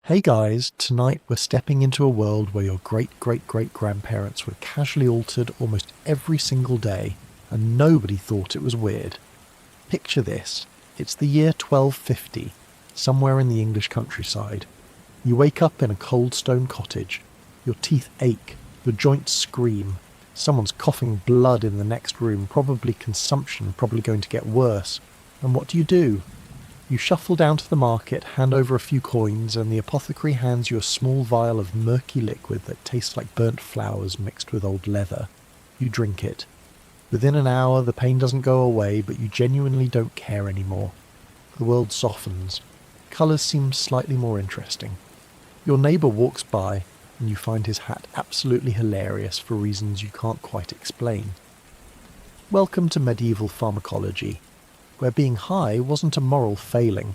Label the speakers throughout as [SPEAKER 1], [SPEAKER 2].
[SPEAKER 1] Hey guys, tonight we're stepping into a world where your great-great-great-grandparents were casually altered almost every single day, and nobody thought it was weird. Picture this. It's the year 1250, somewhere in the English countryside. You wake up in a cold stone cottage. Your teeth ache, your joints scream. Someone's coughing blood in the next room, probably consumption, probably going to get worse. And what do? You shuffle down to the market, hand over a few coins, and the apothecary hands you a small vial of murky liquid that tastes like burnt flowers mixed with old leather. You drink it. Within an hour, the pain doesn't go away, but you genuinely don't care anymore. The world softens. Colours seem slightly more interesting. Your neighbour walks by, and you find his hat absolutely hilarious for reasons you can't quite explain. Welcome to medieval pharmacology, where being high wasn't a moral failing.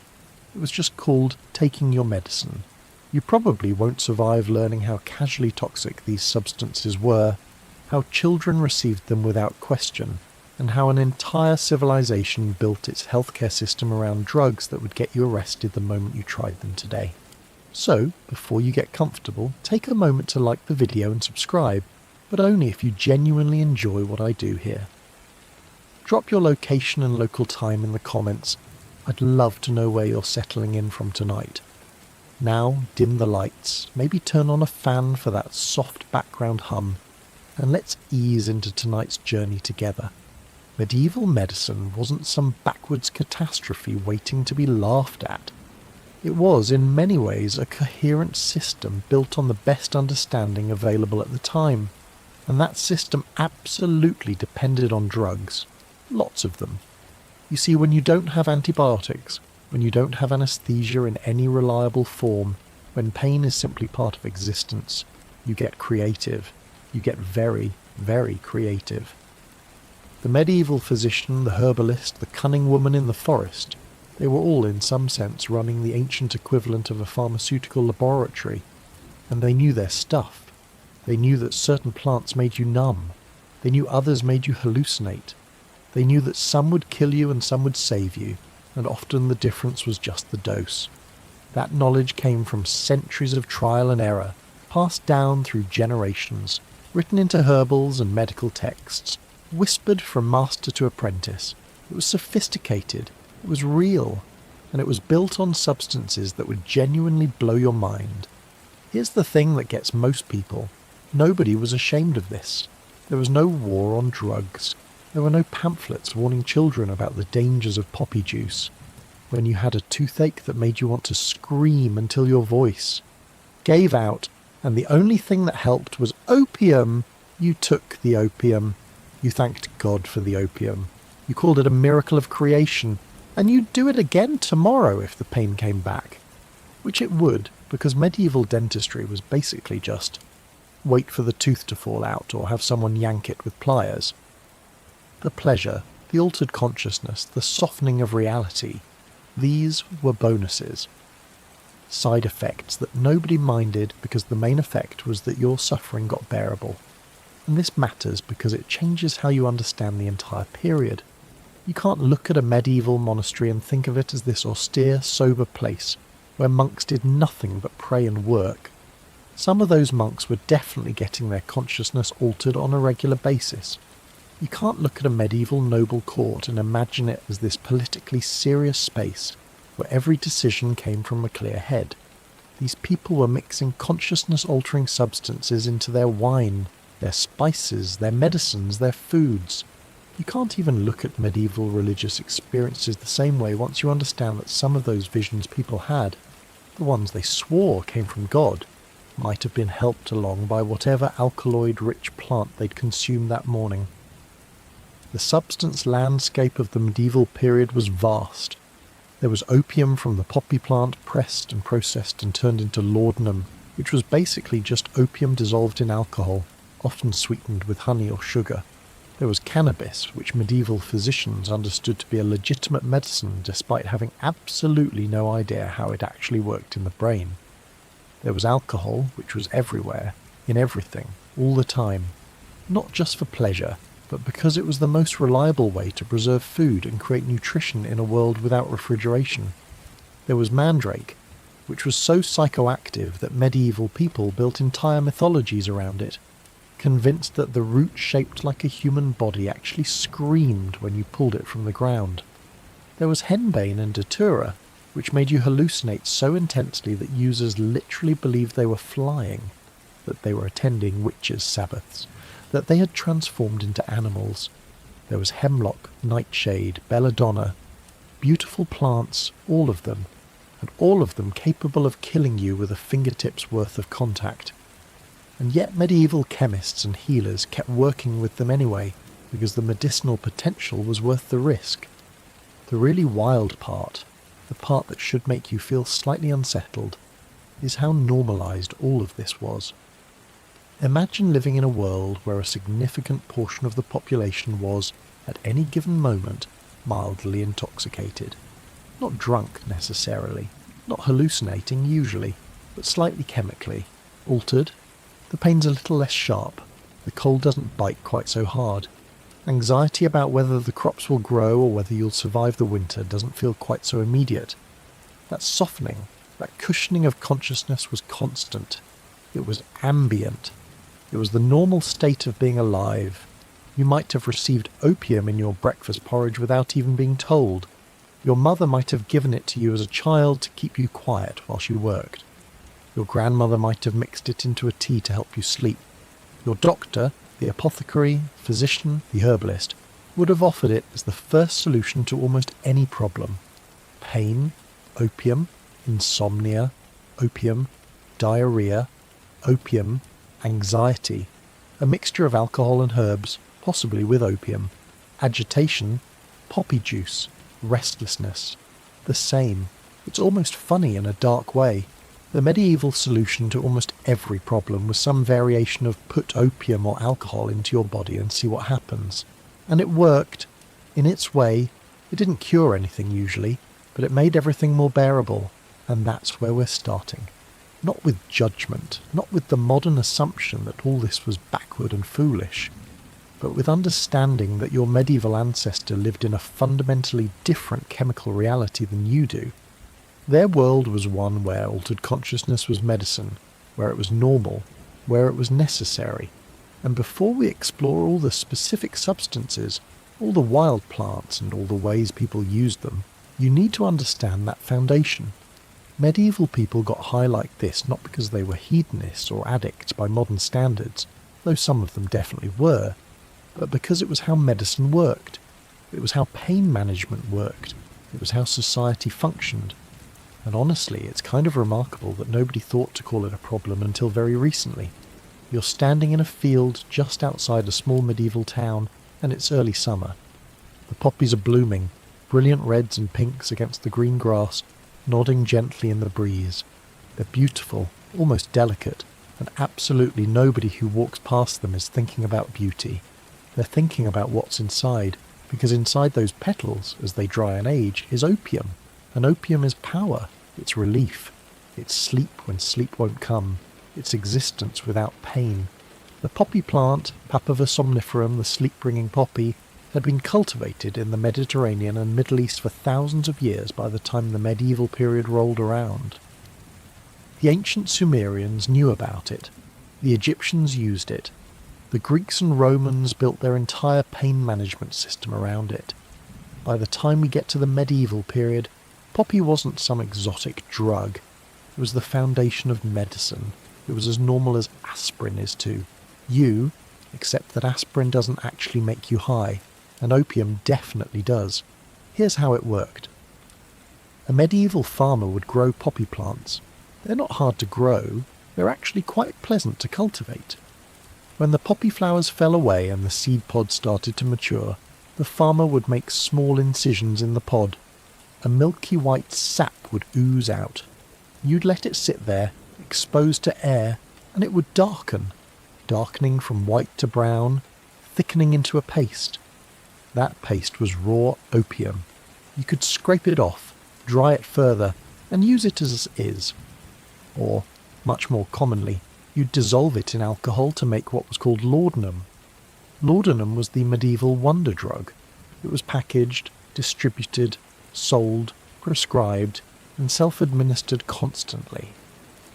[SPEAKER 1] It was just called taking your medicine. You probably won't survive learning how casually toxic these substances were, how children received them without question, and how an entire civilization built its healthcare system around drugs that would get you arrested the moment you tried them today. So, before you get comfortable, take a moment to like the video and subscribe, but only if you genuinely enjoy what I do here. Drop your location and local time in the comments. I'd love to know where you're settling in from tonight. Now, dim the lights, maybe turn on a fan for that soft background hum, and let's ease into tonight's journey together. Medieval medicine wasn't some backwards catastrophe waiting to be laughed at. It was, in many ways, a coherent system built on the best understanding available at the time, and that system absolutely depended on drugs. Lots of them. You see, when you don't have antibiotics, when you don't have anesthesia in any reliable form, when pain is simply part of existence, you get creative. You get very, very creative. The medieval physician, the herbalist, the cunning woman in the forest, they were all in some sense running the ancient equivalent of a pharmaceutical laboratory, and they knew their stuff. They knew that certain plants made you numb. They knew others made you hallucinate. They knew that some would kill you and some would save you, and often the difference was just the dose. That knowledge came from centuries of trial and error, passed down through generations, written into herbals and medical texts, whispered from master to apprentice. It was sophisticated, it was real, and it was built on substances that would genuinely blow your mind. Here's the thing that gets most people. Nobody was ashamed of this. There was no war on drugs. There were no pamphlets warning children about the dangers of poppy juice. When you had a toothache that made you want to scream until your voice gave out, and the only thing that helped was opium, you took the opium. You thanked God for the opium. You called it a miracle of creation, and you'd do it again tomorrow if the pain came back. Which it would, because medieval dentistry was basically just wait for the tooth to fall out or have someone yank it with pliers. The pleasure, the altered consciousness, the softening of reality, these were bonuses. Side effects that nobody minded because the main effect was that your suffering got bearable. And this matters because it changes how you understand the entire period. You can't look at a medieval monastery and think of it as this austere, sober place where monks did nothing but pray and work. Some of those monks were definitely getting their consciousness altered on a regular basis. You can't look at a medieval noble court and imagine it as this politically serious space where every decision came from a clear head. These people were mixing consciousness-altering substances into their wine, their spices, their medicines, their foods. You can't even look at medieval religious experiences the same way once you understand that some of those visions people had, the ones they swore came from God, might have been helped along by whatever alkaloid-rich plant they'd consumed that morning. The substance landscape of the medieval period was vast. There was opium from the poppy plant pressed and processed and turned into laudanum, which was basically just opium dissolved in alcohol, often sweetened with honey or sugar. There was cannabis, which medieval physicians understood to be a legitimate medicine despite having absolutely no idea how it actually worked in the brain. There was alcohol, which was everywhere, in everything, all the time, not just for pleasure, but because it was the most reliable way to preserve food and create nutrition in a world without refrigeration. There was mandrake, which was so psychoactive that medieval people built entire mythologies around it, convinced that the root shaped like a human body actually screamed when you pulled it from the ground. There was henbane and datura, which made you hallucinate so intensely that users literally believed they were flying, that they were attending witches' sabbaths, that they had transformed into animals. There was hemlock, nightshade, belladonna, beautiful plants, all of them, and all of them capable of killing you with a fingertip's worth of contact. And yet medieval chemists and healers kept working with them anyway, because the medicinal potential was worth the risk. The really wild part, the part that should make you feel slightly unsettled, is how normalised all of this was. Imagine living in a world where a significant portion of the population was, at any given moment, mildly intoxicated. Not drunk necessarily, not hallucinating usually, but slightly chemically. Altered. The pain's a little less sharp. The cold doesn't bite quite so hard. Anxiety about whether the crops will grow or whether you'll survive the winter doesn't feel quite so immediate. That softening, that cushioning of consciousness was constant. It was ambient. It was the normal state of being alive. You might have received opium in your breakfast porridge without even being told. Your mother might have given it to you as a child to keep you quiet while she worked. Your grandmother might have mixed it into a tea to help you sleep. Your doctor, the apothecary, physician, the herbalist, would have offered it as the first solution to almost any problem. Pain, opium, insomnia, opium, diarrhea, opium, anxiety, a mixture of alcohol and herbs, possibly with opium, agitation, poppy juice, restlessness. The same. It's almost funny in a dark way. The medieval solution to almost every problem was some variation of put opium or alcohol into your body and see what happens. And it worked. In its way, it didn't cure anything usually, but it made everything more bearable. And that's where we're starting. Not with judgment, not with the modern assumption that all this was backward and foolish, but with understanding that your medieval ancestor lived in a fundamentally different chemical reality than you do. Their world was one where altered consciousness was medicine, where it was normal, where it was necessary. And before we explore all the specific substances, all the wild plants and all the ways people used them, you need to understand that foundation. Medieval people got high like this not because they were hedonists or addicts by modern standards, though some of them definitely were, but because it was how medicine worked. It was how pain management worked. It was how society functioned. And honestly, it's kind of remarkable that nobody thought to call it a problem until very recently. You're standing in a field just outside a small medieval town, and it's early summer. The poppies are blooming, brilliant reds and pinks against the green grass, nodding gently in the breeze. They're beautiful, almost delicate, and absolutely nobody who walks past them is thinking about beauty. They're thinking about what's inside, because inside those petals, as they dry and age, is opium. And opium is power, it's relief, it's sleep when sleep won't come, it's existence without pain. The poppy plant, Papaver somniferum, the sleep-bringing poppy, had been cultivated in the Mediterranean and Middle East for thousands of years by the time the medieval period rolled around. The ancient Sumerians knew about it. The Egyptians used it. The Greeks and Romans built their entire pain management system around it. By the time we get to the medieval period, poppy wasn't some exotic drug. It was the foundation of medicine. It was as normal as aspirin is to you, except that aspirin doesn't actually make you high, and opium definitely does. Here's how it worked. A medieval farmer would grow poppy plants. They're not hard to grow, they're actually quite pleasant to cultivate. When the poppy flowers fell away and the seed pod started to mature, the farmer would make small incisions in the pod. A milky white sap would ooze out. You'd let it sit there, exposed to air, and it would darken, darkening from white to brown, thickening into a paste. That paste was raw opium. You could scrape it off, dry it further, and use it as is. Or, much more commonly, you'd dissolve it in alcohol to make what was called laudanum. Laudanum was the medieval wonder drug. It was packaged, distributed, sold, prescribed, and self-administered constantly.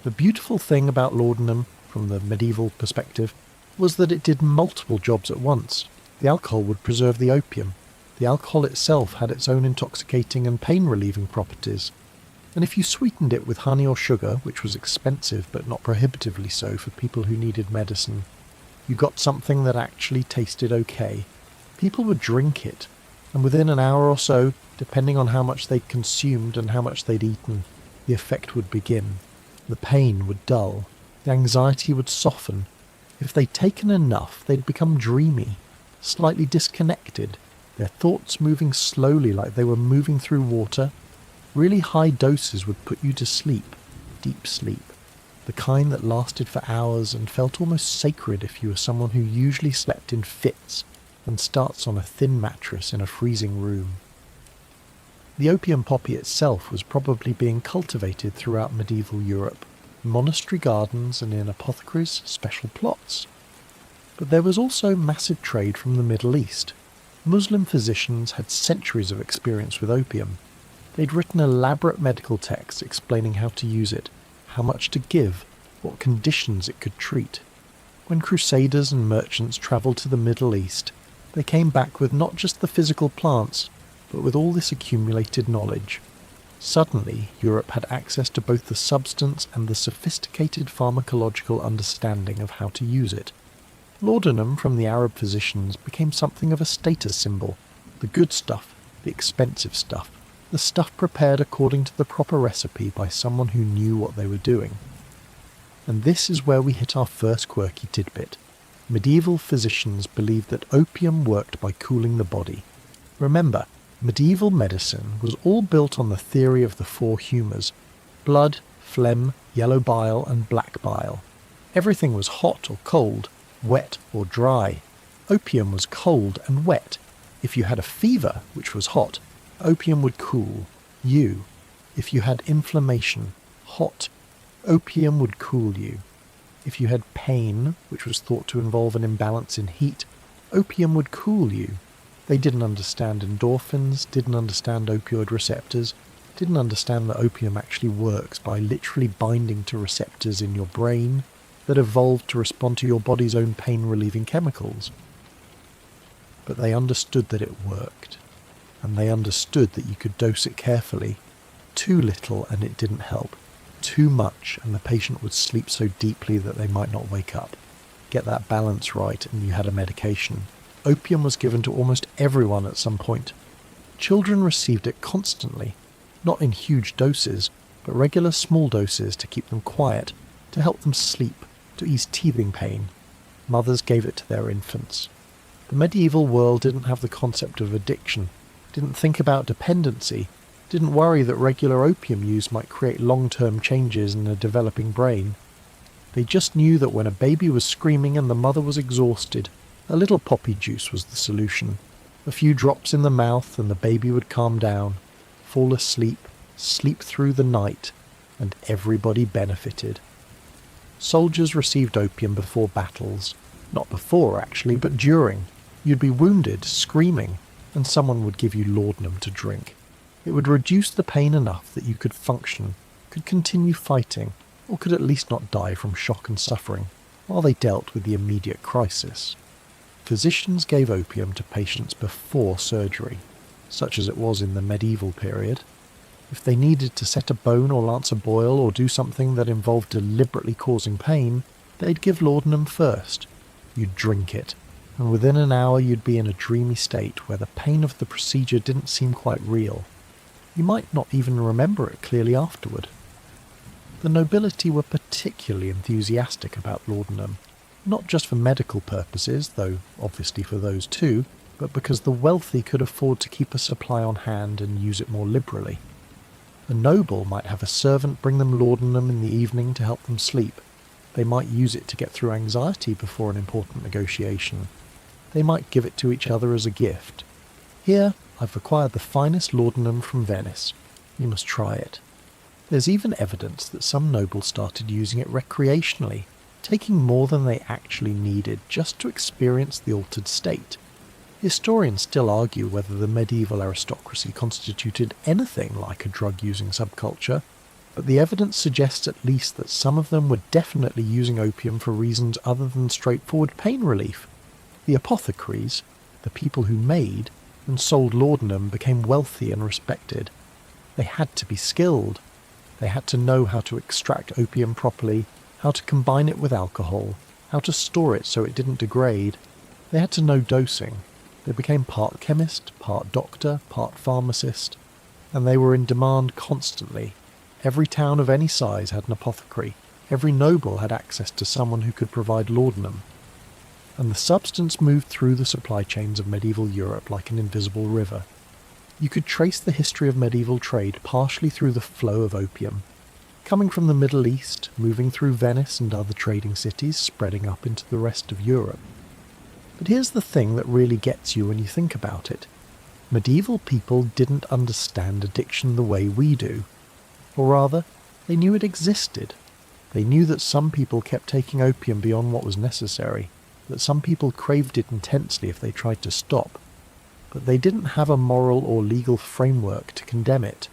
[SPEAKER 1] The beautiful thing about laudanum, from the medieval perspective, was that it did multiple jobs at once. The alcohol would preserve the opium. The alcohol itself had its own intoxicating and pain-relieving properties. And if you sweetened it with honey or sugar, which was expensive but not prohibitively so for people who needed medicine, you got something that actually tasted okay. People would drink it, and within an hour or so, depending on how much they'd consumed and how much they'd eaten, the effect would begin. The pain would dull. The anxiety would soften. If they'd taken enough, they'd become dreamy, slightly disconnected, their thoughts moving slowly like they were moving through water. Really high doses would put you to sleep, deep sleep, the kind that lasted for hours and felt almost sacred if you were someone who usually slept in fits and starts on a thin mattress in a freezing room. The opium poppy itself was probably being cultivated throughout medieval Europe, in monastery gardens and in apothecaries' special plots. But there was also massive trade from the Middle East. Muslim physicians had centuries of experience with opium. They'd written elaborate medical texts explaining how to use it, how much to give, what conditions it could treat. When crusaders and merchants travelled to the Middle East, they came back with not just the physical plants, but with all this accumulated knowledge. Suddenly, Europe had access to both the substance and the sophisticated pharmacological understanding of how to use it. Laudanum from the Arab physicians became something of a status symbol, the good stuff, the expensive stuff, the stuff prepared according to the proper recipe by someone who knew what they were doing. And this is where we hit our first quirky tidbit. Medieval physicians believed that opium worked by cooling the body. Remember, medieval medicine was all built on the theory of the four humours: blood, phlegm, yellow bile, and black bile. Everything was hot or cold, wet or dry. Opium was cold and wet. If you had a fever, which was hot, opium would cool you. If you had inflammation, hot, opium would cool you. If you had pain, which was thought to involve an imbalance in heat, opium would cool you. They didn't understand endorphins, didn't understand opioid receptors, didn't understand that opium actually works by literally binding to receptors in your brain that evolved to respond to your body's own pain-relieving chemicals. But they understood that it worked, and they understood that you could dose it carefully. Too little and it didn't help. Too much and the patient would sleep so deeply that they might not wake up. Get that balance right and you had a medication. Opium was given to almost everyone at some point. Children received it constantly, not in huge doses, but regular small doses to keep them quiet, to help them sleep, to ease teething pain. Mothers gave it to their infants. The medieval world didn't have the concept of addiction, didn't think about dependency, didn't worry that regular opium use might create long-term changes in a developing brain. They just knew that when a baby was screaming and the mother was exhausted, a little poppy juice was the solution. A few drops in the mouth and the baby would calm down, fall asleep, sleep through the night, and everybody benefited. Soldiers received opium before battles. Not before, actually, but during. You'd be wounded, screaming, and someone would give you laudanum to drink. It would reduce the pain enough that you could function, could continue fighting, or could at least not die from shock and suffering, while they dealt with the immediate crisis. Physicians gave opium to patients before surgery, such as it was in the medieval period. If they needed to set a bone or lance a boil or do something that involved deliberately causing pain, they'd give laudanum first. You'd drink it, and within an hour you'd be in a dreamy state where the pain of the procedure didn't seem quite real. You might not even remember it clearly afterward. The nobility were particularly enthusiastic about laudanum, not just for medical purposes, though obviously for those too, but because the wealthy could afford to keep a supply on hand and use it more liberally. A noble might have a servant bring them laudanum in the evening to help them sleep. They might use it to get through anxiety before an important negotiation. They might give it to each other as a gift. Here, I've acquired the finest laudanum from Venice. You must try it. There's even evidence that some nobles started using it recreationally, taking more than they actually needed just to experience the altered state. Historians still argue whether the medieval aristocracy constituted anything like a drug-using subculture, but the evidence suggests at least that some of them were definitely using opium for reasons other than straightforward pain relief. The apothecaries, the people who made and sold laudanum, became wealthy and respected. They had to be skilled. They had to know how to extract opium properly, how to combine it with alcohol, how to store it so it didn't degrade. They had to know dosing. They became part chemist, part doctor, part pharmacist, and they were in demand constantly. Every town of any size had an apothecary. Every noble had access to someone who could provide laudanum. And the substance moved through the supply chains of medieval Europe like an invisible river. You could trace the history of medieval trade partially through the flow of opium, coming from the Middle East, moving through Venice and other trading cities, spreading up into the rest of Europe. But here's the thing that really gets you when you think about it. Medieval people didn't understand addiction the way we do. Or rather, they knew it existed. They knew that some people kept taking opium beyond what was necessary, that some people craved it intensely if they tried to stop. But they didn't have a moral or legal framework to condemn it.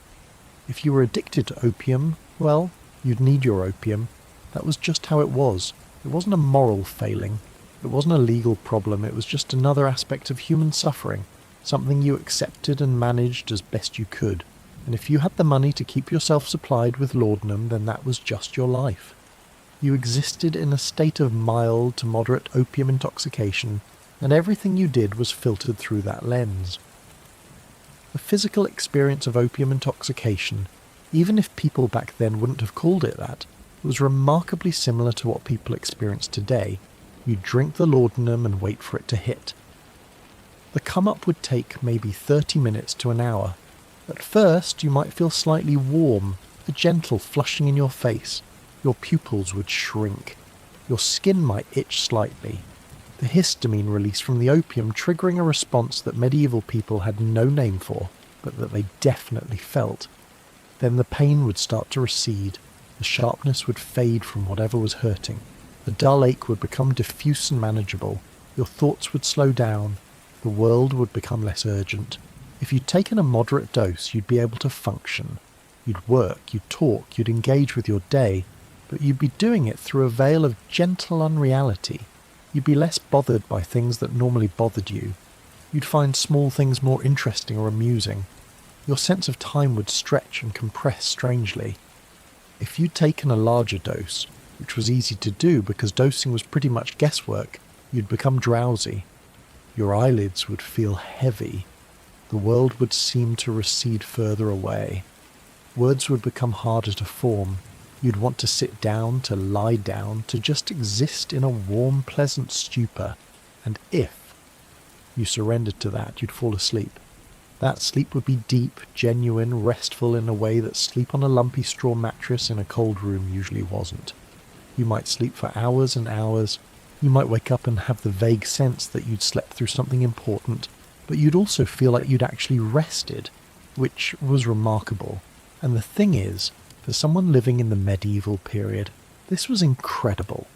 [SPEAKER 1] If you were addicted to opium, well, you'd need your opium. That was just how it was. It wasn't a moral failing. It wasn't a legal problem. It was just another aspect of human suffering, something you accepted and managed as best you could. And if you had the money to keep yourself supplied with laudanum, then that was just your life. You existed in a state of mild to moderate opium intoxication, and everything you did was filtered through that lens. The physical experience of opium intoxication, even if people back then wouldn't have called it that, was remarkably similar to what people experience today. You drink the laudanum and wait for it to hit. The come-up would take maybe 30 minutes to an hour. At first, you might feel slightly warm, a gentle flushing in your face. Your pupils would shrink. Your skin might itch slightly. The histamine release from the opium triggering a response that medieval people had no name for, but that they definitely felt. Then the pain would start to recede. The sharpness would fade from whatever was hurting. The dull ache would become diffuse and manageable. Your thoughts would slow down. The world would become less urgent. If you'd taken a moderate dose, you'd be able to function. You'd work, you'd talk, you'd engage with your day, but you'd be doing it through a veil of gentle unreality. You'd be less bothered by things that normally bothered you. You'd find small things more interesting or amusing. Your sense of time would stretch and compress strangely. If you'd taken a larger dose, which was easy to do because dosing was pretty much guesswork, you'd become drowsy. Your eyelids would feel heavy. The world would seem to recede further away. Words would become harder to form. You'd want to sit down, to lie down, to just exist in a warm, pleasant stupor. And if you surrendered to that, you'd fall asleep. That sleep would be deep, genuine, restful in a way that sleep on a lumpy straw mattress in a cold room usually wasn't. You might sleep for hours and hours. You might wake up and have the vague sense that you'd slept through something important, but you'd also feel like you'd actually rested, which was remarkable. And the thing is, for someone living in the medieval period, this was incredible.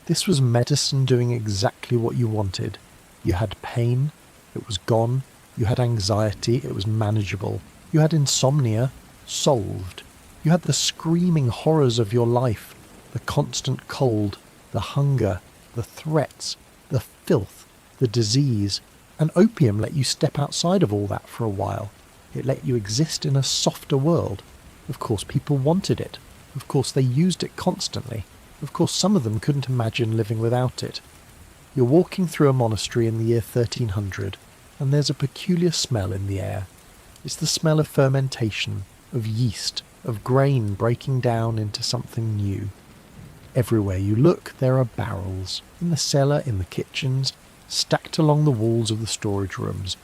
[SPEAKER 1] This was medicine doing exactly what you wanted. You had pain, it was gone. You had anxiety, it was manageable. You had insomnia, solved. You had the screaming horrors of your life, the constant cold, the hunger, the threats, the filth, the disease. And opium let you step outside of all that for a while. It let you exist in a softer world. Of course, people wanted it. Of course, they used it constantly. Of course, some of them couldn't imagine living without it. You're walking through a monastery in the year 1300, and there's a peculiar smell in the air. It's the smell of fermentation, of yeast, of grain breaking down into something new. Everywhere you look, there are barrels, in the cellar, in the kitchens, stacked along the walls of the storage rooms,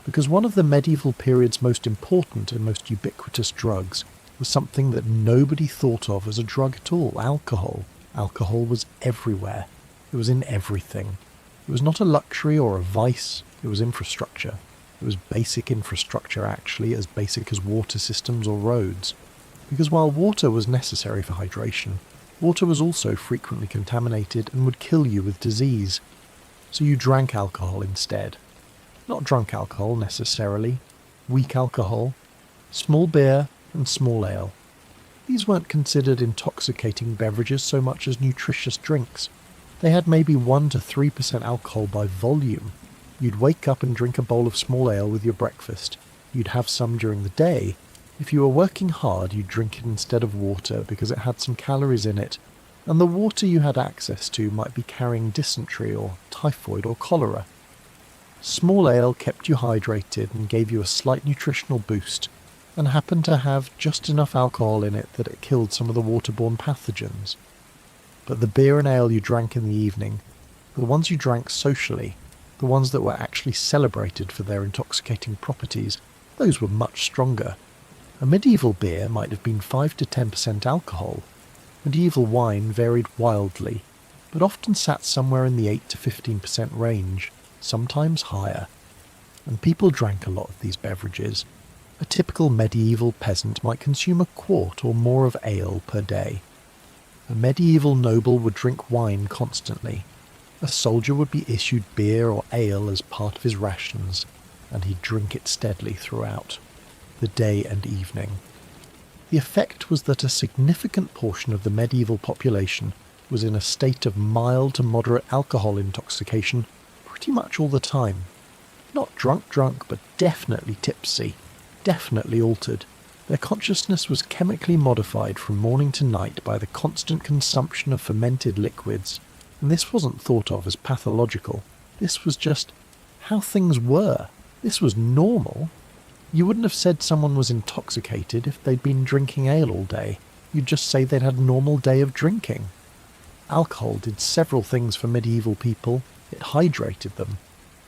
[SPEAKER 1] because one of the medieval period's most important and most ubiquitous drugs was something that nobody thought of as a drug at all: alcohol. Alcohol was everywhere. It was in everything. It was not a luxury or a vice, it was infrastructure. It was basic infrastructure, actually, as basic as water systems or roads. Because while water was necessary for hydration, water was also frequently contaminated and would kill you with disease. So you drank alcohol instead. Not drunk alcohol necessarily, weak alcohol, small beer and small ale. These weren't considered intoxicating beverages so much as nutritious drinks. They had maybe 1 to 3% alcohol by volume. You'd wake up and drink a bowl of small ale with your breakfast. You'd have some during the day. If you were working hard, you'd drink it instead of water because it had some calories in it, and the water you had access to might be carrying dysentery or typhoid or cholera. Small ale kept you hydrated and gave you a slight nutritional boost, and happened to have just enough alcohol in it that it killed some of the waterborne pathogens. But the beer and ale you drank in the evening, the ones you drank socially, the ones that were actually celebrated for their intoxicating properties, those were much stronger. A medieval beer might have been 5 to 10% alcohol. Medieval wine varied wildly, but often sat somewhere in the 8 to 15% range, sometimes higher. And people drank a lot of these beverages. A typical medieval peasant might consume a quart or more of ale per day. A medieval noble would drink wine constantly. A soldier would be issued beer or ale as part of his rations, and he'd drink it steadily throughout the day and evening. The effect was that a significant portion of the medieval population was in a state of mild to moderate alcohol intoxication pretty much all the time. Not drunk, but definitely tipsy, definitely altered. Their consciousness was chemically modified from morning to night by the constant consumption of fermented liquids, and this wasn't thought of as pathological. This was just how things were. This was normal. You wouldn't have said someone was intoxicated if they'd been drinking ale all day. You'd just say they'd had a normal day of drinking. Alcohol did several things for medieval people. It hydrated them.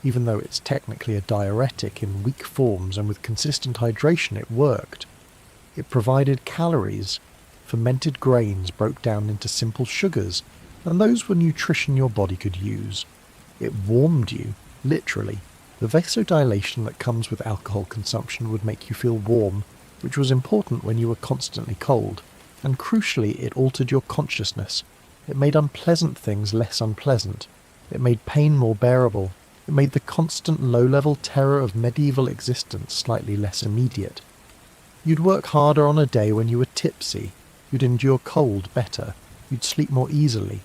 [SPEAKER 1] Even though it's technically a diuretic in weak forms and with consistent hydration, it worked. It provided calories. Fermented grains broke down into simple sugars, and those were nutrition your body could use. It warmed you, literally. The vasodilation that comes with alcohol consumption would make you feel warm, which was important when you were constantly cold, and crucially it altered your consciousness. It made unpleasant things less unpleasant. It made pain more bearable. It made the constant low-level terror of medieval existence slightly less immediate. You'd work harder on a day when you were tipsy. You'd endure cold better. You'd sleep more easily.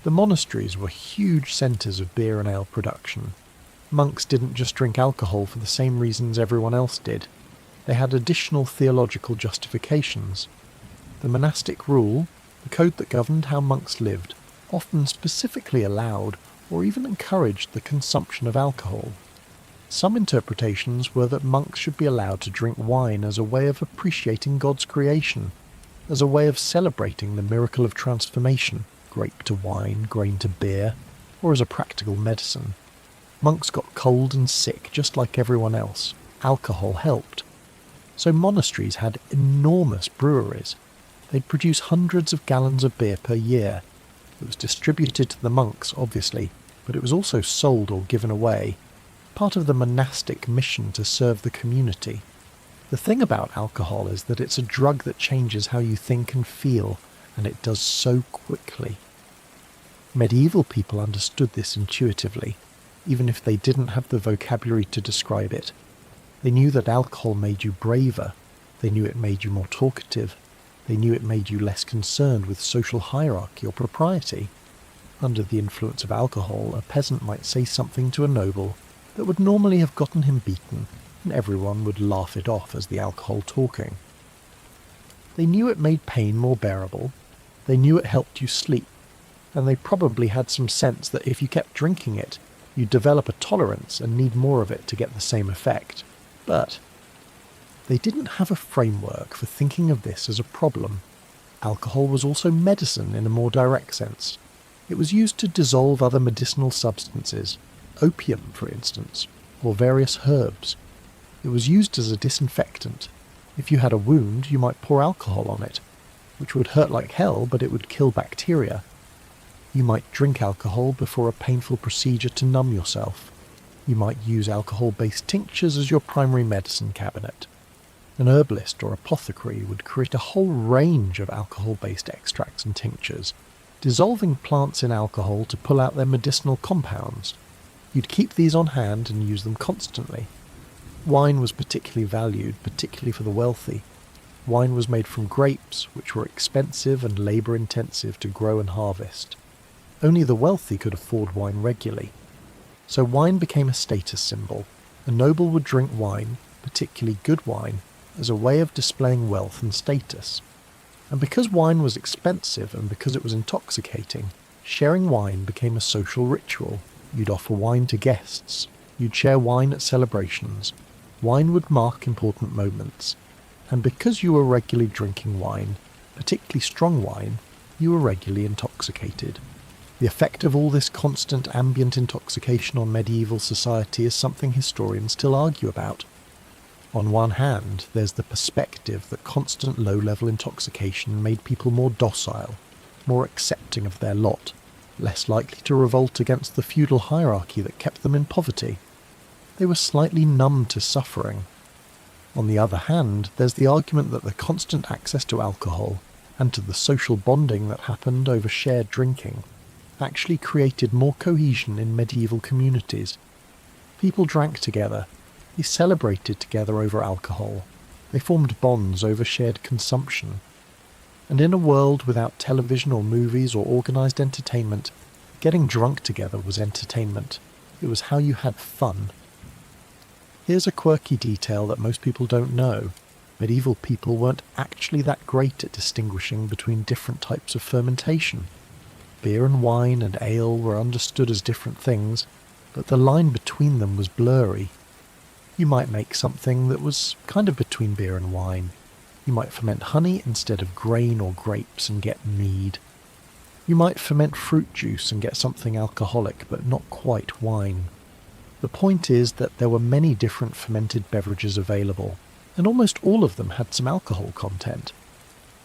[SPEAKER 1] The monasteries were huge centres of beer and ale production. Monks didn't just drink alcohol for the same reasons everyone else did. They had additional theological justifications. The monastic rule, the code that governed how monks lived, often specifically allowed or even encouraged the consumption of alcohol. Some interpretations were that monks should be allowed to drink wine as a way of appreciating God's creation, as a way of celebrating the miracle of transformation, grape to wine, grain to beer, or as a practical medicine. Monks got cold and sick just like everyone else. Alcohol helped. So monasteries had enormous breweries. They'd produce hundreds of gallons of beer per year. It was distributed to the monks, obviously, but it was also sold or given away, part of the monastic mission to serve the community. The thing about alcohol is that it's a drug that changes how you think and feel, and it does so quickly. Medieval people understood this intuitively, even if they didn't have the vocabulary to describe it. They knew that alcohol made you braver. They knew it made you more talkative. They knew it made you less concerned with social hierarchy or propriety. Under the influence of alcohol, a peasant might say something to a noble that would normally have gotten him beaten, and everyone would laugh it off as the alcohol talking. They knew it made pain more bearable. They knew it helped you sleep. And they probably had some sense that if you kept drinking it, you'd develop a tolerance and need more of it to get the same effect. But they didn't have a framework for thinking of this as a problem. Alcohol was also medicine in a more direct sense. It was used to dissolve other medicinal substances, opium for instance, or various herbs. It was used as a disinfectant. If you had a wound, you might pour alcohol on it, which would hurt like hell, but it would kill bacteria. You might drink alcohol before a painful procedure to numb yourself. You might use alcohol-based tinctures as your primary medicine cabinet. An herbalist or apothecary would create a whole range of alcohol-based extracts and tinctures, dissolving plants in alcohol to pull out their medicinal compounds. You'd keep these on hand and use them constantly. Wine was particularly valued, particularly for the wealthy. Wine was made from grapes, which were expensive and labour-intensive to grow and harvest. Only the wealthy could afford wine regularly. So wine became a status symbol. A noble would drink wine, particularly good wine, as a way of displaying wealth and status. And because wine was expensive and because it was intoxicating, sharing wine became a social ritual. You'd offer wine to guests. You'd share wine at celebrations. Wine would mark important moments. And because you were regularly drinking wine, particularly strong wine, you were regularly intoxicated. The effect of all this constant ambient intoxication on medieval society is something historians still argue about. On one hand, there's the perspective that constant low-level intoxication made people more docile, more accepting of their lot, less likely to revolt against the feudal hierarchy that kept them in poverty. They were slightly numb to suffering. On the other hand, there's the argument that the constant access to alcohol, and to the social bonding that happened over shared drinking, actually created more cohesion in medieval communities. People drank together, they celebrated together over alcohol, they formed bonds over shared consumption. And in a world without television or movies or organised entertainment, getting drunk together was entertainment. It was how you had fun. Here's a quirky detail that most people don't know. Medieval people weren't actually that great at distinguishing between different types of fermentation. Beer and wine and ale were understood as different things, but the line between them was blurry. You might make something that was kind of between beer and wine. You might ferment honey instead of grain or grapes and get mead. You might ferment fruit juice and get something alcoholic, but not quite wine. The point is that there were many different fermented beverages available, and almost all of them had some alcohol content.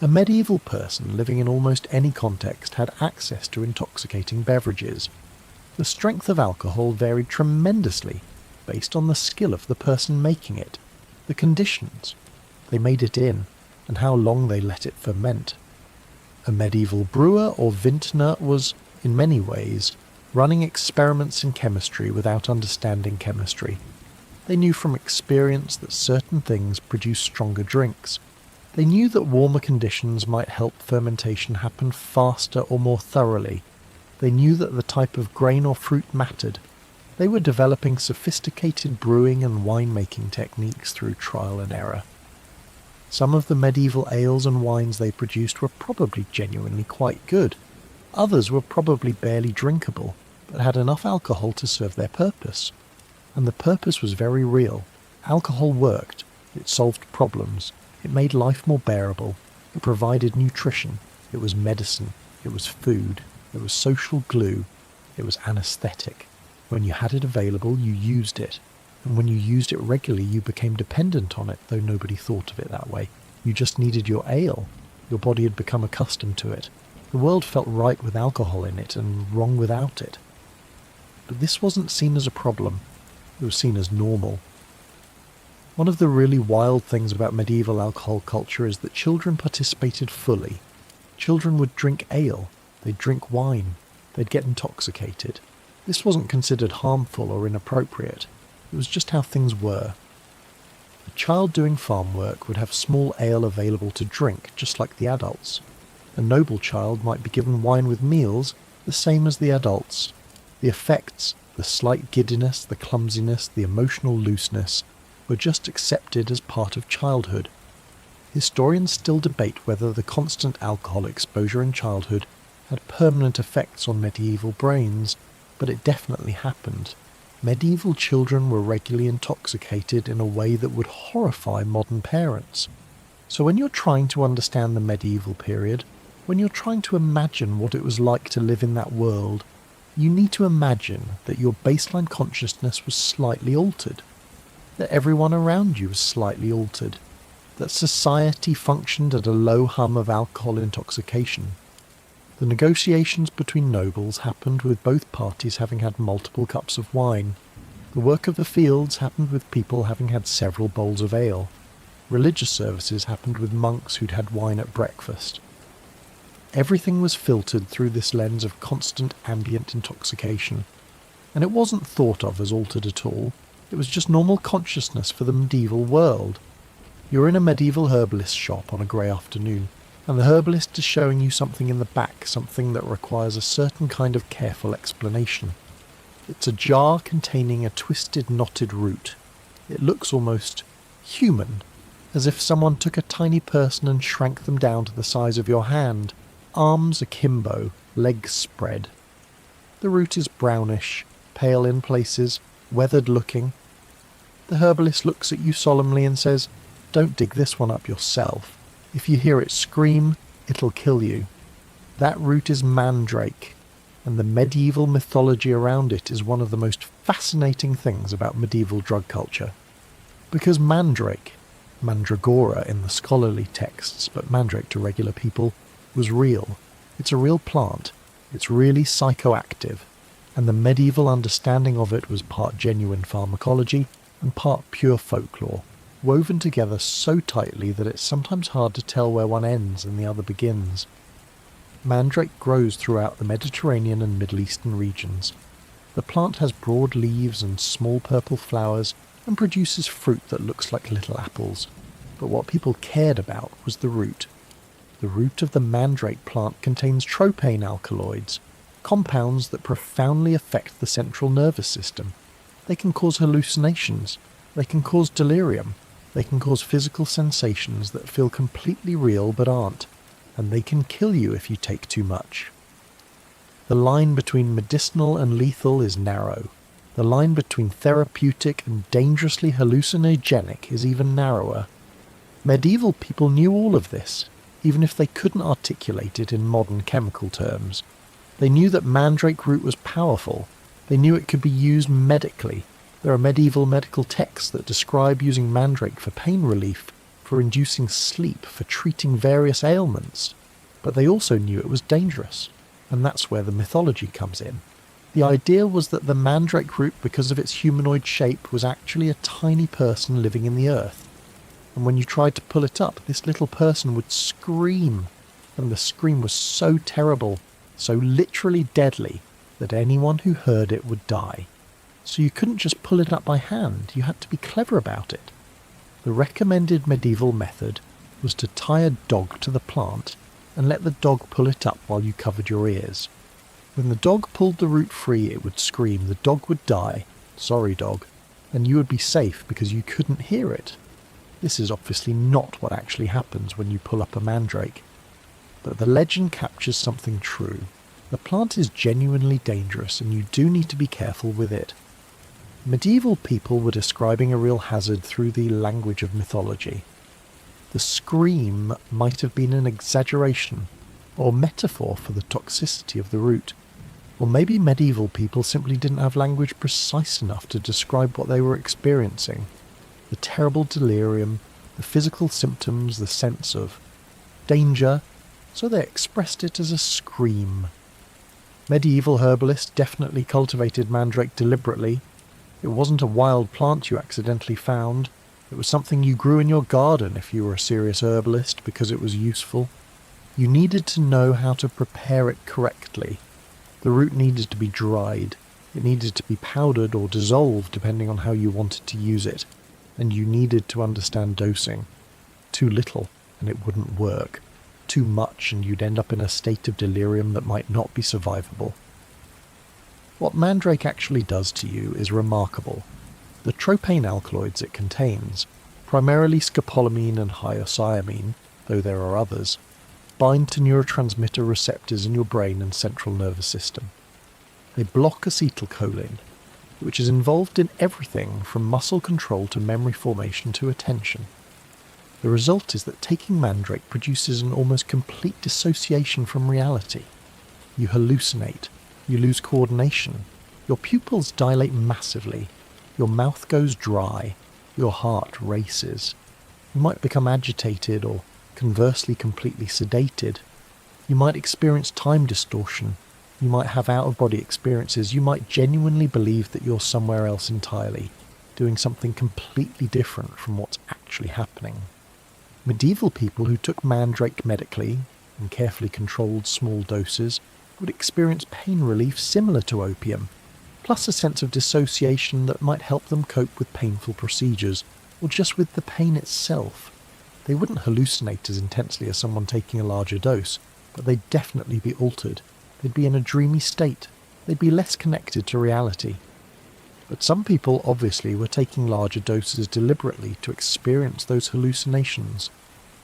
[SPEAKER 1] A medieval person living in almost any context had access to intoxicating beverages. The strength of alcohol varied tremendously, based on the skill of the person making it, the conditions they made it in, and how long they let it ferment. A medieval brewer or vintner was, in many ways, running experiments in chemistry without understanding chemistry. They knew from experience that certain things produce stronger drinks. They knew that warmer conditions might help fermentation happen faster or more thoroughly. They knew that the type of grain or fruit mattered. They were developing sophisticated brewing and winemaking techniques through trial and error. Some of the medieval ales and wines they produced were probably genuinely quite good. Others were probably barely drinkable, but had enough alcohol to serve their purpose. And the purpose was very real. Alcohol worked. It solved problems. It made life more bearable. It provided nutrition. It was medicine. It was food. It was social glue. It was anesthetic. When you had it available, you used it. And when you used it regularly, you became dependent on it, though nobody thought of it that way. You just needed your ale. Your body had become accustomed to it. The world felt right with alcohol in it and wrong without it. But this wasn't seen as a problem. It was seen as normal. One of the really wild things about medieval alcohol culture is that children participated fully. Children would drink ale. They'd drink wine. They'd get intoxicated. This wasn't considered harmful or inappropriate. It was just how things were. A child doing farm work would have small ale available to drink, just like the adults. A noble child might be given wine with meals, the same as the adults. The effects, the slight giddiness, the clumsiness, the emotional looseness, were just accepted as part of childhood. Historians still debate whether the constant alcohol exposure in childhood had permanent effects on medieval brains, but it definitely happened. Medieval children were regularly intoxicated in a way that would horrify modern parents. So when you're trying to understand the medieval period, when you're trying to imagine what it was like to live in that world, you need to imagine that your baseline consciousness was slightly altered, that everyone around you was slightly altered, that society functioned at a low hum of alcohol intoxication. The negotiations between nobles happened with both parties having had multiple cups of wine. The work of the fields happened with people having had several bowls of ale. Religious services happened with monks who'd had wine at breakfast. Everything was filtered through this lens of constant ambient intoxication. and it wasn't thought of as altered at all. It was just normal consciousness for the medieval world. You're in a medieval herbalist shop on a grey afternoon, and the herbalist is showing you something in the back, something that requires a certain kind of careful explanation. It's a jar containing a twisted, knotted root. It looks almost human, as if someone took a tiny person and shrank them down to the size of your hand, arms akimbo, legs spread. The root is brownish, pale in places, weathered looking. The herbalist looks at you solemnly and says, "Don't dig this one up yourself. If you hear it scream, it'll kill you." That root is mandrake, and the medieval mythology around it is one of the most fascinating things about medieval drug culture. Because mandrake, mandragora in the scholarly texts, but mandrake to regular people, was real. It's a real plant. It's really psychoactive, and the medieval understanding of it was part genuine pharmacology and part pure folklore, woven together so tightly that it's sometimes hard to tell where one ends and the other begins. Mandrake grows throughout the Mediterranean and Middle Eastern regions. The plant has broad leaves and small purple flowers and produces fruit that looks like little apples. But what people cared about was the root. The root of the mandrake plant contains tropane alkaloids, compounds that profoundly affect the central nervous system. They can cause hallucinations, they can cause delirium, they can cause physical sensations that feel completely real but aren't, and they can kill you if you take too much. The line between medicinal and lethal is narrow. The line between therapeutic and dangerously hallucinogenic is even narrower. Medieval people knew all of this, even if they couldn't articulate it in modern chemical terms. They knew that mandrake root was powerful. They knew it could be used medically. There are medieval medical texts that describe using mandrake for pain relief, for inducing sleep, for treating various ailments. But they also knew it was dangerous, and that's where the mythology comes in. The idea was that the mandrake root, because of its humanoid shape, was actually a tiny person living in the earth. And when you tried to pull it up, this little person would scream, and the scream was so terrible, so literally deadly, that anyone who heard it would die. So you couldn't just pull it up by hand, you had to be clever about it. The recommended medieval method was to tie a dog to the plant and let the dog pull it up while you covered your ears. When the dog pulled the root free, it would scream, the dog would die, sorry dog, and you would be safe because you couldn't hear it. This is obviously not what actually happens when you pull up a mandrake. But the legend captures something true. The plant is genuinely dangerous and you do need to be careful with it. Medieval people were describing a real hazard through the language of mythology. The scream might have been an exaggeration or metaphor for the toxicity of the root. Or maybe medieval people simply didn't have language precise enough to describe what they were experiencing. The terrible delirium, the physical symptoms, the sense of danger, so they expressed it as a scream. Medieval herbalists definitely cultivated mandrake deliberately. It wasn't a wild plant you accidentally found. It was something you grew in your garden if you were a serious herbalist because it was useful. You needed to know how to prepare it correctly. The root needed to be dried. It needed to be powdered or dissolved depending on how you wanted to use it. And you needed to understand dosing. Too little, and it wouldn't work. Too much, and you'd end up in a state of delirium that might not be survivable. What mandrake actually does to you is remarkable. The tropane alkaloids it contains, primarily scopolamine and hyoscyamine, though there are others, bind to neurotransmitter receptors in your brain and central nervous system. They block acetylcholine, which is involved in everything from muscle control to memory formation to attention. The result is that taking mandrake produces an almost complete dissociation from reality. You hallucinate, you lose coordination, your pupils dilate massively, your mouth goes dry, your heart races. You might become agitated or conversely completely sedated. You might experience time distortion. You might have out-of-body experiences. You might genuinely believe that you're somewhere else entirely, doing something completely different from what's actually happening. Medieval people who took mandrake medically, in carefully controlled small doses, would experience pain relief similar to opium. plus a sense of dissociation that might help them cope with painful procedures, or just with the pain itself. They wouldn't hallucinate as intensely as someone taking a larger dose, but they'd definitely be altered. They'd be in a dreamy state. They'd be less connected to reality. But some people obviously were taking larger doses deliberately to experience those hallucinations.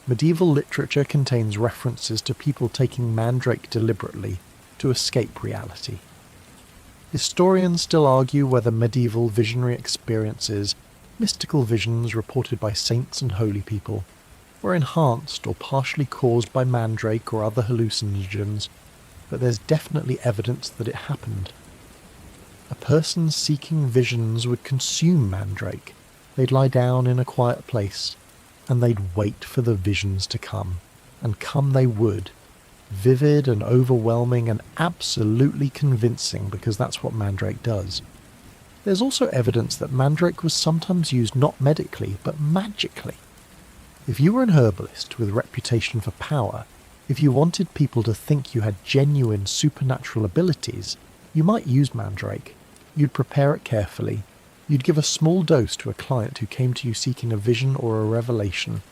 [SPEAKER 1] Medieval literature contains references to people taking mandrake deliberately to escape reality. Historians still argue whether medieval visionary experiences, mystical visions reported by saints and holy people, were enhanced or partially caused by mandrake or other hallucinogens, but there's definitely evidence that it happened. A person seeking visions would consume mandrake. They'd lie down in a quiet place, and they'd wait for the visions to come. And come they would. Vivid and overwhelming and absolutely convincing, because that's what mandrake does. There's also evidence that mandrake was sometimes used not medically, but magically. If you were an herbalist with a reputation for power, if you wanted people to think you had genuine supernatural abilities, you might use mandrake. You'd prepare it carefully. You'd give a small dose to a client who came to you seeking a vision or a revelation.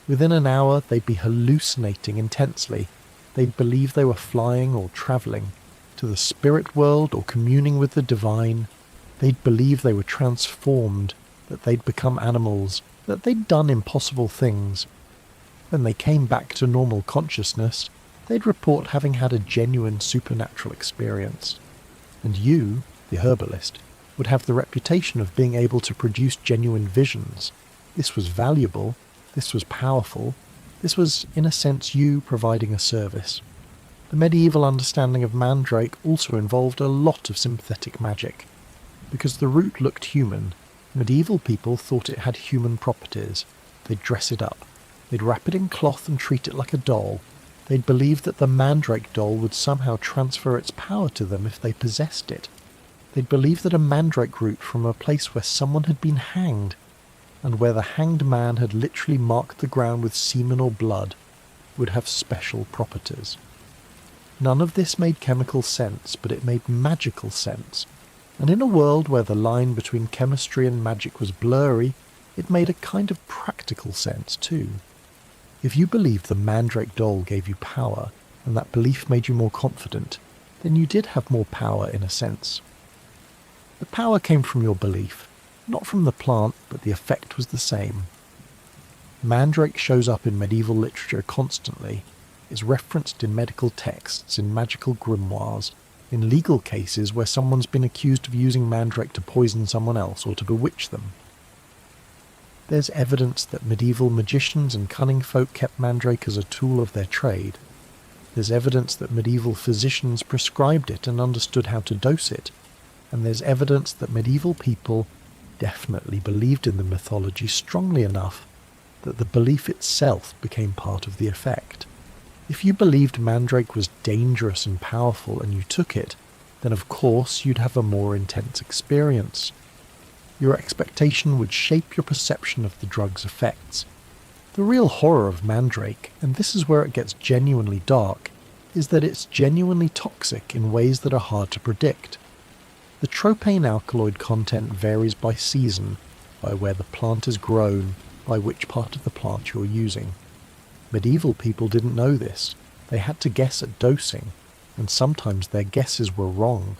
[SPEAKER 1] Within an hour, they'd be hallucinating intensely. They'd believe they were flying or travelling to the spirit world or communing with the divine. They'd believe they were transformed, that they'd become animals, that they'd done impossible things. When they came back to normal consciousness, they'd report having had a genuine supernatural experience. And you, the herbalist, would have the reputation of being able to produce genuine visions. This was valuable, this was powerful, this was, in a sense, you providing a service. The medieval understanding of mandrake also involved a lot of synthetic magic. Because the root looked human, medieval people thought it had human properties. They'd dress it up. They'd wrap it in cloth and treat it like a doll. They'd believe that the mandrake doll would somehow transfer its power to them if they possessed it. They'd believe that a mandrake root from a place where someone had been hanged, and where the hanged man had literally marked the ground with semen or blood, would have special properties. None of this made chemical sense, but it made magical sense. And in a world where the line between chemistry and magic was blurry, it made a kind of practical sense too. If you believed the mandrake doll gave you power, and that belief made you more confident, then you did have more power in a sense. The power came from your belief, not from the plant, but the effect was the same. Mandrake shows up in medieval literature constantly, is referenced in medical texts, in magical grimoires, in legal cases where someone's been accused of using mandrake to poison someone else or to bewitch them. There's evidence that medieval magicians and cunning folk kept mandrake as a tool of their trade. There's evidence that medieval physicians prescribed it and understood how to dose it. And there's evidence that medieval people definitely believed in the mythology strongly enough that the belief itself became part of the effect. If you believed mandrake was dangerous and powerful and you took it, then of course you'd have a more intense experience. Your expectation would shape your perception of the drug's effects. The real horror of mandrake, and this is where it gets genuinely dark, is that it's genuinely toxic in ways that are hard to predict. The tropane alkaloid content varies by season, by where the plant is grown, by which part of the plant you're using. Medieval people didn't know this. They had to guess at dosing, and sometimes their guesses were wrong.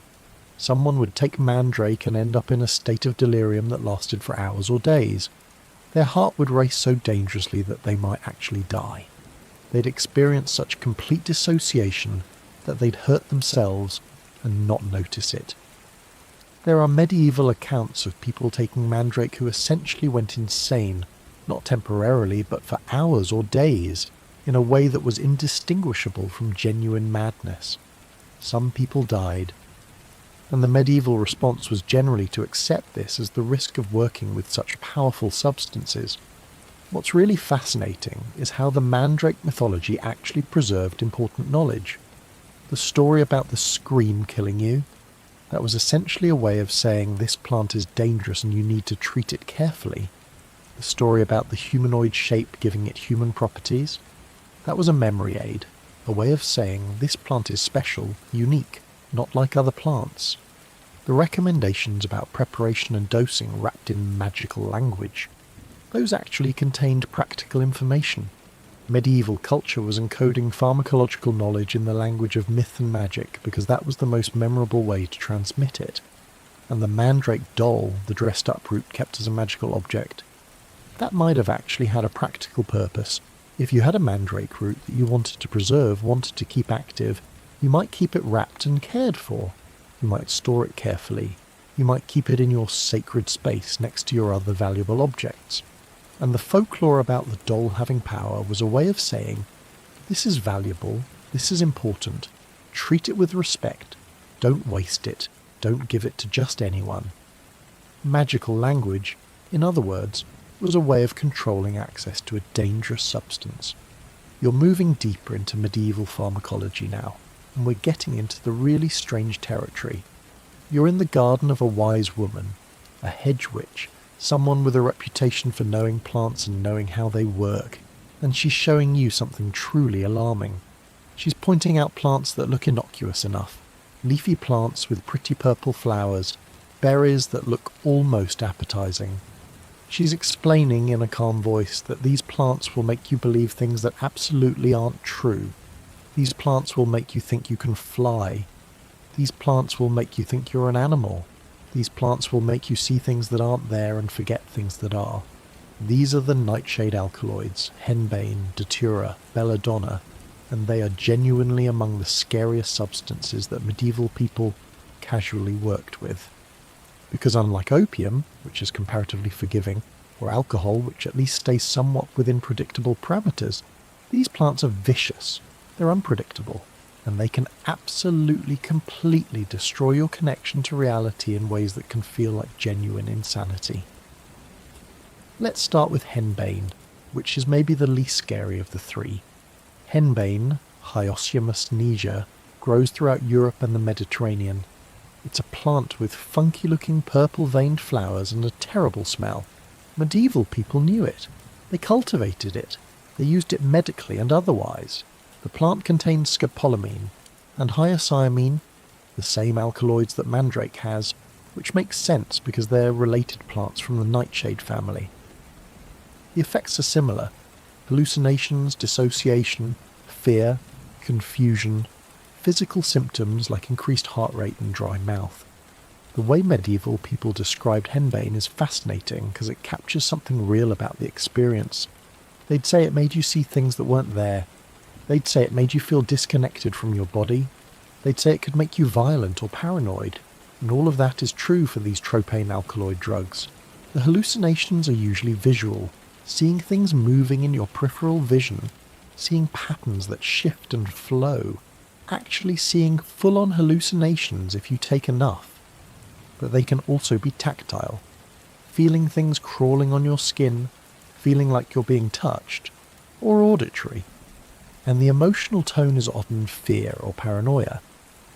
[SPEAKER 1] Someone would take mandrake and end up in a state of delirium that lasted for hours or days. Their heart would race so dangerously that they might actually die. They'd experience such complete dissociation that they'd hurt themselves and not notice it. There are medieval accounts of people taking mandrake who essentially went insane, not temporarily but for hours or days, in a way that was indistinguishable from genuine madness. Some people died, and the medieval response was generally to accept this as the risk of working with such powerful substances. What's really fascinating is how the mandrake mythology actually preserved important knowledge. The story about the scream killing you, that was essentially a way of saying this plant is dangerous and you need to treat it carefully. The story about the humanoid shape giving it human properties, that was a memory aid, a way of saying this plant is special, unique, not like other plants. The recommendations about preparation and dosing wrapped in magical language, those actually contained practical information. Medieval culture was encoding pharmacological knowledge in the language of myth and magic because that was the most memorable way to transmit it. And the mandrake doll, the dressed-up root kept as a magical object, that might have actually had a practical purpose. If you had a mandrake root that you wanted to preserve, wanted to keep active, you might keep it wrapped and cared for. You might store it carefully. You might keep it in your sacred space next to your other valuable objects. And the folklore about the doll having power was a way of saying, this is valuable, this is important, treat it with respect, don't waste it, don't give it to just anyone. Magical language, in other words, was a way of controlling access to a dangerous substance. You're moving deeper into medieval pharmacology now, and we're getting into the really strange territory. You're in the garden of a wise woman, a hedge witch, someone with a reputation for knowing plants and knowing how they work, and she's showing you something truly alarming. She's pointing out plants that look innocuous enough, leafy plants with pretty purple flowers, berries that look almost appetizing. She's explaining in a calm voice that these plants will make you believe things that absolutely aren't true. These plants will make you think you can fly. These plants will make you think you're an animal. These plants will make you see things that aren't there and forget things that are. These are the nightshade alkaloids, henbane, datura, belladonna, and they are genuinely among the scariest substances that medieval people casually worked with. Because unlike opium, which is comparatively forgiving, or alcohol, which at least stays somewhat within predictable parameters, these plants are vicious, they're unpredictable, and they can absolutely, completely destroy your connection to reality in ways that can feel like genuine insanity. Let's start with henbane, which is maybe the least scary of the three. Henbane, Hyoscyamus niger, grows throughout Europe and the Mediterranean. It's a plant with funky-looking purple-veined flowers and a terrible smell. Medieval people knew it. They cultivated it. They used it medically and otherwise. The plant contains scopolamine and hyoscyamine, the same alkaloids that mandrake has, which makes sense because they're related plants from the nightshade family. The effects are similar: hallucinations, dissociation, fear, confusion, physical symptoms like increased heart rate and dry mouth. The way medieval people described henbane is fascinating because it captures something real about the experience. They'd say it made you see things that weren't there. They'd say it made you feel disconnected from your body. They'd say it could make you violent or paranoid. And all of that is true for these tropane alkaloid drugs. The hallucinations are usually visual, seeing things moving in your peripheral vision, seeing patterns that shift and flow, actually seeing full-on hallucinations if you take enough. But they can also be tactile, feeling things crawling on your skin, feeling like you're being touched, or auditory. And the emotional tone is often fear or paranoia.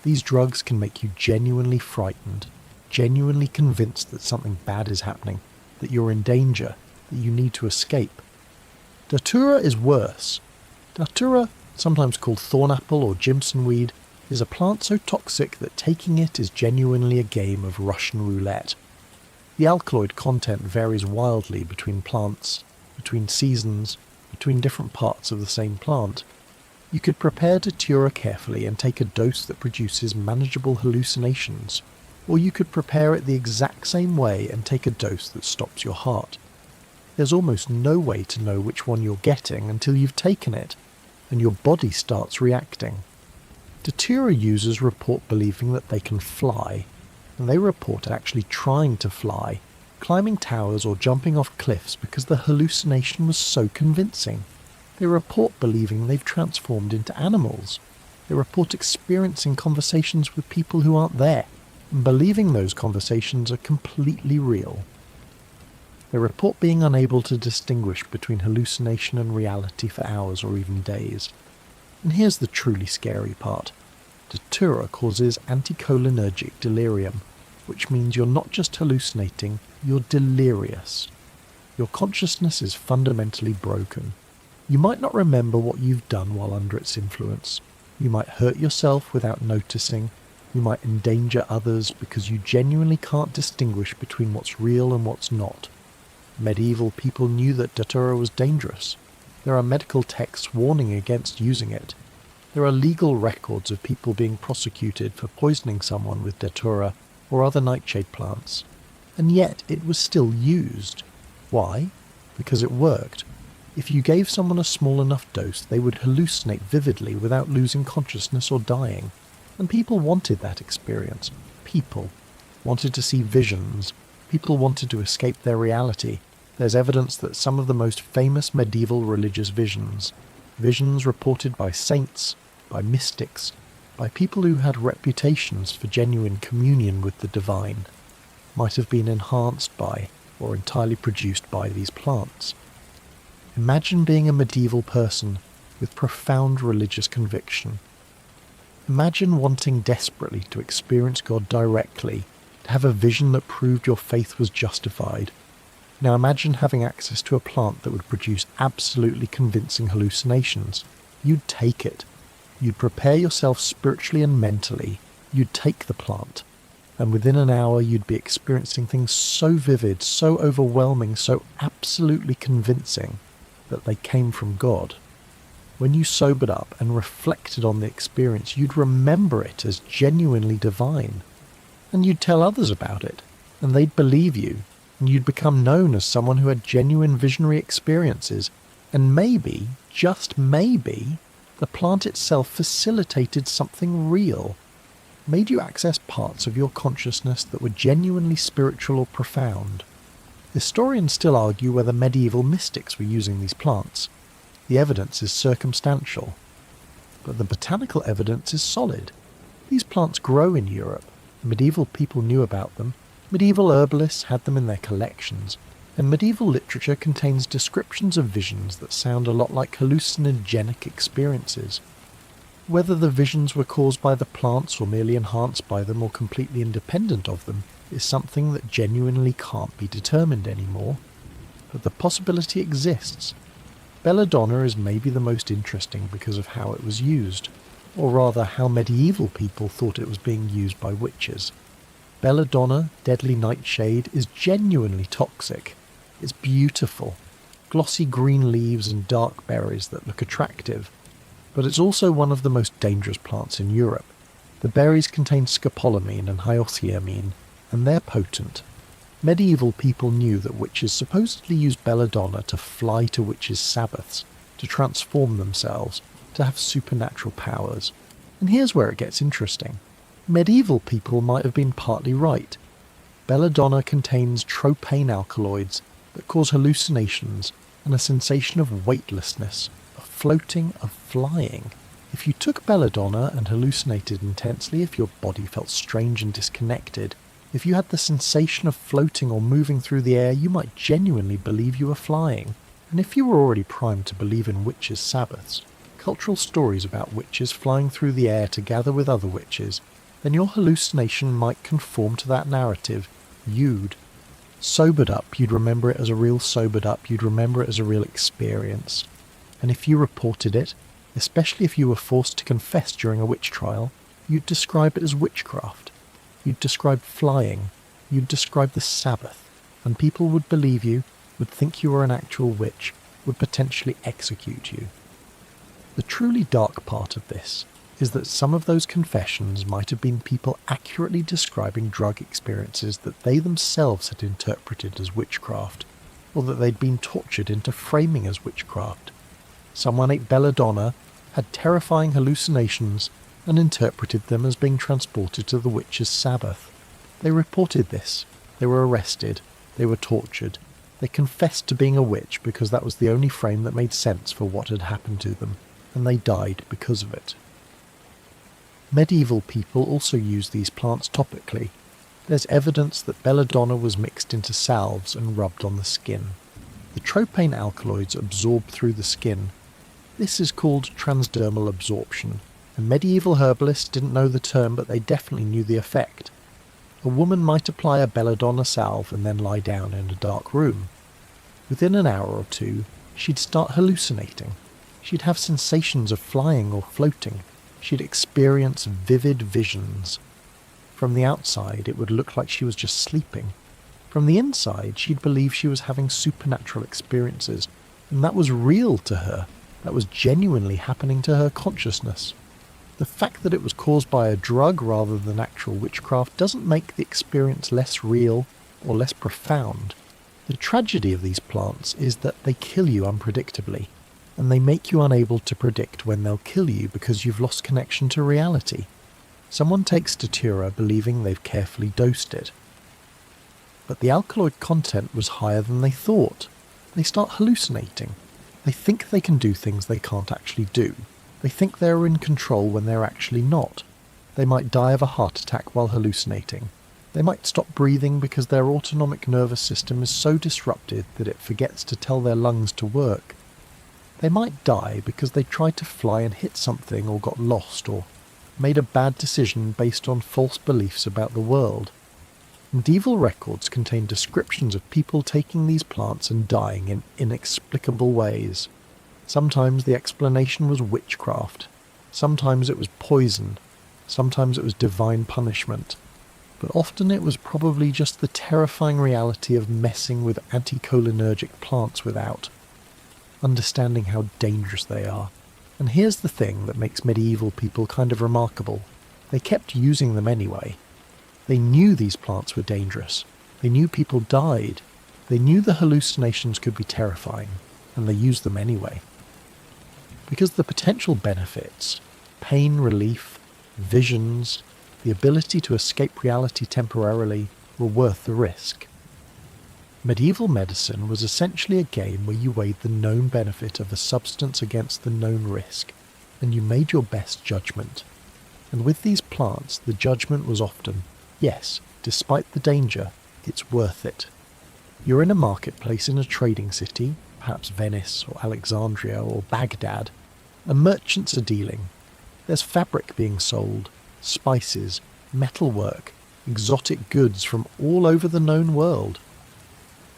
[SPEAKER 1] These drugs can make you genuinely frightened, genuinely convinced that something bad is happening, that you're in danger, that you need to escape. Datura is worse. Datura, sometimes called thornapple or jimson weed, is a plant so toxic that taking it is genuinely a game of Russian roulette. The alkaloid content varies wildly between plants, between seasons, between different parts of the same plant. You could prepare datura carefully and take a dose that produces manageable hallucinations, or you could prepare it the exact same way and take a dose that stops your heart. There's almost no way to know which one you're getting until you've taken it, and your body starts reacting. Datura users report believing that they can fly, and they report actually trying to fly, climbing towers or jumping off cliffs because the hallucination was so convincing. They report believing they've transformed into animals. They report experiencing conversations with people who aren't there, and believing those conversations are completely real. They report being unable to distinguish between hallucination and reality for hours or even days. And here's the truly scary part. Datura causes anticholinergic delirium, which means you're not just hallucinating, you're delirious. Your consciousness is fundamentally broken. You might not remember what you've done while under its influence. You might hurt yourself without noticing, You might endanger others because you genuinely can't distinguish between what's real and what's not. Medieval people knew that datura was dangerous. There are medical texts warning against using it. There are legal records of people being prosecuted for poisoning someone with datura or other nightshade plants. And yet it was still used. Why? Because it worked. If you gave someone a small enough dose, they would hallucinate vividly without losing consciousness or dying. And people wanted that experience. People wanted to see visions. People wanted to escape their reality. There's evidence that some of the most famous medieval religious visions reported by saints, by mystics, by people who had reputations for genuine communion with the divine, might have been enhanced by or entirely produced by these plants. Imagine being a medieval person with profound religious conviction. Imagine wanting desperately to experience God directly, to have a vision that proved your faith was justified. Now imagine having access to a plant that would produce absolutely convincing hallucinations. You'd take it. You'd prepare yourself spiritually and mentally. You'd take the plant. And within an hour you'd be experiencing things so vivid, so overwhelming, so absolutely convincing that they came from God. When you sobered up and reflected on the experience, you'd remember it as genuinely divine. And you'd tell others about it, and they'd believe you, and you'd become known as someone who had genuine visionary experiences. And maybe, just maybe, the plant itself facilitated something real, made you access parts of your consciousness that were genuinely spiritual or profound. Historians still argue whether medieval mystics were using these plants. The evidence is circumstantial, but the botanical evidence is solid. These plants grow in Europe. Medieval people knew about them. Medieval herbalists had them in their collections, and medieval literature contains descriptions of visions that sound a lot like hallucinogenic experiences. Whether the visions were caused by the plants or merely enhanced by them or completely independent of them is something that genuinely can't be determined anymore, but the possibility exists. Belladonna is maybe the most interesting because of how it was used, or rather how medieval people thought it was being used by witches. Belladonna, deadly nightshade, is genuinely toxic. It's beautiful, glossy green leaves and dark berries that look attractive, but it's also one of the most dangerous plants in Europe. The berries contain scopolamine and hyoscyamine, and they're potent. Medieval people knew that witches supposedly used belladonna to fly to witches' sabbaths, to transform themselves, to have supernatural powers. And here's where it gets interesting. Medieval people might have been partly right. Belladonna contains tropane alkaloids that cause hallucinations and a sensation of weightlessness, of floating, of flying. If you took belladonna and hallucinated intensely, if your body felt strange and disconnected, if you had the sensation of floating or moving through the air, you might genuinely believe you were flying. And if you were already primed to believe in witches' sabbaths, cultural stories about witches flying through the air to gather with other witches, then your hallucination might conform to that narrative. You'd sobered up, you'd remember it as a real sobered up, you'd remember it as a real experience. And if you reported it, especially if you were forced to confess during a witch trial, you'd describe it as witchcraft. You'd describe flying, you'd describe the Sabbath, and people would believe you, would think you were an actual witch, would potentially execute you. The truly dark part of this is that some of those confessions might have been people accurately describing drug experiences that they themselves had interpreted as witchcraft, or that they'd been tortured into framing as witchcraft. Someone ate belladonna, had terrifying hallucinations, and interpreted them as being transported to the witch's sabbath. They reported this. They were arrested. They were tortured. They confessed to being a witch because that was the only frame that made sense for what had happened to them, and they died because of it. Medieval people also used these plants topically. There's evidence that belladonna was mixed into salves and rubbed on the skin. The tropane alkaloids absorb through the skin. This is called transdermal absorption, and medieval herbalists didn't know the term, but they definitely knew the effect. A woman might apply a belladonna salve and then lie down in a dark room. Within an hour or two, she'd start hallucinating. She'd have sensations of flying or floating. She'd experience vivid visions. From the outside, it would look like she was just sleeping. From the inside, she'd believe she was having supernatural experiences, and that was real to her. That was genuinely happening to her consciousness. The fact that it was caused by a drug rather than actual witchcraft doesn't make the experience less real or less profound. The tragedy of these plants is that they kill you unpredictably, and they make you unable to predict when they'll kill you because you've lost connection to reality. Someone takes datura believing they've carefully dosed it. But the alkaloid content was higher than they thought. They start hallucinating. They think they can do things they can't actually do. They think they're in control when they're actually not. They might die of a heart attack while hallucinating. They might stop breathing because their autonomic nervous system is so disrupted that it forgets to tell their lungs to work. They might die because they tried to fly and hit something or got lost or made a bad decision based on false beliefs about the world. Medieval records contain descriptions of people taking these plants and dying in inexplicable ways. Sometimes the explanation was witchcraft. Sometimes it was poison. Sometimes it was divine punishment. But often it was probably just the terrifying reality of messing with anticholinergic plants without understanding how dangerous they are. And here's the thing that makes medieval people kind of remarkable. They kept using them anyway. They knew these plants were dangerous. They knew people died. They knew the hallucinations could be terrifying, and they used them anyway. Because the potential benefits, pain relief, visions, the ability to escape reality temporarily, were worth the risk. Medieval medicine was essentially a game where you weighed the known benefit of a substance against the known risk, and you made your best judgment. And with these plants, the judgment was often, yes, despite the danger, it's worth it. You're in a marketplace in a trading city, perhaps Venice or Alexandria or Baghdad, and merchants are dealing. There's fabric being sold, spices, metalwork, exotic goods from all over the known world.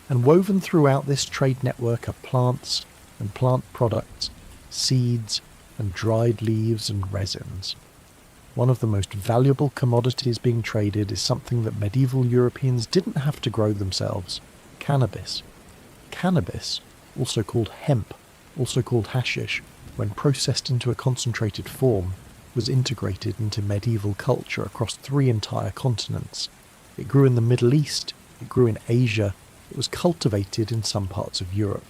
[SPEAKER 1] And woven throughout this trade network are plants and plant products, seeds and dried leaves and resins. One of the most valuable commodities being traded is something that medieval Europeans didn't have to grow themselves: cannabis. Cannabis, also called hemp, also called hashish, when processed into a concentrated form, was integrated into medieval culture across 3 entire continents. It grew in the Middle East, it grew in Asia, it was cultivated in some parts of Europe,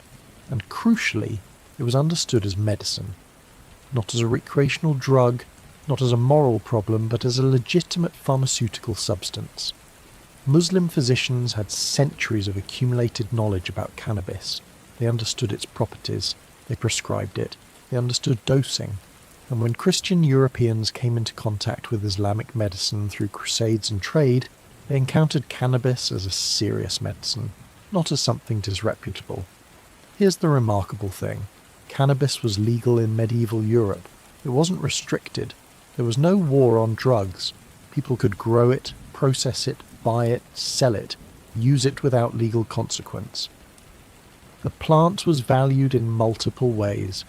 [SPEAKER 1] and crucially, it was understood as medicine. Not as a recreational drug, not as a moral problem, but as a legitimate pharmaceutical substance. Muslim physicians had centuries of accumulated knowledge about cannabis. They understood its properties, they prescribed it, they understood dosing, and when Christian Europeans came into contact with Islamic medicine through crusades and trade, they encountered cannabis as a serious medicine, not as something disreputable. Here's the remarkable thing. Cannabis was legal in medieval Europe. It wasn't restricted. There was no war on drugs. People could grow it, process it, buy it, sell it, use it without legal consequence. The plant was valued in multiple ways.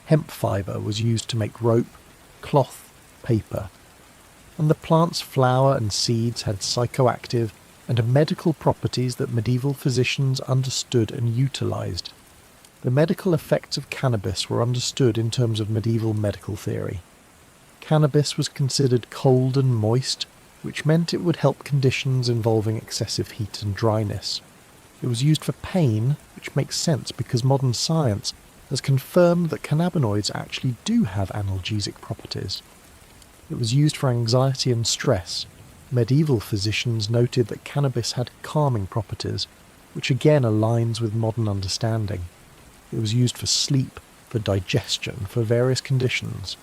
[SPEAKER 1] Hemp fibre was used to make rope, cloth, paper. And the plant's flower and seeds had psychoactive and medical properties that medieval physicians understood and utilised. The medical effects of cannabis were understood in terms of medieval medical theory. Cannabis was considered cold and moist, which meant it would help conditions involving excessive heat and dryness. It was used for pain, which makes sense because modern science has confirmed that cannabinoids actually do have analgesic properties. It was used for anxiety and stress. Medieval physicians noted that cannabis had calming properties, which again aligns with modern understanding. It was used for sleep, for digestion, for various conditions.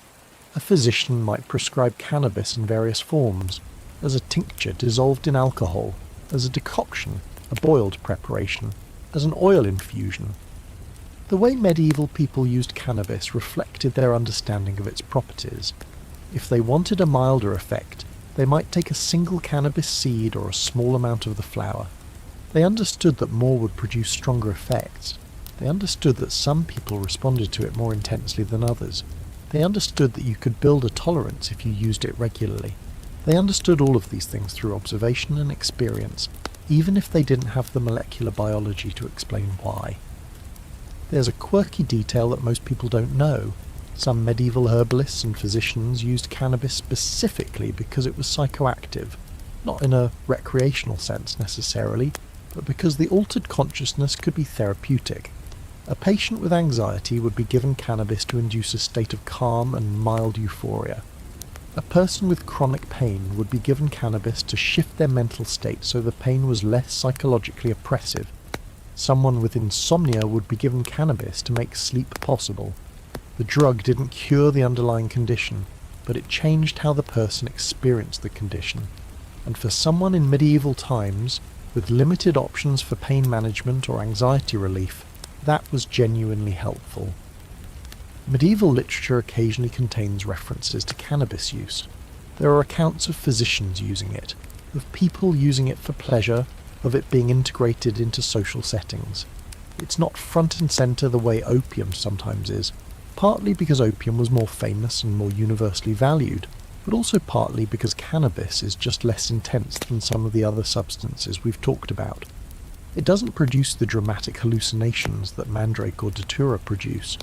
[SPEAKER 1] A physician might prescribe cannabis in various forms, as a tincture dissolved in alcohol, as a decoction, a boiled preparation, as an oil infusion. The way medieval people used cannabis reflected their understanding of its properties. If they wanted a milder effect, they might take a single cannabis seed or a small amount of the flower. They understood that more would produce stronger effects. They understood that some people responded to it more intensely than others. They understood that you could build a tolerance if you used it regularly. They understood all of these things through observation and experience, even if they didn't have the molecular biology to explain why. There's a quirky detail that most people don't know. Some medieval herbalists and physicians used cannabis specifically because it was psychoactive, not in a recreational sense necessarily, but because the altered consciousness could be therapeutic. A patient with anxiety would be given cannabis to induce a state of calm and mild euphoria. A person with chronic pain would be given cannabis to shift their mental state so the pain was less psychologically oppressive. Someone with insomnia would be given cannabis to make sleep possible. The drug didn't cure the underlying condition, but it changed how the person experienced the condition. And for someone in medieval times, with limited options for pain management or anxiety relief, that was genuinely helpful. Medieval literature occasionally contains references to cannabis use. There are accounts of physicians using it, of people using it for pleasure, of it being integrated into social settings. It's not front and centre the way opium sometimes is, partly because opium was more famous and more universally valued, but also partly because cannabis is just less intense than some of the other substances we've talked about. It doesn't produce the dramatic hallucinations that mandrake or datura produce.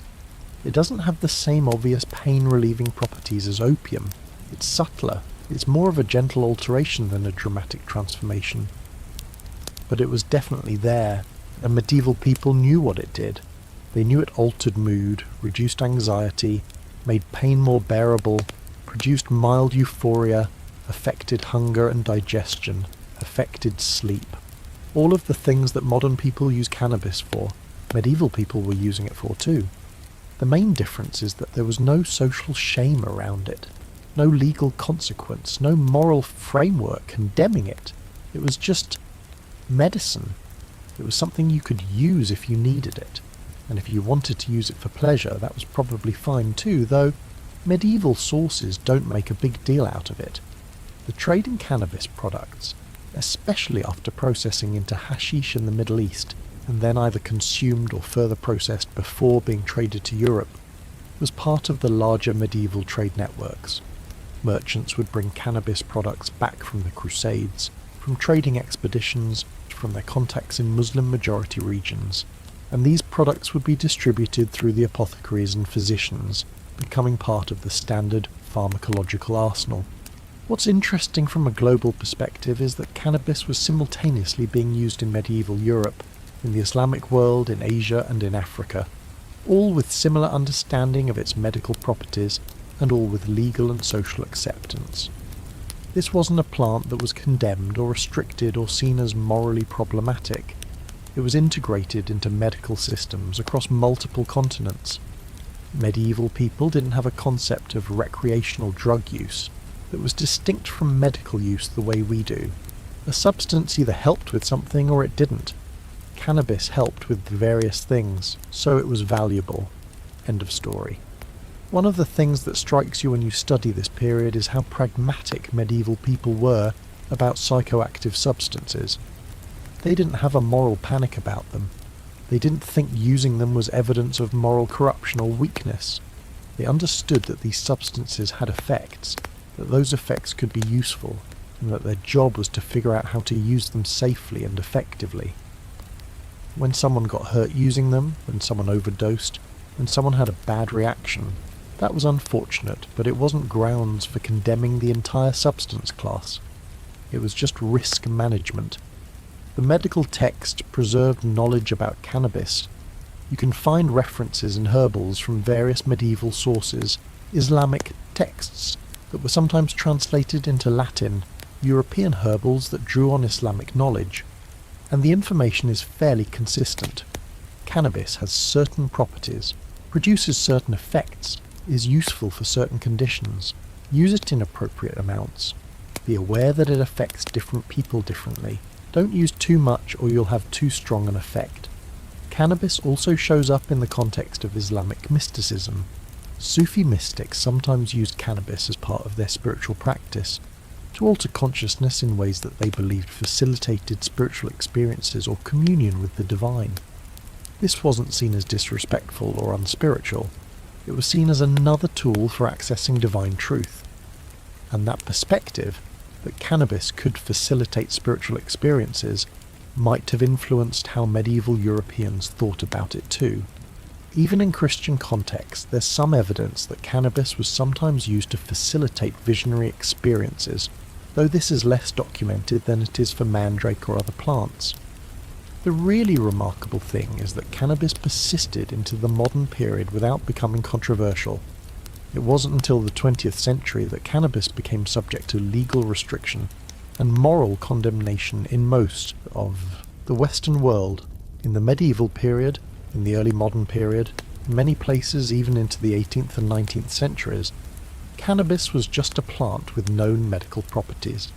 [SPEAKER 1] It doesn't have the same obvious pain-relieving properties as opium. It's subtler. It's more of a gentle alteration than a dramatic transformation. But it was definitely there, and medieval people knew what it did. They knew it altered mood, reduced anxiety, made pain more bearable, produced mild euphoria, affected hunger and digestion, affected sleep. All of the things that modern people use cannabis for, medieval people were using it for too. The main difference is that there was no social shame around it, no legal consequence, no moral framework condemning it. It was just medicine. It was something you could use if you needed it, and if you wanted to use it for pleasure, that was probably fine too, though medieval sources don't make a big deal out of it. The trade in cannabis products, especially after processing into hashish in the Middle East, and then either consumed or further processed before being traded to Europe, was part of the larger medieval trade networks. Merchants would bring cannabis products back from the Crusades, from trading expeditions, from their contacts in Muslim-majority regions, and these products would be distributed through the apothecaries and physicians, becoming part of the standard pharmacological arsenal. What's interesting from a global perspective is that cannabis was simultaneously being used in medieval Europe, in the Islamic world, in Asia and in Africa, all with similar understanding of its medical properties and all with legal and social acceptance. This wasn't a plant that was condemned or restricted or seen as morally problematic. It was integrated into medical systems across multiple continents. Medieval people didn't have a concept of recreational drug use that was distinct from medical use the way we do. A substance either helped with something or it didn't. Cannabis helped with various things, so it was valuable. End of story. One of the things that strikes you when you study this period is how pragmatic medieval people were about psychoactive substances. They didn't have a moral panic about them. They didn't think using them was evidence of moral corruption or weakness. They understood that these substances had effects, that those effects could be useful, and that their job was to figure out how to use them safely and effectively. When someone got hurt using them, when someone overdosed, when someone had a bad reaction, that was unfortunate, but it wasn't grounds for condemning the entire substance class. It was just risk management. The medical text preserved knowledge about cannabis. You can find references in herbals from various medieval sources, Islamic texts that were sometimes translated into Latin, European herbals that drew on Islamic knowledge, and the information is fairly consistent. Cannabis has certain properties, produces certain effects, is useful for certain conditions. Use it in appropriate amounts. Be aware that it affects different people differently. Don't use too much or you'll have too strong an effect. Cannabis also shows up in the context of Islamic mysticism. Sufi mystics sometimes used cannabis as part of their spiritual practice, to alter consciousness in ways that they believed facilitated spiritual experiences or communion with the divine. This wasn't seen as disrespectful or unspiritual. It was seen as another tool for accessing divine truth. And that perspective, that cannabis could facilitate spiritual experiences might have influenced how medieval Europeans thought about it too. Even in Christian contexts, there's some evidence that cannabis was sometimes used to facilitate visionary experiences, though this is less documented than it is for mandrake or other plants. The really remarkable thing is that cannabis persisted into the modern period without becoming controversial. It wasn't until the 20th century that cannabis became subject to legal restriction and moral condemnation in most of the Western world. In the medieval period, in the early modern period, in many places even into the 18th and 19th centuries, cannabis was just a plant with known medical properties.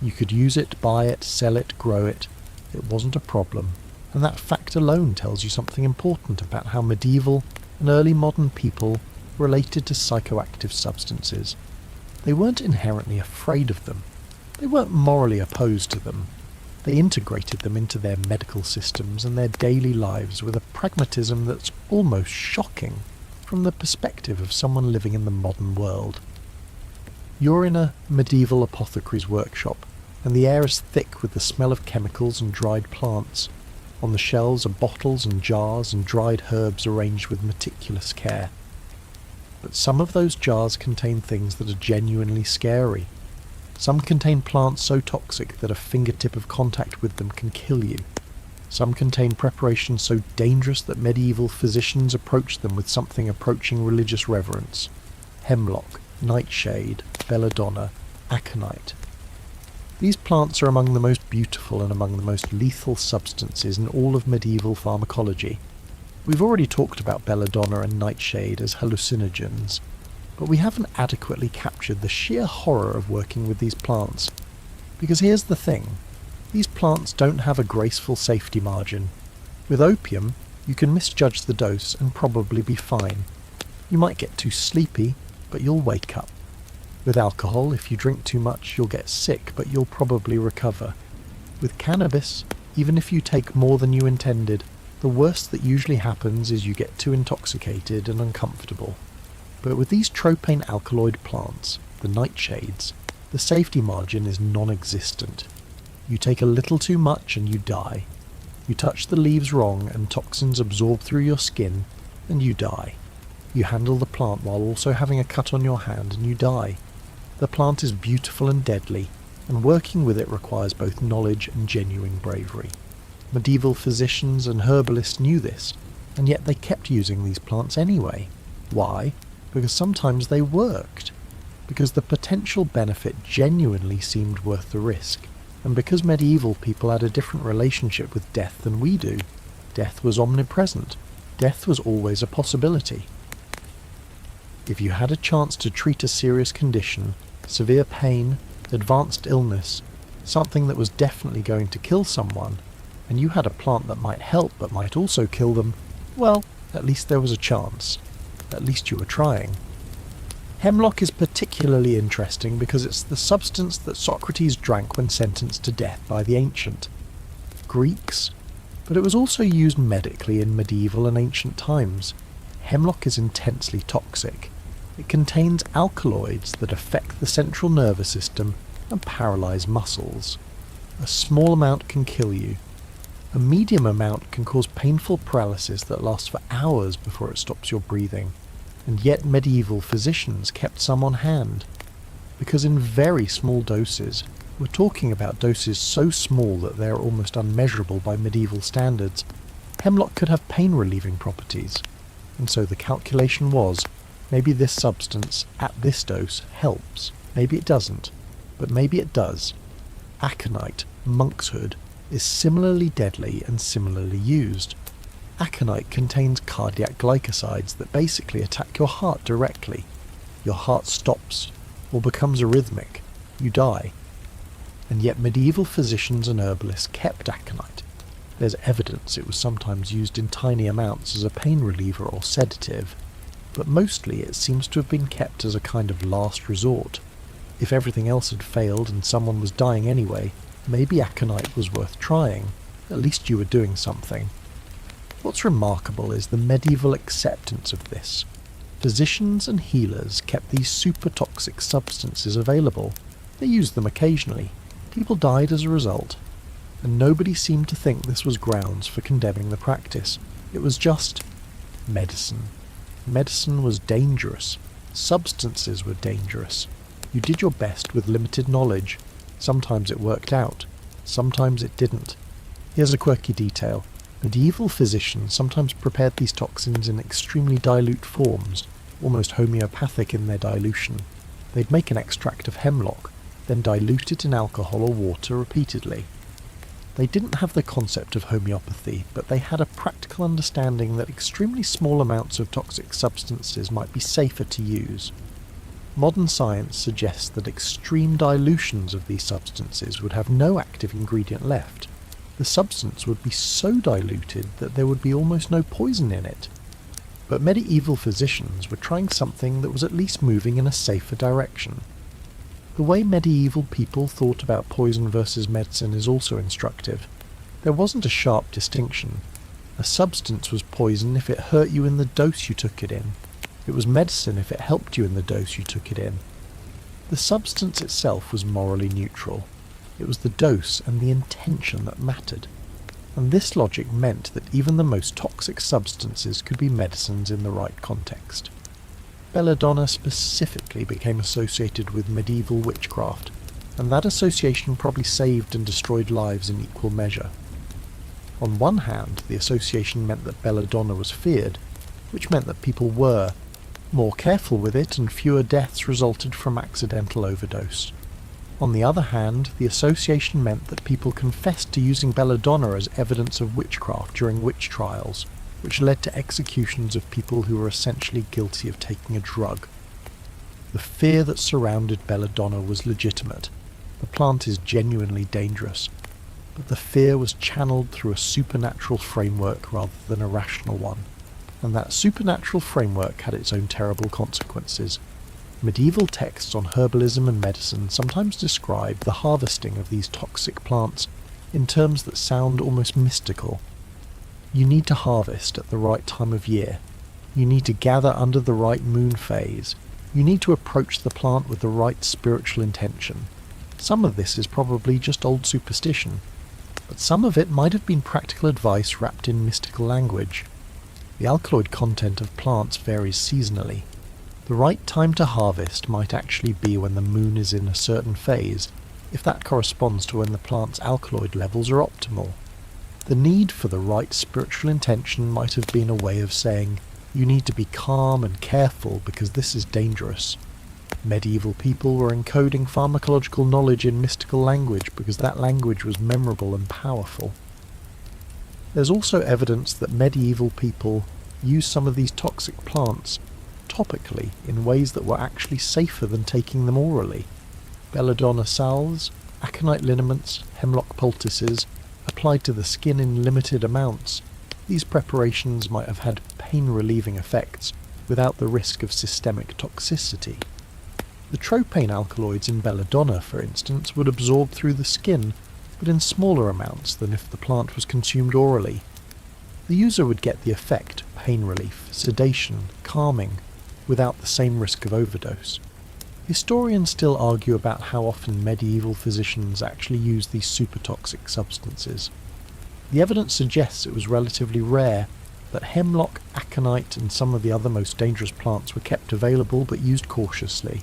[SPEAKER 1] You could use it, buy it, sell it, grow it. It wasn't a problem, and that fact alone tells you something important about how medieval and early modern people related to psychoactive substances. They weren't inherently afraid of them. They weren't morally opposed to them. They integrated them into their medical systems and their daily lives with a pragmatism that's almost shocking from the perspective of someone living in the modern world. You're in a medieval apothecary's workshop, and the air is thick with the smell of chemicals and dried plants. On the shelves are bottles and jars and dried herbs arranged with meticulous care. But some of those jars contain things that are genuinely scary. Some contain plants so toxic that a fingertip of contact with them can kill you. Some contain preparations so dangerous that medieval physicians approached them with something approaching religious reverence. Hemlock, nightshade, belladonna, aconite. These plants are among the most beautiful and among the most lethal substances in all of medieval pharmacology. We've already talked about belladonna and nightshade as hallucinogens, but we haven't adequately captured the sheer horror of working with these plants. Because here's the thing, these plants don't have a graceful safety margin. With opium, you can misjudge the dose and probably be fine. You might get too sleepy, but you'll wake up. With alcohol, if you drink too much, you'll get sick, but you'll probably recover. With cannabis, even if you take more than you intended, the worst that usually happens is you get too intoxicated and uncomfortable. But with these tropane alkaloid plants, the nightshades, the safety margin is non-existent. You take a little too much and you die. You touch the leaves wrong and toxins absorb through your skin and you die. You handle the plant while also having a cut on your hand and you die. The plant is beautiful and deadly, and working with it requires both knowledge and genuine bravery. Medieval physicians and herbalists knew this, and yet they kept using these plants anyway. Why? Because sometimes they worked. Because the potential benefit genuinely seemed worth the risk. And because medieval people had a different relationship with death than we do. Death was omnipresent. Death was always a possibility. If you had a chance to treat a serious condition, severe pain, advanced illness, something that was definitely going to kill someone, and you had a plant that might help but might also kill them, well, at least there was a chance. At least you were trying. Hemlock is particularly interesting because it's the substance that Socrates drank when sentenced to death by the ancient Greeks, but it was also used medically in medieval and ancient times. Hemlock is intensely toxic. It contains alkaloids that affect the central nervous system and paralyze muscles. A small amount can kill you. A medium amount can cause painful paralysis that lasts for hours before it stops your breathing. And yet medieval physicians kept some on hand. Because in very small doses, we're talking about doses so small that they're almost unmeasurable by medieval standards, hemlock could have pain-relieving properties. And so the calculation was, maybe this substance, at this dose, helps. Maybe it doesn't, but maybe it does. Aconite, monkshood, is similarly deadly and similarly used. Aconite contains cardiac glycosides that basically attack your heart directly. Your heart stops, or becomes arrhythmic. You die. And yet medieval physicians and herbalists kept aconite. There's evidence it was sometimes used in tiny amounts as a pain reliever or sedative, but mostly it seems to have been kept as a kind of last resort. If everything else had failed and someone was dying anyway, maybe aconite was worth trying. At least you were doing something. What's remarkable is the medieval acceptance of this. Physicians and healers kept these super toxic substances available. They used them occasionally. People died as a result. And nobody seemed to think this was grounds for condemning the practice. It was just medicine. Medicine was dangerous. Substances were dangerous. You did your best with limited knowledge. Sometimes it worked out. Sometimes it didn't. Here's a quirky detail. Medieval physicians sometimes prepared these toxins in extremely dilute forms, almost homeopathic in their dilution. They'd make an extract of hemlock, then dilute it in alcohol or water repeatedly. They didn't have the concept of homeopathy, but they had a practical understanding that extremely small amounts of toxic substances might be safer to use. Modern science suggests that extreme dilutions of these substances would have no active ingredient left. The substance would be so diluted that there would be almost no poison in it. But medieval physicians were trying something that was at least moving in a safer direction. The way medieval people thought about poison versus medicine is also instructive. There wasn't a sharp distinction. A substance was poison if it hurt you in the dose you took it in. It was medicine if it helped you in the dose you took it in. The substance itself was morally neutral. It was the dose and the intention that mattered. And this logic meant that even the most toxic substances could be medicines in the right context. Belladonna specifically became associated with medieval witchcraft, and that association probably saved and destroyed lives in equal measure. On one hand, the association meant that belladonna was feared, which meant that people were more careful with it and fewer deaths resulted from accidental overdose. On the other hand, the association meant that people confessed to using belladonna as evidence of witchcraft during witch trials, which led to executions of people who were essentially guilty of taking a drug. The fear that surrounded belladonna was legitimate. The plant is genuinely dangerous, but the fear was channeled through a supernatural framework rather than a rational one, and that supernatural framework had its own terrible consequences. Medieval texts on herbalism and medicine sometimes describe the harvesting of these toxic plants in terms that sound almost mystical. You need to harvest at the right time of year. You need to gather under the right moon phase. You need to approach the plant with the right spiritual intention. Some of this is probably just old superstition, but some of it might have been practical advice wrapped in mystical language. The alkaloid content of plants varies seasonally. The right time to harvest might actually be when the moon is in a certain phase, if that corresponds to when the plant's alkaloid levels are optimal. The need for the right spiritual intention might have been a way of saying, you need to be calm and careful because this is dangerous. Medieval people were encoding pharmacological knowledge in mystical language because that language was memorable and powerful. There's also evidence that medieval people used some of these toxic plants topically in ways that were actually safer than taking them orally. Belladonna salves, aconite liniments, hemlock poultices, applied to the skin in limited amounts. These preparations might have had pain-relieving effects without the risk of systemic toxicity. The tropane alkaloids in belladonna, for instance, would absorb through the skin, but in smaller amounts than if the plant was consumed orally. The user would get the effect, pain relief, sedation, calming, without the same risk of overdose. Historians still argue about how often medieval physicians actually used these super-toxic substances. The evidence suggests it was relatively rare, that hemlock, aconite and some of the other most dangerous plants were kept available but used cautiously.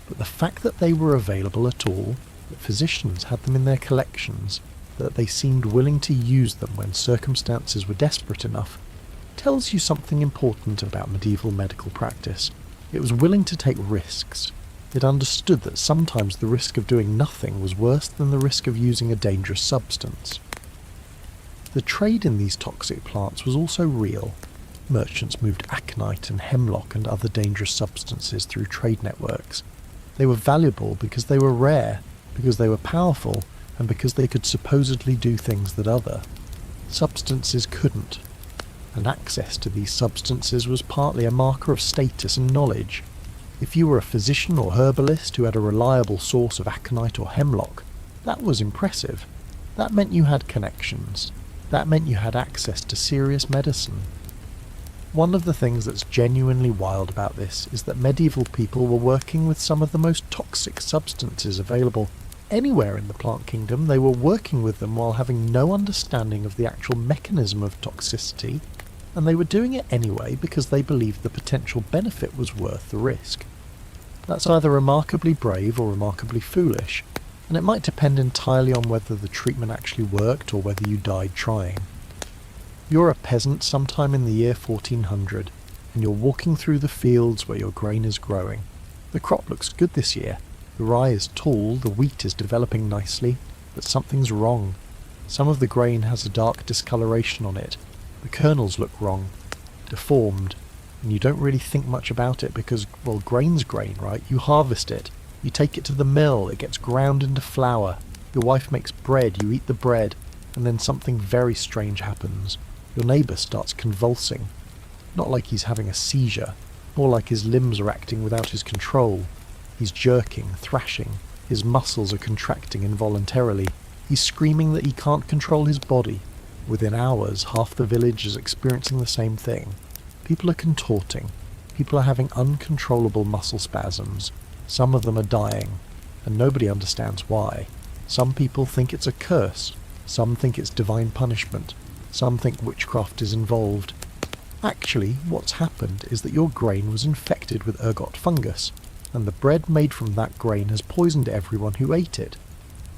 [SPEAKER 1] But the fact that they were available at all, that physicians had them in their collections, that they seemed willing to use them when circumstances were desperate enough, tells you something important about medieval medical practice. It was willing to take risks. It understood that sometimes the risk of doing nothing was worse than the risk of using a dangerous substance. The trade in these toxic plants was also real. Merchants moved aconite and hemlock and other dangerous substances through trade networks. They were valuable because they were rare, because they were powerful, and because they could supposedly do things that other substances couldn't. And access to these substances was partly a marker of status and knowledge. If you were a physician or herbalist who had a reliable source of aconite or hemlock, that was impressive. That meant you had connections. That meant you had access to serious medicine. One of the things that's genuinely wild about this is that medieval people were working with some of the most toxic substances available anywhere in the plant kingdom. They were working with them while having no understanding of the actual mechanism of toxicity, and they were doing it anyway because they believed the potential benefit was worth the risk. That's either remarkably brave or remarkably foolish, and it might depend entirely on whether the treatment actually worked or whether you died trying. You're a peasant sometime in the year 1400, and you're walking through the fields where your grain is growing. The crop looks good this year. The rye is tall, the wheat is developing nicely, but something's wrong. Some of the grain has a dark discoloration on it. The kernels look wrong, deformed, and you don't really think much about it because, well, grain's grain, right? You harvest it, you take it to the mill, it gets ground into flour. Your wife makes bread, you eat the bread, and then something very strange happens. Your neighbour starts convulsing. Not like he's having a seizure, more like his limbs are acting without his control. He's jerking, thrashing, his muscles are contracting involuntarily. He's screaming that he can't control his body. Within hours, half the village is experiencing the same thing. People are contorting. People are having uncontrollable muscle spasms. Some of them are dying, and nobody understands why. Some people think it's a curse. Some think it's divine punishment. Some think witchcraft is involved. Actually, what's happened is that your grain was infected with ergot fungus, and the bread made from that grain has poisoned everyone who ate it.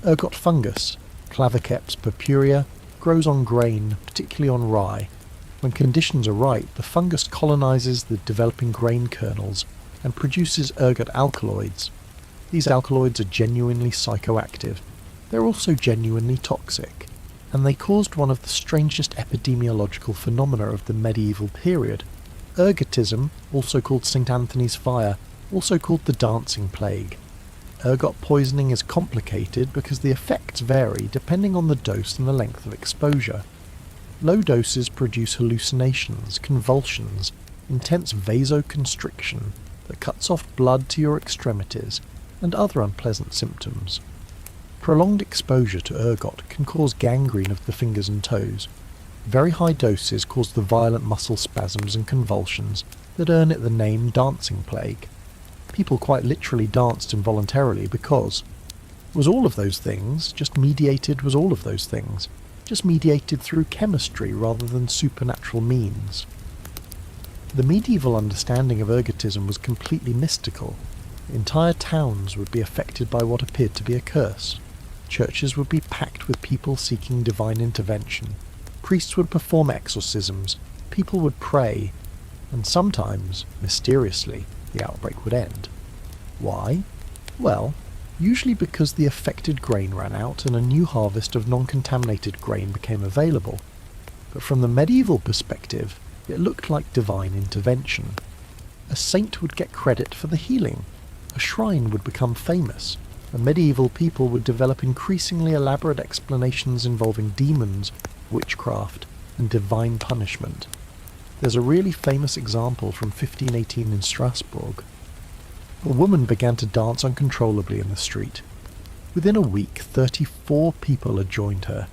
[SPEAKER 1] Ergot fungus, Claviceps purpurea, grows on grain, particularly on rye. When conditions are right, the fungus colonizes the developing grain kernels and produces ergot alkaloids. These alkaloids are genuinely psychoactive. They're also genuinely toxic, and they caused one of the strangest epidemiological phenomena of the medieval period. Ergotism, also called St. Anthony's fire, also called the dancing plague. Ergot poisoning is complicated because the effects vary depending on the dose and the length of exposure. Low doses produce hallucinations, convulsions, intense vasoconstriction that cuts off blood to your extremities, and other unpleasant symptoms. Prolonged exposure to ergot can cause gangrene of the fingers and toes. Very high doses cause the violent muscle spasms and convulsions that earn it the name dancing plague. People quite literally danced involuntarily because was all of those things, just mediated through chemistry rather than supernatural means. The medieval understanding of ergotism was completely mystical. Entire towns would be affected by what appeared to be a curse. Churches would be packed with people seeking divine intervention. Priests would perform exorcisms, people would pray, and sometimes, mysteriously, the outbreak would end. Why? Well, usually because the affected grain ran out and a new harvest of non-contaminated grain became available. But from the medieval perspective, it looked like divine intervention. A saint would get credit for the healing. A shrine would become famous, and medieval people would develop increasingly elaborate explanations involving demons, witchcraft, and divine punishment. There's a really famous example from 1518 in Strasbourg. A woman began to dance uncontrollably in the street. Within a week, 34 people had joined her,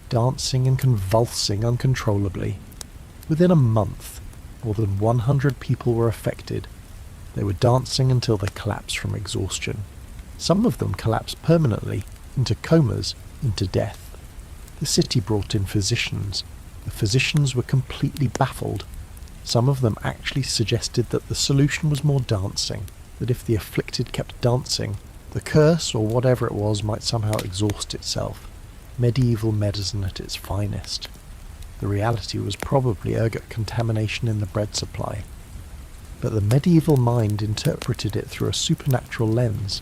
[SPEAKER 1] dancing and convulsing uncontrollably. Within a month, more than 100 people were affected. They were dancing until they collapsed from exhaustion. Some of them collapsed permanently, into comas, into death. The city brought in physicians. The physicians were completely baffled. Some of them actually suggested that the solution was more dancing, that if the afflicted kept dancing, the curse or whatever it was might somehow exhaust itself. Medieval medicine at its finest. The reality was probably ergot contamination in the bread supply. But the medieval mind interpreted it through a supernatural lens.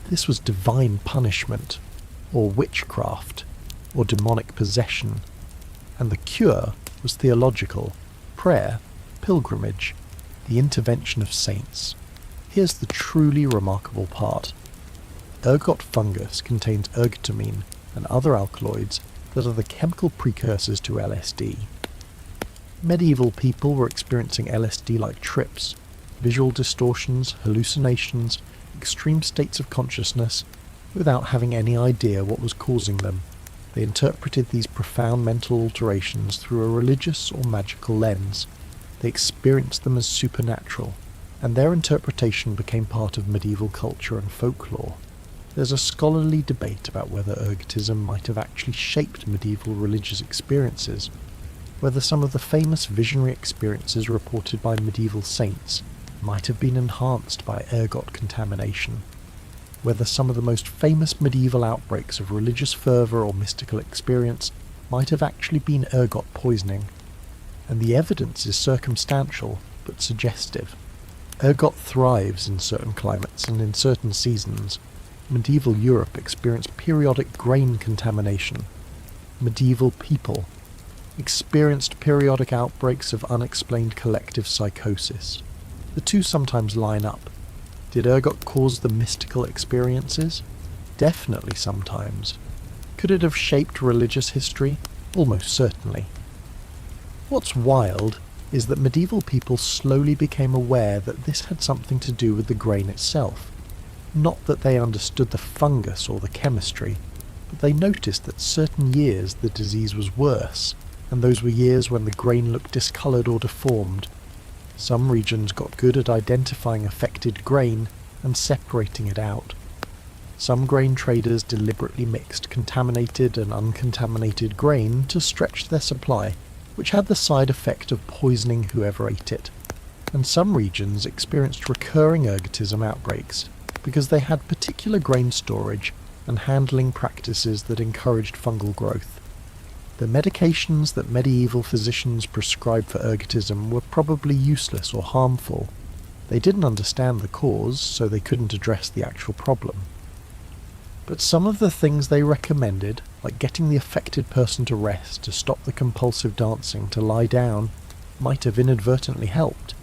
[SPEAKER 1] This was divine punishment, or witchcraft, or demonic possession. And the cure was theological, prayer, pilgrimage, the intervention of saints. Here's the truly remarkable part. Ergot fungus contains ergotamine and other alkaloids that are the chemical precursors to LSD. Medieval people were experiencing LSD-like trips, visual distortions, hallucinations, extreme states of consciousness, without having any idea what was causing them. They interpreted these profound mental alterations through a religious or magical lens. They experienced them as supernatural, and their interpretation became part of medieval culture and folklore. There's a scholarly debate about whether ergotism might have actually shaped medieval religious experiences, whether some of the famous visionary experiences reported by medieval saints might have been enhanced by ergot contamination, whether some of the most famous medieval outbreaks of religious fervour or mystical experience might have actually been ergot poisoning. And the evidence is circumstantial but suggestive. Ergot thrives in certain climates and in certain seasons. Medieval Europe experienced periodic grain contamination. Medieval people experienced periodic outbreaks of unexplained collective psychosis. The two sometimes line up. Did ergot cause the mystical experiences? Definitely sometimes. Could it have shaped religious history? Almost certainly. What's wild is that medieval people slowly became aware that this had something to do with the grain itself. Not that they understood the fungus or the chemistry, but they noticed that certain years the disease was worse, and those were years when the grain looked discoloured or deformed. Some regions got good at identifying affected grain and separating it out. Some grain traders deliberately mixed contaminated and uncontaminated grain to stretch their supply, which had the side effect of poisoning whoever ate it. And some regions experienced recurring ergotism outbreaks because they had particular grain storage and handling practices that encouraged fungal growth. The medications that medieval physicians prescribed for ergotism were probably useless or harmful. They didn't understand the cause, so they couldn't address the actual problem. But some of the things they recommended, like getting the affected person to rest, to stop the compulsive dancing, to lie down, might have inadvertently helped.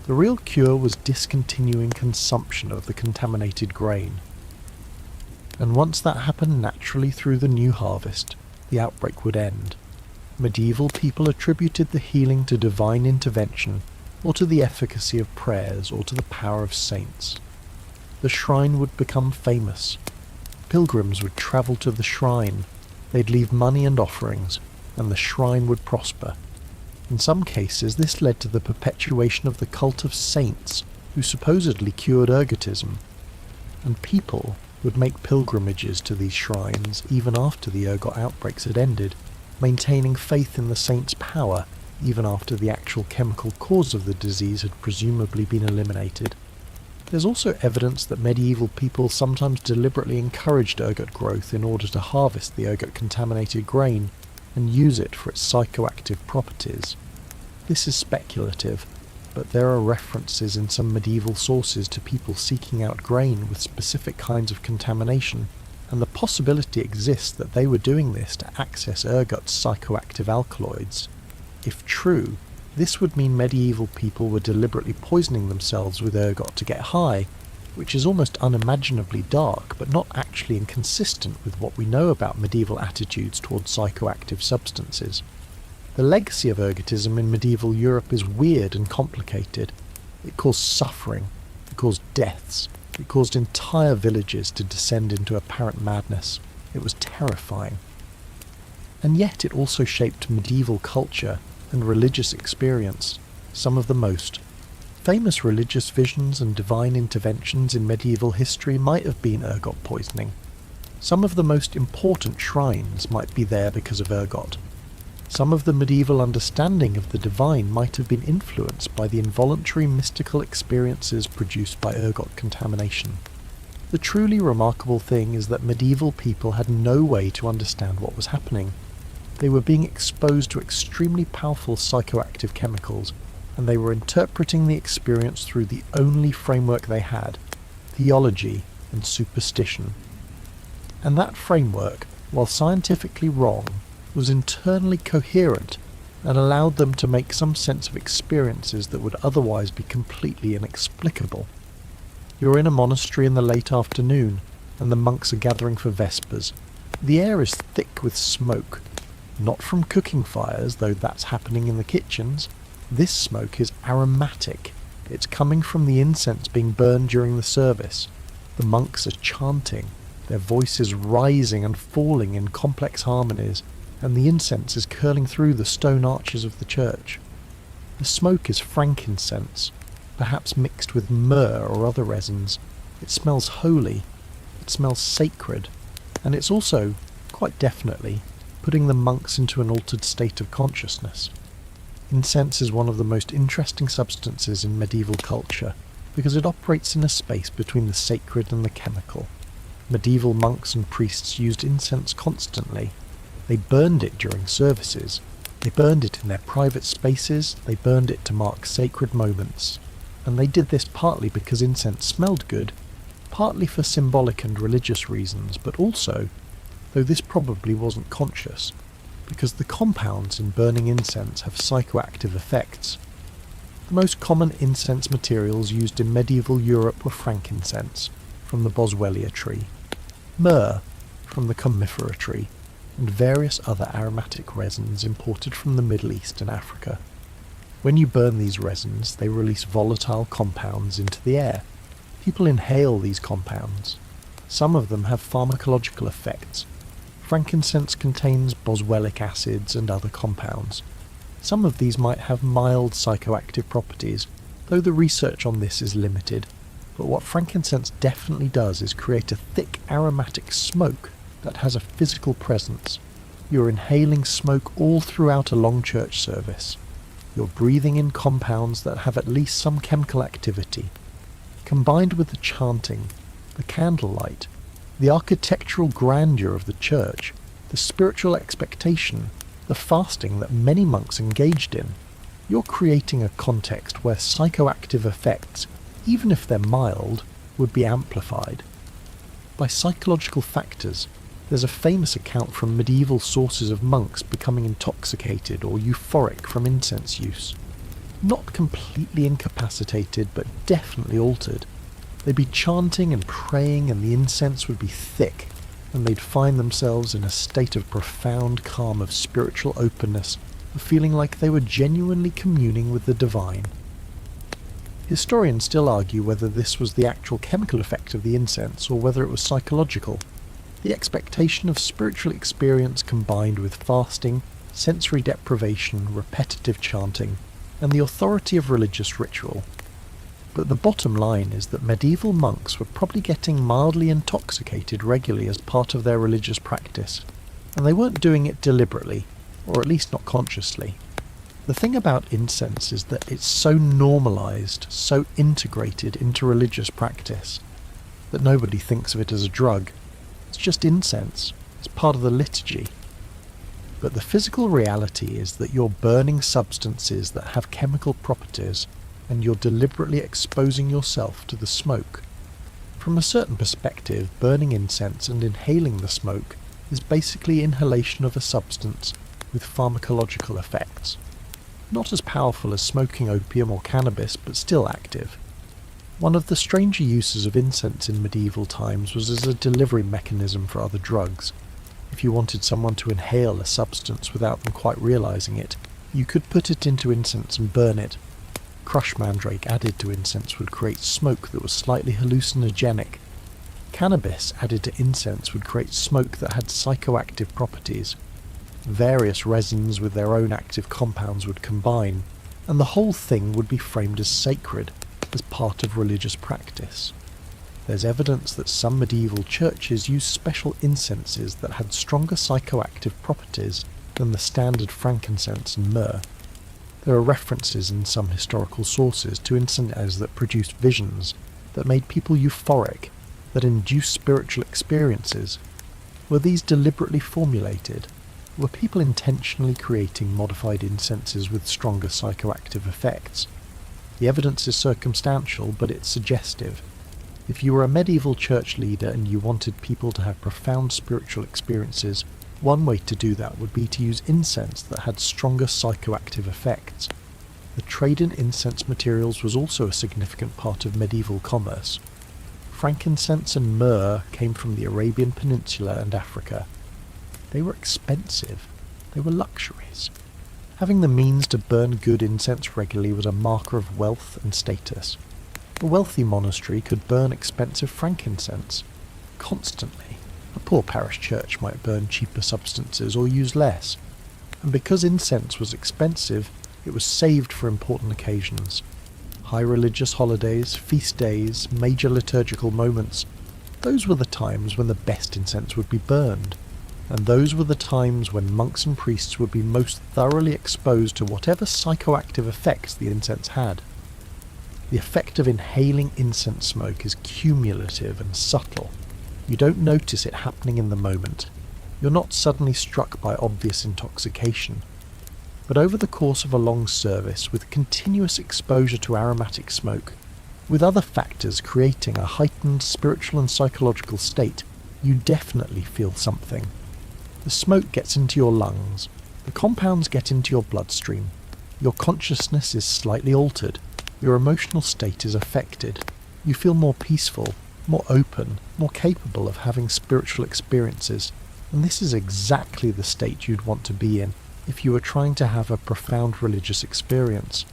[SPEAKER 1] The real cure was discontinuing consumption of the contaminated grain. And once that happened naturally through the new harvest, the outbreak would end. Medieval people attributed the healing to divine intervention, or to the efficacy of prayers, or to the power of saints. The shrine would become famous. Pilgrims would travel to the shrine. They'd leave money and offerings, and the shrine would prosper. In some cases, this led to the perpetuation of the cult of saints, who supposedly cured ergotism. And people would make pilgrimages to these shrines even after the ergot outbreaks had ended, maintaining faith in the saints' power even after the actual chemical cause of the disease had presumably been eliminated. There's also evidence that medieval people sometimes deliberately encouraged ergot growth in order to harvest the ergot-contaminated grain and use it for its psychoactive properties. This is speculative, but there are references in some medieval sources to people seeking out grain with specific kinds of contamination, and the possibility exists that they were doing this to access ergot's psychoactive alkaloids. If true, this would mean medieval people were deliberately poisoning themselves with ergot to get high, which is almost unimaginably dark but not actually inconsistent with what we know about medieval attitudes towards psychoactive substances. The legacy of ergotism in medieval Europe is weird and complicated. It caused suffering, it caused deaths, it caused entire villages to descend into apparent madness. It was terrifying. And yet it also shaped medieval culture and religious experience, some of the most. Famous religious visions and divine interventions in medieval history might have been ergot poisoning. Some of the most important shrines might be there because of ergot. Some of the medieval understanding of the divine might have been influenced by the involuntary mystical experiences produced by ergot contamination. The truly remarkable thing is that medieval people had no way to understand what was happening. They were being exposed to extremely powerful psychoactive chemicals, and they were interpreting the experience through the only framework they had, theology and superstition. And that framework, while scientifically wrong, was internally coherent and allowed them to make some sense of experiences that would otherwise be completely inexplicable. You're in a monastery in the late afternoon, and the monks are gathering for vespers. The air is thick with smoke, not from cooking fires, though that's happening in the kitchens. This smoke is aromatic. It's coming from the incense being burned during the service. The monks are chanting, their voices rising and falling in complex harmonies, and the incense is curling through the stone arches of the church. The smoke is frankincense, perhaps mixed with myrrh or other resins. It smells holy, it smells sacred, and it's also, quite definitely, putting the monks into an altered state of consciousness. Incense is one of the most interesting substances in medieval culture because it operates in a space between the sacred and the chemical. Medieval monks and priests used incense constantly. They burned it during services. They burned it in their private spaces. They burned it to mark sacred moments. And they did this partly because incense smelled good, partly for symbolic and religious reasons, but also, though this probably wasn't conscious, because the compounds in burning incense have psychoactive effects. The most common incense materials used in medieval Europe were frankincense, from the boswellia tree, myrrh, from the commiphora tree, and various other aromatic resins imported from the Middle East and Africa. When you burn these resins, they release volatile compounds into the air. People inhale these compounds. Some of them have pharmacological effects. Frankincense contains boswellic acids and other compounds. Some of these might have mild psychoactive properties, though the research on this is limited. But what frankincense definitely does is create a thick aromatic smoke that has a physical presence. You're inhaling smoke all throughout a long church service. You're breathing in compounds that have at least some chemical activity. Combined with the chanting, the candlelight, the architectural grandeur of the church, the spiritual expectation, the fasting that many monks engaged in, you're creating a context where psychoactive effects, even if they're mild, would be amplified. By psychological factors, there's a famous account from medieval sources of monks becoming intoxicated or euphoric from incense use. Not completely incapacitated, but definitely altered. They'd be chanting and praying and the incense would be thick, and they'd find themselves in a state of profound calm, of spiritual openness, of feeling like they were genuinely communing with the divine. Historians still argue whether this was the actual chemical effect of the incense or whether it was psychological. The expectation of spiritual experience combined with fasting, sensory deprivation, repetitive chanting, and the authority of religious ritual. But the bottom line is that medieval monks were probably getting mildly intoxicated regularly as part of their religious practice, and they weren't doing it deliberately, or at least not consciously. The thing about incense is that it's so normalized, so integrated into religious practice, that nobody thinks of it as a drug. It's just incense. It's part of the liturgy. But the physical reality is that you're burning substances that have chemical properties, and you're deliberately exposing yourself to the smoke. From a certain perspective, burning incense and inhaling the smoke is basically inhalation of a substance with pharmacological effects. Not as powerful as smoking opium or cannabis, but still active. One of the stranger uses of incense in medieval times was as a delivery mechanism for other drugs. If you wanted someone to inhale a substance without them quite realizing it, you could put it into incense and burn it. Crushed mandrake added to incense would create smoke that was slightly hallucinogenic. Cannabis added to incense would create smoke that had psychoactive properties. Various resins with their own active compounds would combine, and the whole thing would be framed as sacred, as part of religious practice. There's evidence that some medieval churches used special incenses that had stronger psychoactive properties than the standard frankincense and myrrh. There are references in some historical sources to incenses that produced visions, that made people euphoric, that induced spiritual experiences. Were these deliberately formulated? Were people intentionally creating modified incenses with stronger psychoactive effects? The evidence is circumstantial, but it's suggestive. If you were a medieval church leader and you wanted people to have profound spiritual experiences, one way to do that would be to use incense that had stronger psychoactive effects. The trade in incense materials was also a significant part of medieval commerce. Frankincense and myrrh came from the Arabian Peninsula and Africa. They were expensive. They were luxuries. Having the means to burn good incense regularly was a marker of wealth and status. A wealthy monastery could burn expensive frankincense constantly. A poor parish church might burn cheaper substances or use less. And because incense was expensive, It was saved for important occasions. High religious holidays, feast days, major liturgical moments. Those were the times when the best incense would be burned. And those were the times when monks and priests would be most thoroughly exposed to whatever psychoactive effects the incense had. The effect of inhaling incense smoke is cumulative and subtle. You don't notice it happening in the moment. You're not suddenly struck by obvious intoxication. But over the course of a long service, with continuous exposure to aromatic smoke, with other factors creating a heightened spiritual and psychological state, you definitely feel something. The smoke gets into your lungs, the compounds get into your bloodstream, your consciousness is slightly altered, your emotional state is affected, you feel more peaceful, more open, more capable of having spiritual experiences, and this is exactly the state you'd want to be in if you were trying to have a profound religious experience,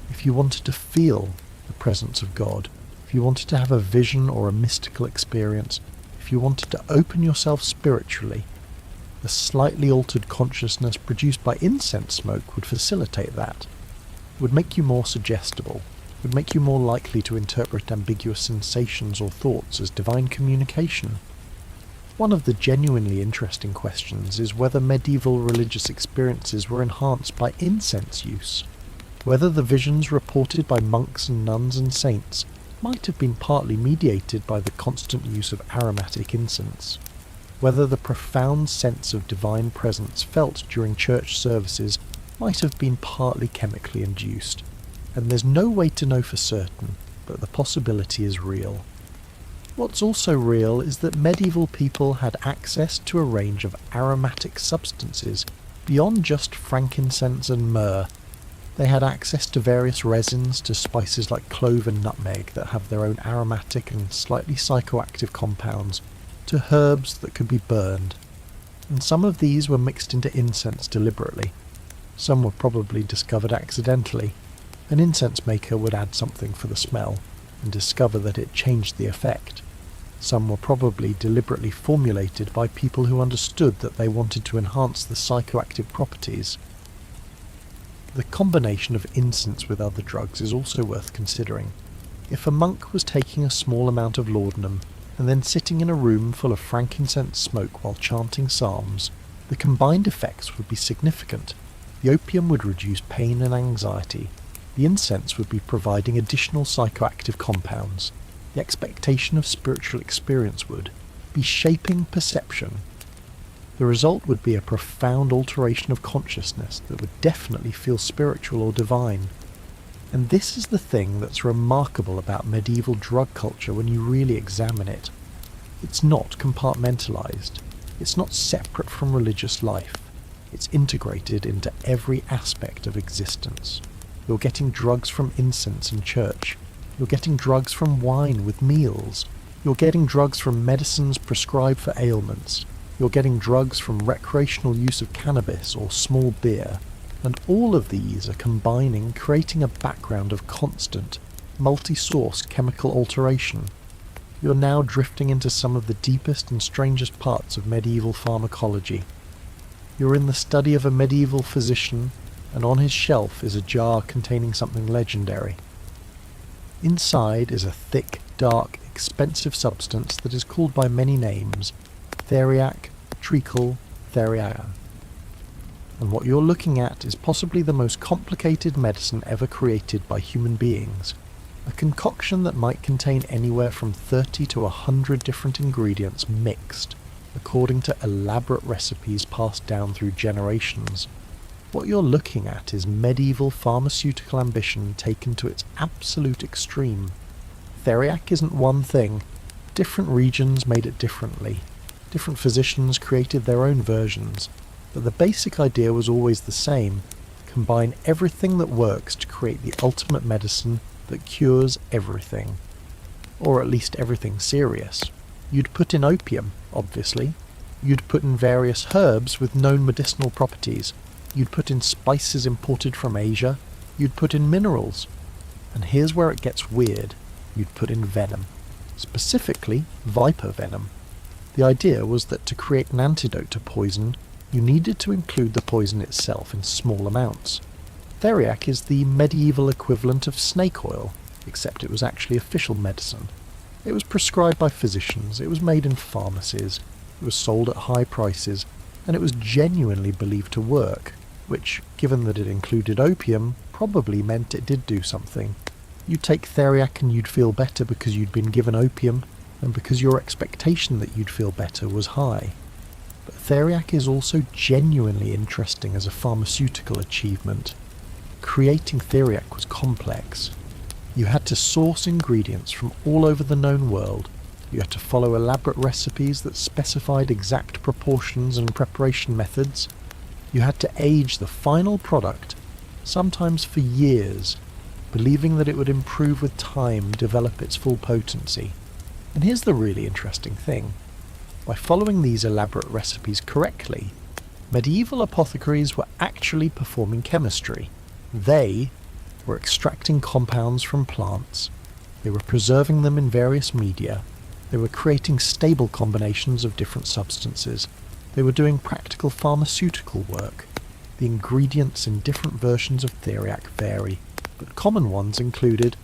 [SPEAKER 1] if you wanted to feel the presence of God, if you wanted to have a vision or a mystical experience, if you wanted to open yourself spiritually. The slightly altered consciousness produced by incense smoke would facilitate that, would make you more suggestible, would make you more likely to interpret ambiguous sensations or thoughts as divine communication. One of the genuinely interesting questions is whether medieval religious experiences were enhanced by incense use, whether the visions reported by monks and nuns and saints might have been partly mediated by the constant use of aromatic incense, whether the profound sense of divine presence felt during church services might have been partly chemically induced, and there's no way to know for certain, but the possibility is real. What's also real is that medieval people had access to a range of aromatic substances beyond just frankincense and myrrh. They had access to various resins, to spices like clove and nutmeg that have their own aromatic and slightly psychoactive compounds, to herbs that could be burned. And some of these were mixed into incense deliberately. Some were probably discovered accidentally. An incense maker would add something for the smell and discover that it changed the effect. Some were probably deliberately formulated by people who understood that they wanted to enhance the psychoactive properties. The combination of incense with other drugs is also worth considering. If a monk was taking a small amount of laudanum and then sitting in a room full of frankincense smoke while chanting psalms, the combined effects would be significant. The opium would reduce pain and anxiety. The incense would be providing additional psychoactive compounds. The expectation of spiritual experience would be shaping perception. The result would be a profound alteration of consciousness that would definitely feel spiritual or divine. And this is the thing that's remarkable about medieval drug culture when you really examine it. It's not compartmentalized. It's not separate from religious life. It's integrated into every aspect of existence. You're getting drugs from incense in church. You're getting drugs from wine with meals. You're getting drugs from medicines prescribed for ailments. You're getting drugs from recreational use of cannabis or small beer. And all of these are combining, creating a background of constant, multi-source chemical alteration. You're now drifting into some of the deepest and strangest parts of medieval pharmacology. You're in the study of a medieval physician, and on his shelf is a jar containing something legendary. Inside is a thick, dark, expensive substance that is called by many names: theriac, treacle, theriaca. And what you're looking at is possibly the most complicated medicine ever created by human beings. A concoction that might contain anywhere from 30 to 100 different ingredients mixed, according to elaborate recipes passed down through generations. What you're looking at is medieval pharmaceutical ambition taken to its absolute extreme. Theriac isn't one thing. Different regions made it differently. Different physicians created their own versions. But the basic idea was always the same: combine everything that works to create the ultimate medicine that cures everything. Or at least everything serious. You'd put in opium, obviously. You'd put in various herbs with known medicinal properties. You'd put in spices imported from Asia. You'd put in minerals. And here's where it gets weird. You'd put in venom. Specifically, viper venom. The idea was that to create an antidote to poison, you needed to include the poison itself in small amounts. Theriac is the medieval equivalent of snake oil, except it was actually official medicine. It was prescribed by physicians, it was made in pharmacies, it was sold at high prices, and it was genuinely believed to work, which, given that it included opium, probably meant it did do something. You'd take Theriac and you'd feel better because you'd been given opium, and because your expectation that you'd feel better was high. But Theriac is also genuinely interesting as a pharmaceutical achievement. Creating Theriac was complex. You had to source ingredients from all over the known world. You had to follow elaborate recipes that specified exact proportions and preparation methods. You had to age the final product, sometimes for years, believing that it would improve with time, develop its full potency. And here's the really interesting thing. By following these elaborate recipes correctly, medieval apothecaries were actually performing chemistry. They were extracting compounds from plants. They were preserving them in various media. They were creating stable combinations of different substances. They were doing practical pharmaceutical work. The ingredients in different versions of Theriac vary, but common ones included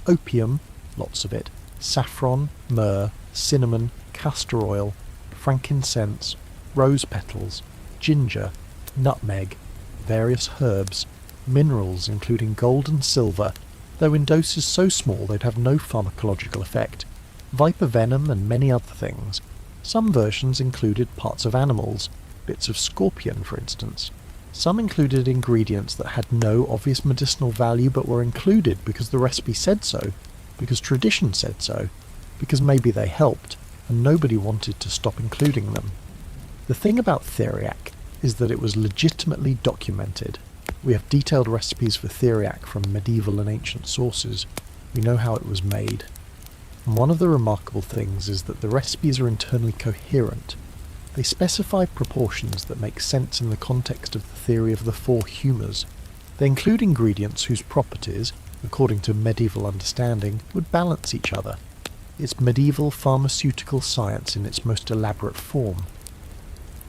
[SPEAKER 1] opium, lots of it, saffron, myrrh, cinnamon, castor oil, frankincense, rose petals, ginger, nutmeg, various herbs, minerals including gold and silver, though in doses so small they'd have no pharmacological effect, viper venom and many other things. Some versions included parts of animals, bits of scorpion for instance. Some included ingredients that had no obvious medicinal value but were included because the recipe said so, because tradition said so, because maybe they helped, and nobody wanted to stop including them. The thing about Theriac is that it was legitimately documented. We have detailed recipes for Theriac from medieval and ancient sources. We know how it was made. And one of the remarkable things is that the recipes are internally coherent. They specify proportions that make sense in the context of the theory of the four humours. They include ingredients whose properties, according to medieval understanding, would balance each other. It's medieval pharmaceutical science in its most elaborate form.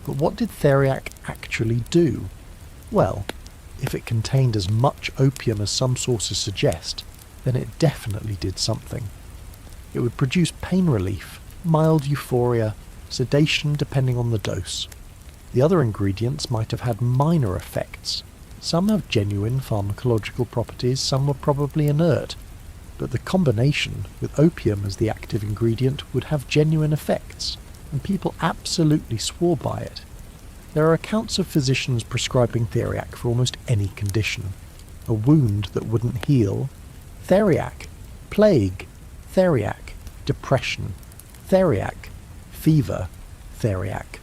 [SPEAKER 1] But what did Theriac actually do? Well, if it contained as much opium as some sources suggest, then it definitely did something. It would produce pain relief, mild euphoria, sedation depending on the dose. The other ingredients might have had minor effects. Some have genuine pharmacological properties, some were probably inert, but the combination, with opium as the active ingredient, would have genuine effects, and people absolutely swore by it. There are accounts of physicians prescribing Theriac for almost any condition. A wound that wouldn't heal, Theriac. Plague, Theriac. Depression, Theriac. Fever, Theriac.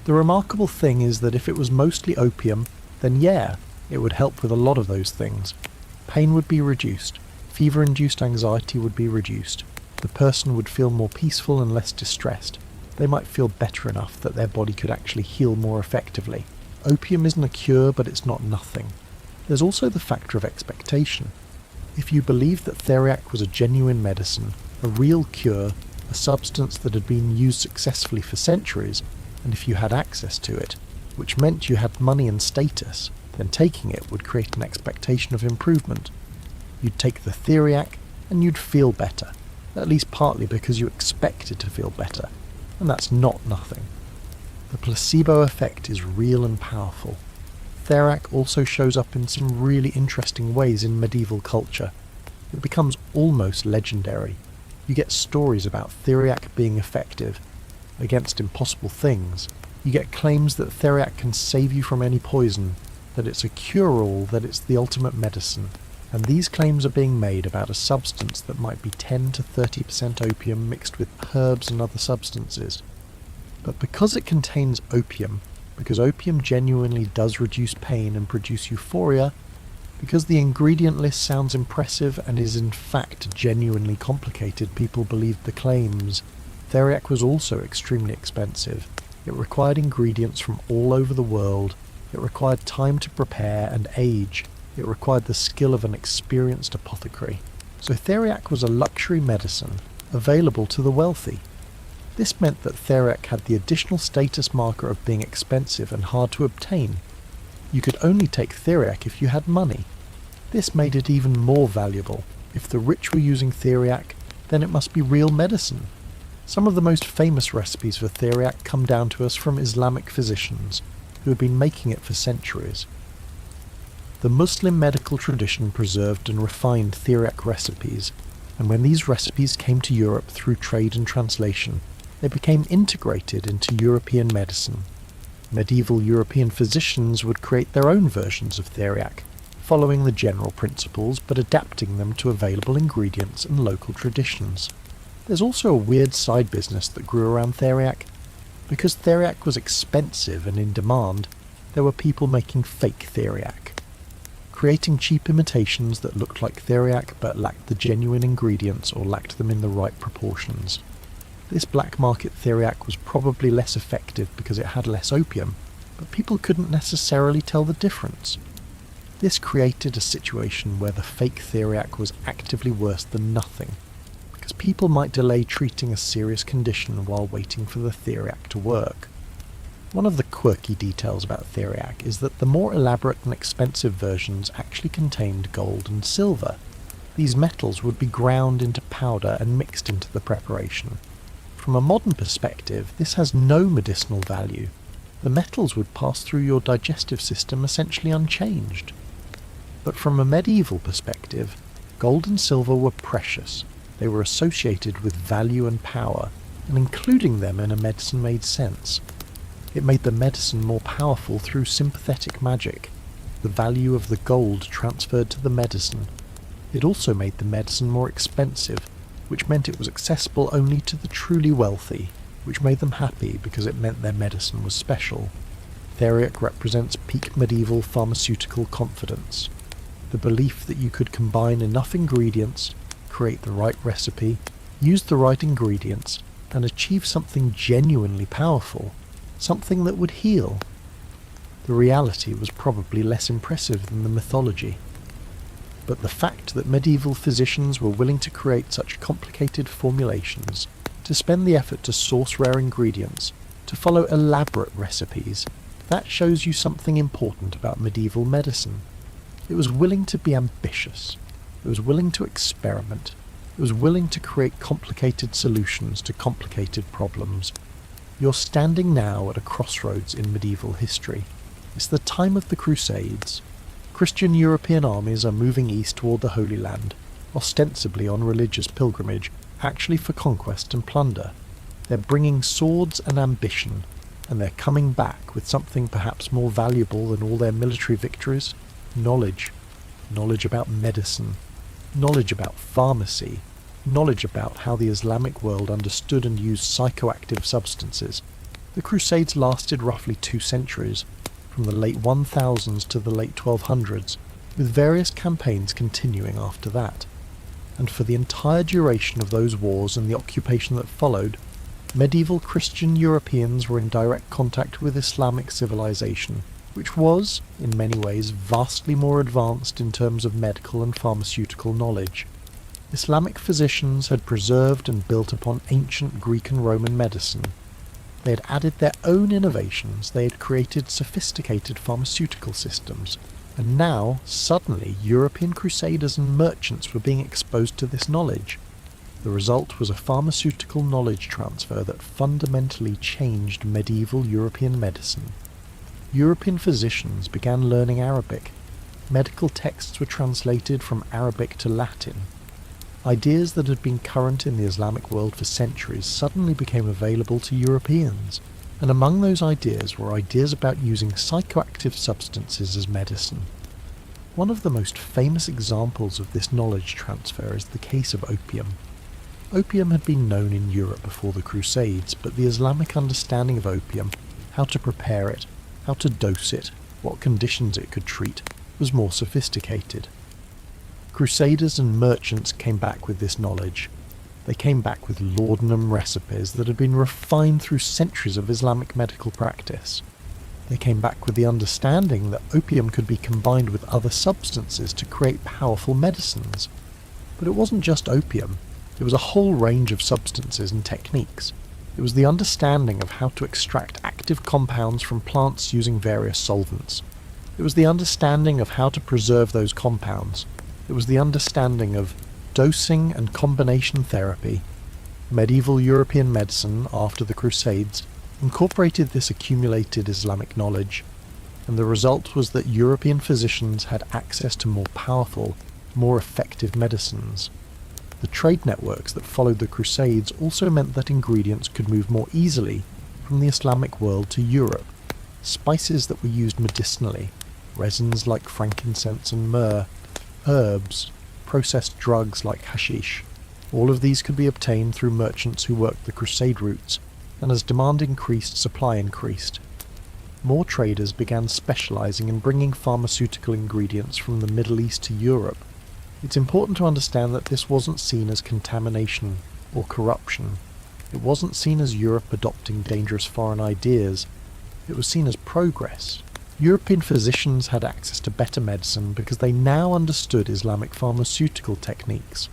[SPEAKER 1] The remarkable thing is that if it was mostly opium, then yeah, it would help with a lot of those things. Pain would be reduced, fever-induced anxiety would be reduced, the person would feel more peaceful and less distressed. They might feel better enough that their body could actually heal more effectively. Opium isn't a cure, but it's not nothing. There's also the factor of expectation. If you believed that Theriac was a genuine medicine, a real cure, a substance that had been used successfully for centuries, and if you had access to it, which meant you had money and status, then taking it would create an expectation of improvement. You'd take the Theriac and you'd feel better, at least partly because you expected to feel better, and that's not nothing. The placebo effect is real and powerful. Theriac also shows up in some really interesting ways in medieval culture. It becomes almost legendary. You get stories about Theriac being effective against impossible things. You get claims that Theriac can save you from any poison, that it's a cure-all, that it's the ultimate medicine. And these claims are being made about a substance that might be 10 to 30% opium mixed with herbs and other substances. But because it contains opium, because opium genuinely does reduce pain and produce euphoria, because the ingredient list sounds impressive and is in fact genuinely complicated, people believed the claims. Theriac was also extremely expensive. It required ingredients from all over the world. It required time to prepare and age. It required the skill of an experienced apothecary. So Theriac was a luxury medicine, available to the wealthy. This meant that Theriac had the additional status marker of being expensive and hard to obtain. You could only take theriac if you had money. This made it even more valuable. If the rich were using theriac, then it must be real medicine. Some of the most famous recipes for theriac come down to us from Islamic physicians who had been making it for centuries. The Muslim medical tradition preserved and refined theriac recipes, and when these recipes came to Europe through trade and translation, they became integrated into European medicine. Medieval European physicians would create their own versions of theriac, following the general principles but adapting them to available ingredients and local traditions. There's also a weird side business that grew around theriac. Because theriac was expensive and in demand, there were people making fake theriac, creating cheap imitations that looked like theriac but lacked the genuine ingredients or lacked them in the right proportions. This black market theriac was probably less effective because it had less opium, but people couldn't necessarily tell the difference. This created a situation where the fake theriac was actively worse than nothing, because people might delay treating a serious condition while waiting for the theriac to work. One of the quirky details about theriac is that the more elaborate and expensive versions actually contained gold and silver. These metals would be ground into powder and mixed into the preparation. From a modern perspective, this has no medicinal value. The metals would pass through your digestive system essentially unchanged. But from a medieval perspective, gold and silver were precious. They were associated with value and power, and including them in a medicine made sense. It made the medicine more powerful through sympathetic magic. The value of the gold transferred to the medicine. It also made the medicine more expensive, which meant it was accessible only to the truly wealthy, which made them happy because it meant their medicine was special. Theriac represents peak medieval pharmaceutical confidence. The belief that you could combine enough ingredients, create the right recipe, use the right ingredients, and achieve something genuinely powerful, something that would heal. The reality was probably less impressive than the mythology. But the fact that medieval physicians were willing to create such complicated formulations, to spend the effort to source rare ingredients, to follow elaborate recipes, that shows you something important about medieval medicine. It was willing to be ambitious. It was willing to experiment. It was willing to create complicated solutions to complicated problems. You're standing now at a crossroads in medieval history. It's the time of the Crusades. Christian European armies are moving east toward the Holy Land, ostensibly on religious pilgrimage, actually for conquest and plunder. They're bringing swords and ambition, and they're coming back with something perhaps more valuable than all their military victories: knowledge. Knowledge about medicine. Knowledge about pharmacy. Knowledge about how the Islamic world understood and used psychoactive substances. The Crusades lasted roughly 2 centuries, from the late 1000s to the late 1200s, with various campaigns continuing after that. And for the entire duration of those wars and the occupation that followed, medieval Christian Europeans were in direct contact with Islamic civilization, which was, in many ways, vastly more advanced in terms of medical and pharmaceutical knowledge. Islamic physicians had preserved and built upon ancient Greek and Roman medicine. They had added their own innovations, they had created sophisticated pharmaceutical systems, and now, suddenly, European crusaders and merchants were being exposed to this knowledge. The result was a pharmaceutical knowledge transfer that fundamentally changed medieval European medicine. European physicians began learning Arabic. Medical texts were translated from Arabic to Latin. Ideas that had been current in the Islamic world for centuries suddenly became available to Europeans, and among those ideas were ideas about using psychoactive substances as medicine. One of the most famous examples of this knowledge transfer is the case of opium. Opium had been known in Europe before the Crusades, but the Islamic understanding of opium, how to prepare it, how to dose it, what conditions it could treat, was more sophisticated. Crusaders and merchants came back with this knowledge. They came back with laudanum recipes that had been refined through centuries of Islamic medical practice. They came back with the understanding that opium could be combined with other substances to create powerful medicines. But it wasn't just opium. It was a whole range of substances and techniques. It was the understanding of how to extract active compounds from plants using various solvents. It was the understanding of how to preserve those compounds. It was the understanding of dosing and combination therapy. Medieval European medicine, after the Crusades, incorporated this accumulated Islamic knowledge, and the result was that European physicians had access to more powerful, more effective medicines. The trade networks that followed the Crusades also meant that ingredients could move more easily from the Islamic world to Europe. Spices that were used medicinally, resins like frankincense and myrrh, herbs, processed drugs like hashish, all of these could be obtained through merchants who worked the Crusade routes, and as demand increased, supply increased. More traders began specialising in bringing pharmaceutical ingredients from the Middle East to Europe. It's important to understand that this wasn't seen as contamination or corruption. It wasn't seen as Europe adopting dangerous foreign ideas. It was seen as progress. European physicians had access to better medicine because they now understood Islamic pharmaceutical techniques.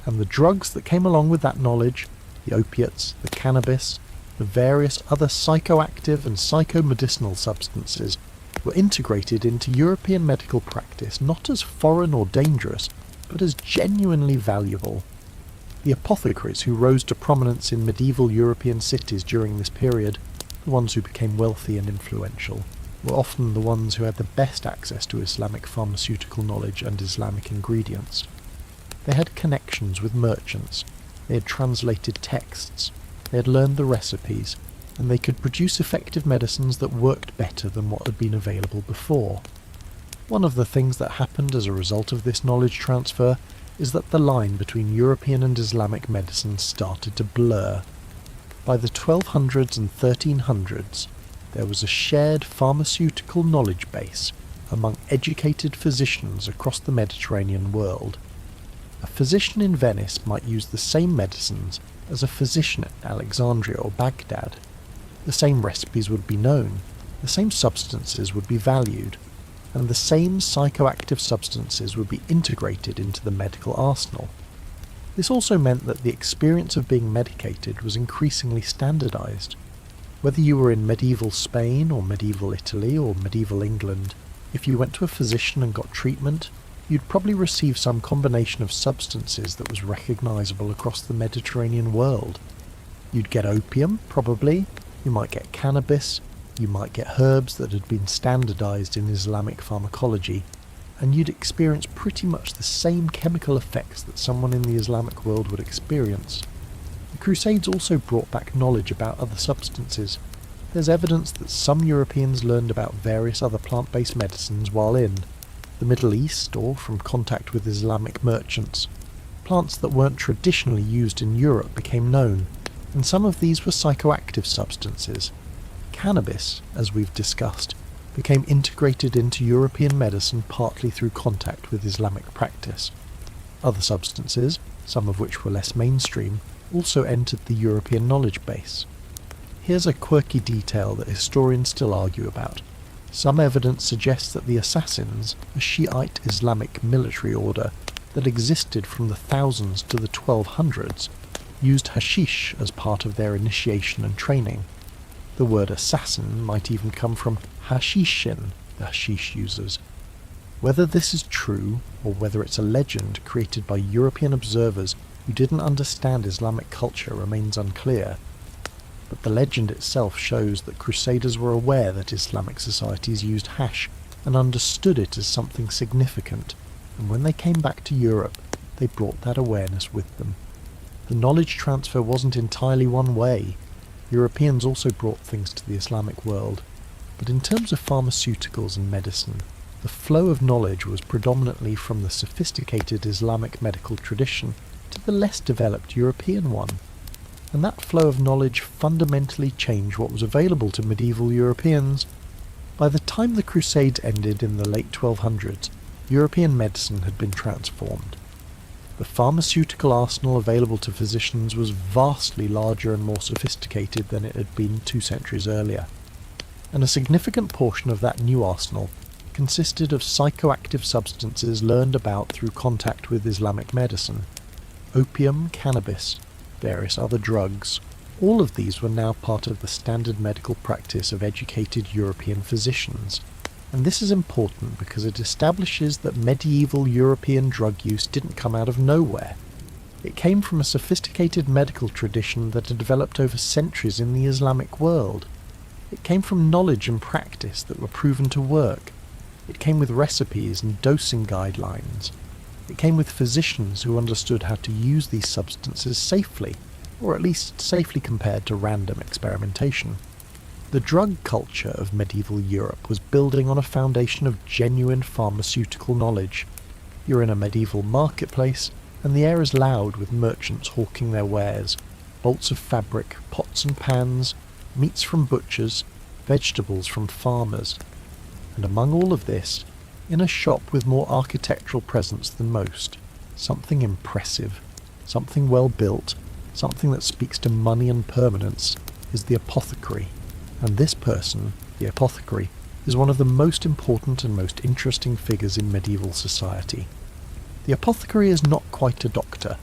[SPEAKER 1] And the drugs that came along with that knowledge, the opiates, the cannabis, the various other psychoactive and psychomedicinal substances, were integrated into European medical practice not as foreign or dangerous, but as genuinely valuable. The apothecaries who rose to prominence in medieval European cities during this period, the ones who became wealthy and influential, were often the ones who had the best access to Islamic pharmaceutical knowledge and Islamic ingredients. They had connections with merchants, they had translated texts, they had learned the recipes, and they could produce effective medicines that worked better than what had been available before. One of the things that happened as a result of this knowledge transfer is that the line between European and Islamic medicine started to blur. By the 1200s and 1300s, there was a shared pharmaceutical knowledge base among educated physicians across the Mediterranean world. A physician in Venice might use the same medicines as a physician at Alexandria or Baghdad. The same recipes would be known, the same substances would be valued, and the same psychoactive substances would be integrated into the medical arsenal. This also meant that the experience of being medicated was increasingly standardized. Whether you were in medieval Spain or medieval Italy or medieval England, if you went to a physician and got treatment, you'd probably receive some combination of substances that was recognizable across the Mediterranean world. You'd get opium, probably, you might get cannabis, you might get herbs that had been standardized in Islamic pharmacology, and you'd experience pretty much the same chemical effects that someone in the Islamic world would experience. The Crusades also brought back knowledge about other substances. There's evidence that some Europeans learned about various other plant-based medicines while in the Middle East or from contact with Islamic merchants. Plants that weren't traditionally used in Europe became known, and some of these were psychoactive substances. Cannabis, as we've discussed, became integrated into European medicine partly through contact with Islamic practice. Other substances, some of which were less mainstream, also entered the European knowledge base. Here's a quirky detail that historians still argue about. Some evidence suggests that the Assassins, a Shiite Islamic military order that existed from the 1000s to the 1200s, used hashish as part of their initiation and training. The word assassin might even come from hashishin, the hashish users. Whether this is true, or whether it's a legend created by European observers who didn't understand Islamic culture, remains unclear. But the legend itself shows that Crusaders were aware that Islamic societies used hash and understood it as something significant, and when they came back to Europe, they brought that awareness with them. The knowledge transfer wasn't entirely one way. Europeans also brought things to the Islamic world, but in terms of pharmaceuticals and medicine, the flow of knowledge was predominantly from the sophisticated Islamic medical tradition to the less developed European one. And that flow of knowledge fundamentally changed what was available to medieval Europeans. By the time the Crusades ended in the late 1200s, European medicine had been transformed. The pharmaceutical arsenal available to physicians was vastly larger and more sophisticated than it had been 2 centuries earlier. And a significant portion of that new arsenal consisted of psychoactive substances learned about through contact with Islamic medicine. Opium, cannabis, various other drugs, all of these were now part of the standard medical practice of educated European physicians. And this is important because it establishes that medieval European drug use didn't come out of nowhere. It came from a sophisticated medical tradition that had developed over centuries in the Islamic world. It came from knowledge and practice that were proven to work. It came with recipes and dosing guidelines. It came with physicians who understood how to use these substances safely, or at least safely compared to random experimentation. The drug culture of medieval Europe was building on a foundation of genuine pharmaceutical knowledge. You're in a medieval marketplace, and the air is loud with merchants hawking their wares, bolts of fabric, pots and pans, meats from butchers, vegetables from farmers. And among all of this, in a shop with more architectural presence than most, something impressive, something well built, something that speaks to money and permanence, is the apothecary. And this person, the apothecary, is one of the most important and most interesting figures in medieval society. The apothecary is not quite a doctor,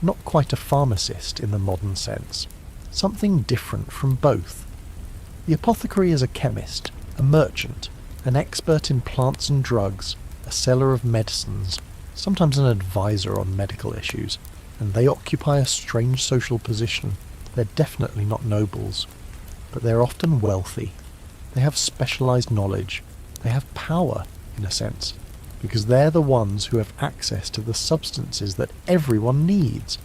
[SPEAKER 1] not quite a pharmacist in the modern sense, something different from both. The apothecary is a chemist, a merchant, an expert in plants and drugs, a seller of medicines, sometimes an advisor on medical issues, and they occupy a strange social position. They're definitely not nobles, but they're often wealthy. They have specialized knowledge. They have power, in a sense, because they're the ones who have access to the substances that everyone needs,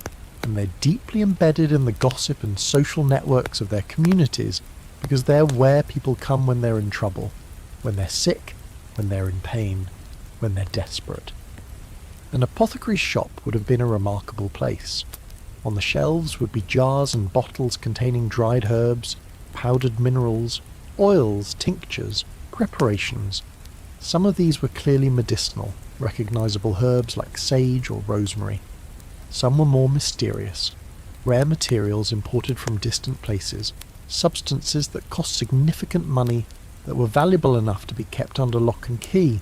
[SPEAKER 1] and they're deeply embedded in the gossip and social networks of their communities because they're where people come when they're in trouble, when they're sick, when they're in pain, when they're desperate. An apothecary's shop would have been a remarkable place. On the shelves would be jars and bottles containing dried herbs, powdered minerals, oils, tinctures, preparations. Some of these were clearly medicinal, recognizable herbs like sage or rosemary. Some were more mysterious, rare materials imported from distant places, substances that cost significant money, that were valuable enough to be kept under lock and key.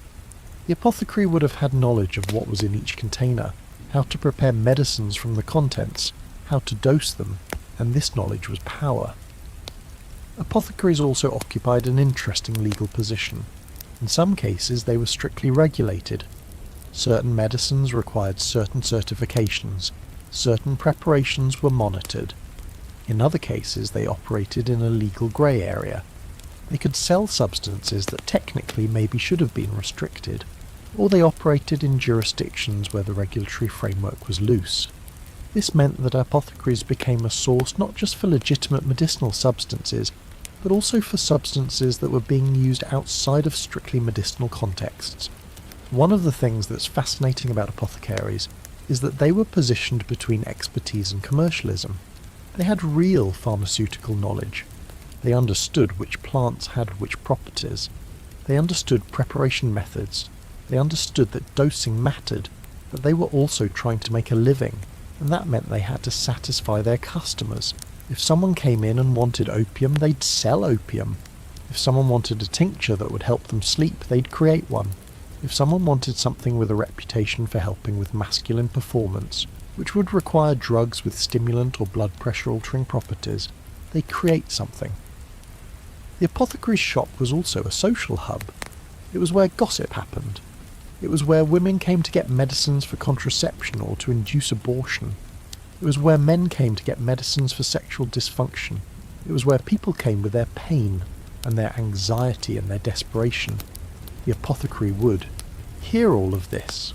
[SPEAKER 1] The apothecary would have had knowledge of what was in each container, how to prepare medicines from the contents, how to dose them, and this knowledge was power. Apothecaries also occupied an interesting legal position. In some cases they were strictly regulated. Certain medicines required certain certifications, certain preparations were monitored. In other cases they operated in a legal grey area. They could sell substances that technically maybe should have been restricted, or they operated in jurisdictions where the regulatory framework was loose. This meant that apothecaries became a source not just for legitimate medicinal substances, but also for substances that were being used outside of strictly medicinal contexts. One of the things that's fascinating about apothecaries is that they were positioned between expertise and commercialism. They had real pharmaceutical knowledge. They understood which plants had which properties. They understood preparation methods. They understood that dosing mattered, but they were also trying to make a living, and that meant they had to satisfy their customers. If someone came in and wanted opium, they'd sell opium. If someone wanted a tincture that would help them sleep, they'd create one. If someone wanted something with a reputation for helping with masculine performance, which would require drugs with stimulant or blood pressure altering properties, they'd create something. The apothecary's shop was also a social hub. It was where gossip happened. It was where women came to get medicines for contraception or to induce abortion. It was where men came to get medicines for sexual dysfunction. It was where people came with their pain and their anxiety and their desperation. The apothecary would hear all of this,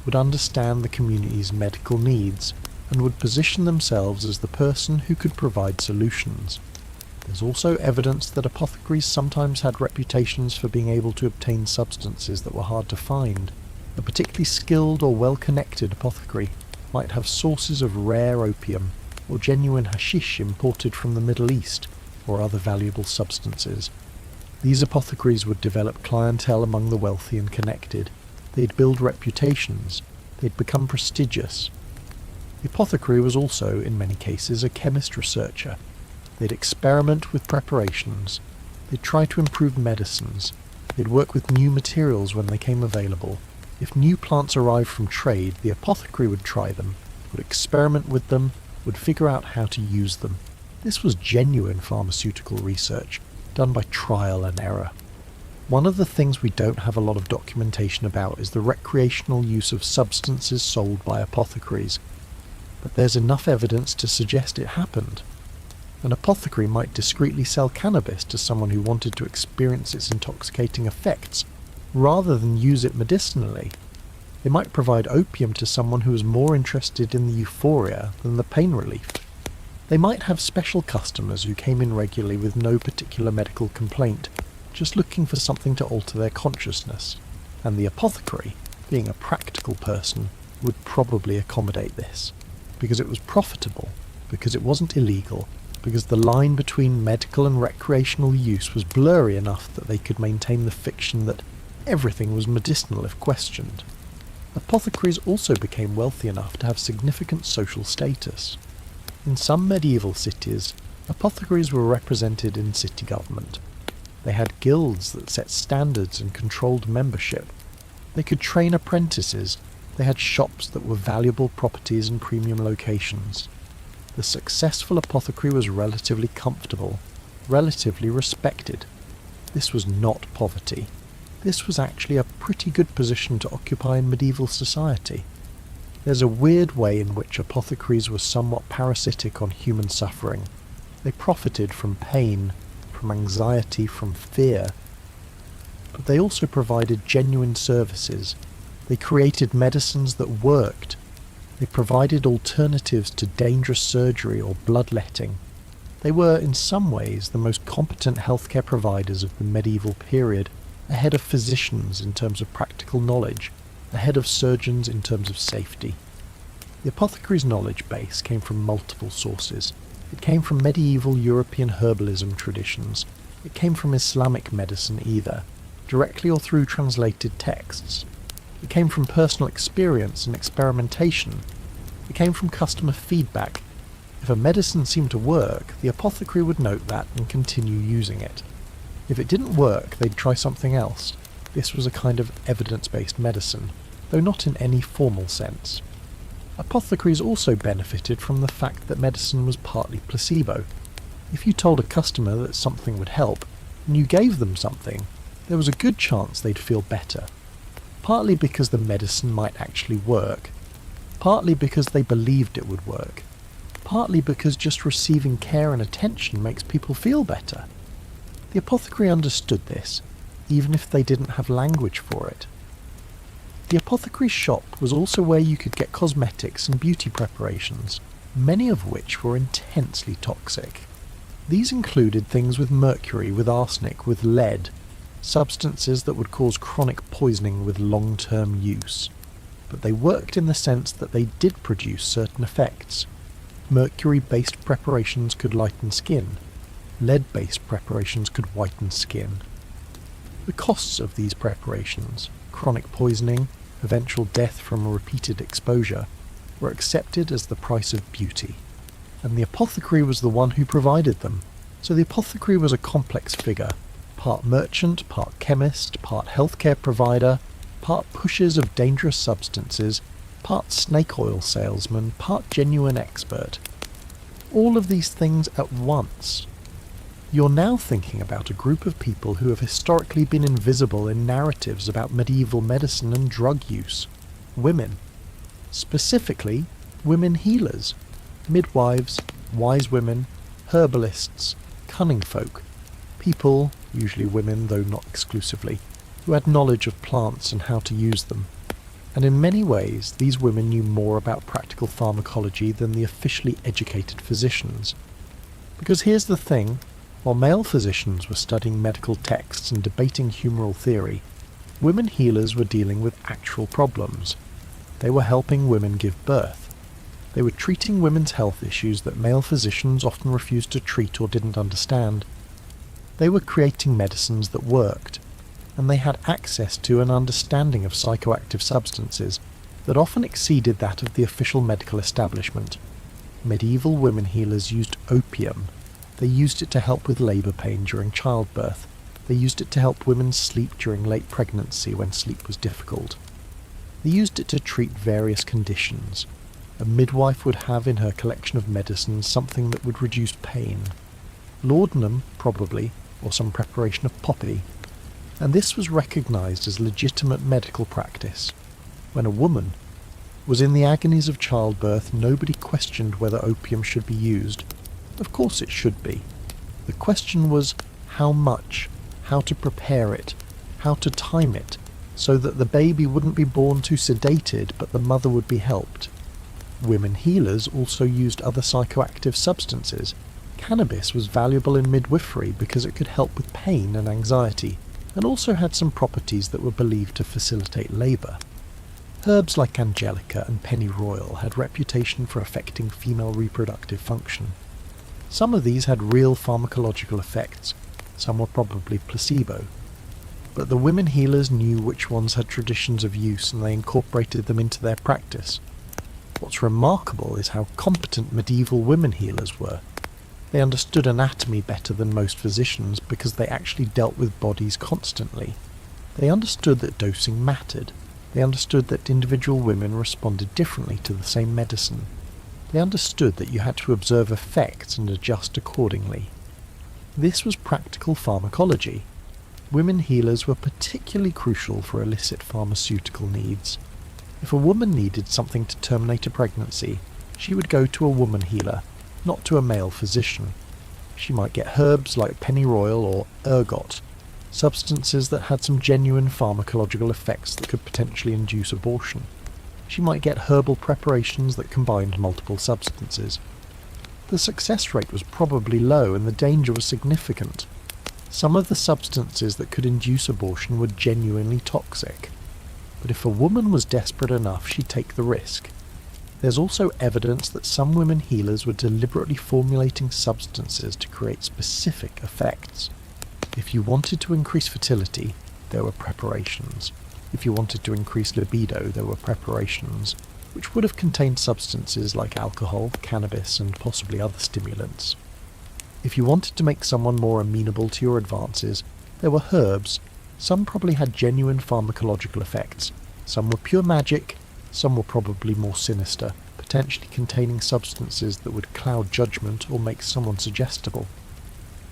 [SPEAKER 1] would understand the community's medical needs, and would position themselves as the person who could provide solutions. There's also evidence that apothecaries sometimes had reputations for being able to obtain substances that were hard to find. A particularly skilled or well-connected apothecary might have sources of rare opium, or genuine hashish imported from the Middle East, or other valuable substances. These apothecaries would develop clientele among the wealthy and connected. They'd build reputations. They'd become prestigious. The apothecary was also, in many cases, a chemist researcher. They'd experiment with preparations. They'd try to improve medicines. They'd work with new materials when they came available. If new plants arrived from trade, the apothecary would try them, would experiment with them, would figure out how to use them. This was genuine pharmaceutical research, done by trial and error. One of the things we don't have a lot of documentation about is the recreational use of substances sold by apothecaries, but there's enough evidence to suggest it happened. An apothecary might discreetly sell cannabis to someone who wanted to experience its intoxicating effects, rather than use it medicinally. They might provide opium to someone who was more interested in the euphoria than the pain relief. They might have special customers who came in regularly with no particular medical complaint, just looking for something to alter their consciousness, and the apothecary, being a practical person, would probably accommodate this, because it was profitable, because it wasn't illegal, because the line between medical and recreational use was blurry enough that they could maintain the fiction that everything was medicinal if questioned. Apothecaries also became wealthy enough to have significant social status. In some medieval cities, apothecaries were represented in city government. They had guilds that set standards and controlled membership. They could train apprentices. They had shops that were valuable properties in premium locations. The successful apothecary was relatively comfortable, relatively respected. This was not poverty. This was actually a pretty good position to occupy in medieval society. There's a weird way in which apothecaries were somewhat parasitic on human suffering. They profited from pain, from anxiety, from fear. But they also provided genuine services. They created medicines that worked. They provided alternatives to dangerous surgery or bloodletting. They were, in some ways, the most competent healthcare providers of the medieval period, ahead of physicians in terms of practical knowledge, ahead of surgeons in terms of safety. The apothecary's knowledge base came from multiple sources. It came from medieval European herbalism traditions. It came from Islamic medicine either, directly or through translated texts. It came from personal experience and experimentation. It came from customer feedback. If a medicine seemed to work, the apothecary would note that and continue using it. If it didn't work, they'd try something else. This was a kind of evidence-based medicine, though not in any formal sense. Apothecaries also benefited from the fact that medicine was partly placebo. If you told a customer that something would help, and you gave them something, there was a good chance they'd feel better. Partly because the medicine might actually work, partly because they believed it would work, partly because just receiving care and attention makes people feel better. The apothecary understood this, even if they didn't have language for it. The apothecary's shop was also where you could get cosmetics and beauty preparations, many of which were intensely toxic. These included things with mercury, with arsenic, with lead, substances that would cause chronic poisoning with long-term use. But they worked in the sense that they did produce certain effects. Mercury-based preparations could lighten skin. Lead-based preparations could whiten skin. The costs of these preparations, chronic poisoning, eventual death from repeated exposure, were accepted as the price of beauty. And the apothecary was the one who provided them. So the apothecary was a complex figure, part merchant, part chemist, part healthcare provider, part pushers of dangerous substances, part snake oil salesman, part genuine expert. All of these things at once. You're now thinking about a group of people who have historically been invisible in narratives about medieval medicine and drug use. Women. Specifically, women healers. Midwives, wise women, herbalists, cunning folk. People, usually women though not exclusively, who had knowledge of plants and how to use them. And in many ways, these women knew more about practical pharmacology than the officially educated physicians. Because here's the thing, while male physicians were studying medical texts and debating humoral theory, women healers were dealing with actual problems. They were helping women give birth. They were treating women's health issues that male physicians often refused to treat or didn't understand. They were creating medicines that worked, and they had access to an understanding of psychoactive substances that often exceeded that of the official medical establishment. Medieval women healers used opium. They used it to help with labour pain during childbirth. They used it to help women sleep during late pregnancy when sleep was difficult. They used it to treat various conditions. A midwife would have in her collection of medicines something that would reduce pain. Laudanum, probably, or some preparation of poppy. and this was recognised as legitimate medical practice. When a woman was in the agonies of childbirth, nobody questioned whether opium should be used. Of course it should be. The question was how much, how to prepare it, how to time it, so that the baby wouldn't be born too sedated but the mother would be helped. Women healers also used other psychoactive substances. Cannabis was valuable in midwifery because it could help with pain and anxiety, and also had some properties that were believed to facilitate labour. Herbs like angelica and pennyroyal had reputation for affecting female reproductive function. Some of these had real pharmacological effects, some were probably placebo. But the women healers knew which ones had traditions of use and they incorporated them into their practice. What's remarkable is how competent medieval women healers were. They understood anatomy better than most physicians because they actually dealt with bodies constantly. They understood that dosing mattered. They understood that individual women responded differently to the same medicine. They understood that you had to observe effects and adjust accordingly. This was practical pharmacology. Women healers were particularly crucial for illicit pharmaceutical needs. If a woman needed something to terminate a pregnancy, she would go to a woman healer, not to a male physician. She might get herbs like pennyroyal or ergot, substances that had some genuine pharmacological effects that could potentially induce abortion. She might get herbal preparations that combined multiple substances. The success rate was probably low and the danger was significant. Some of the substances that could induce abortion were genuinely toxic. But if a woman was desperate enough, she'd take the risk. There's also evidence that some women healers were deliberately formulating substances to create specific effects. If you wanted to increase fertility, there were preparations. If you wanted to increase libido, there were preparations, which would have contained substances like alcohol, cannabis, and possibly other stimulants. If you wanted to make someone more amenable to your advances, there were herbs. Some probably had genuine pharmacological effects. Some were pure magic, some were probably more sinister, potentially containing substances that would cloud judgment or make someone suggestible.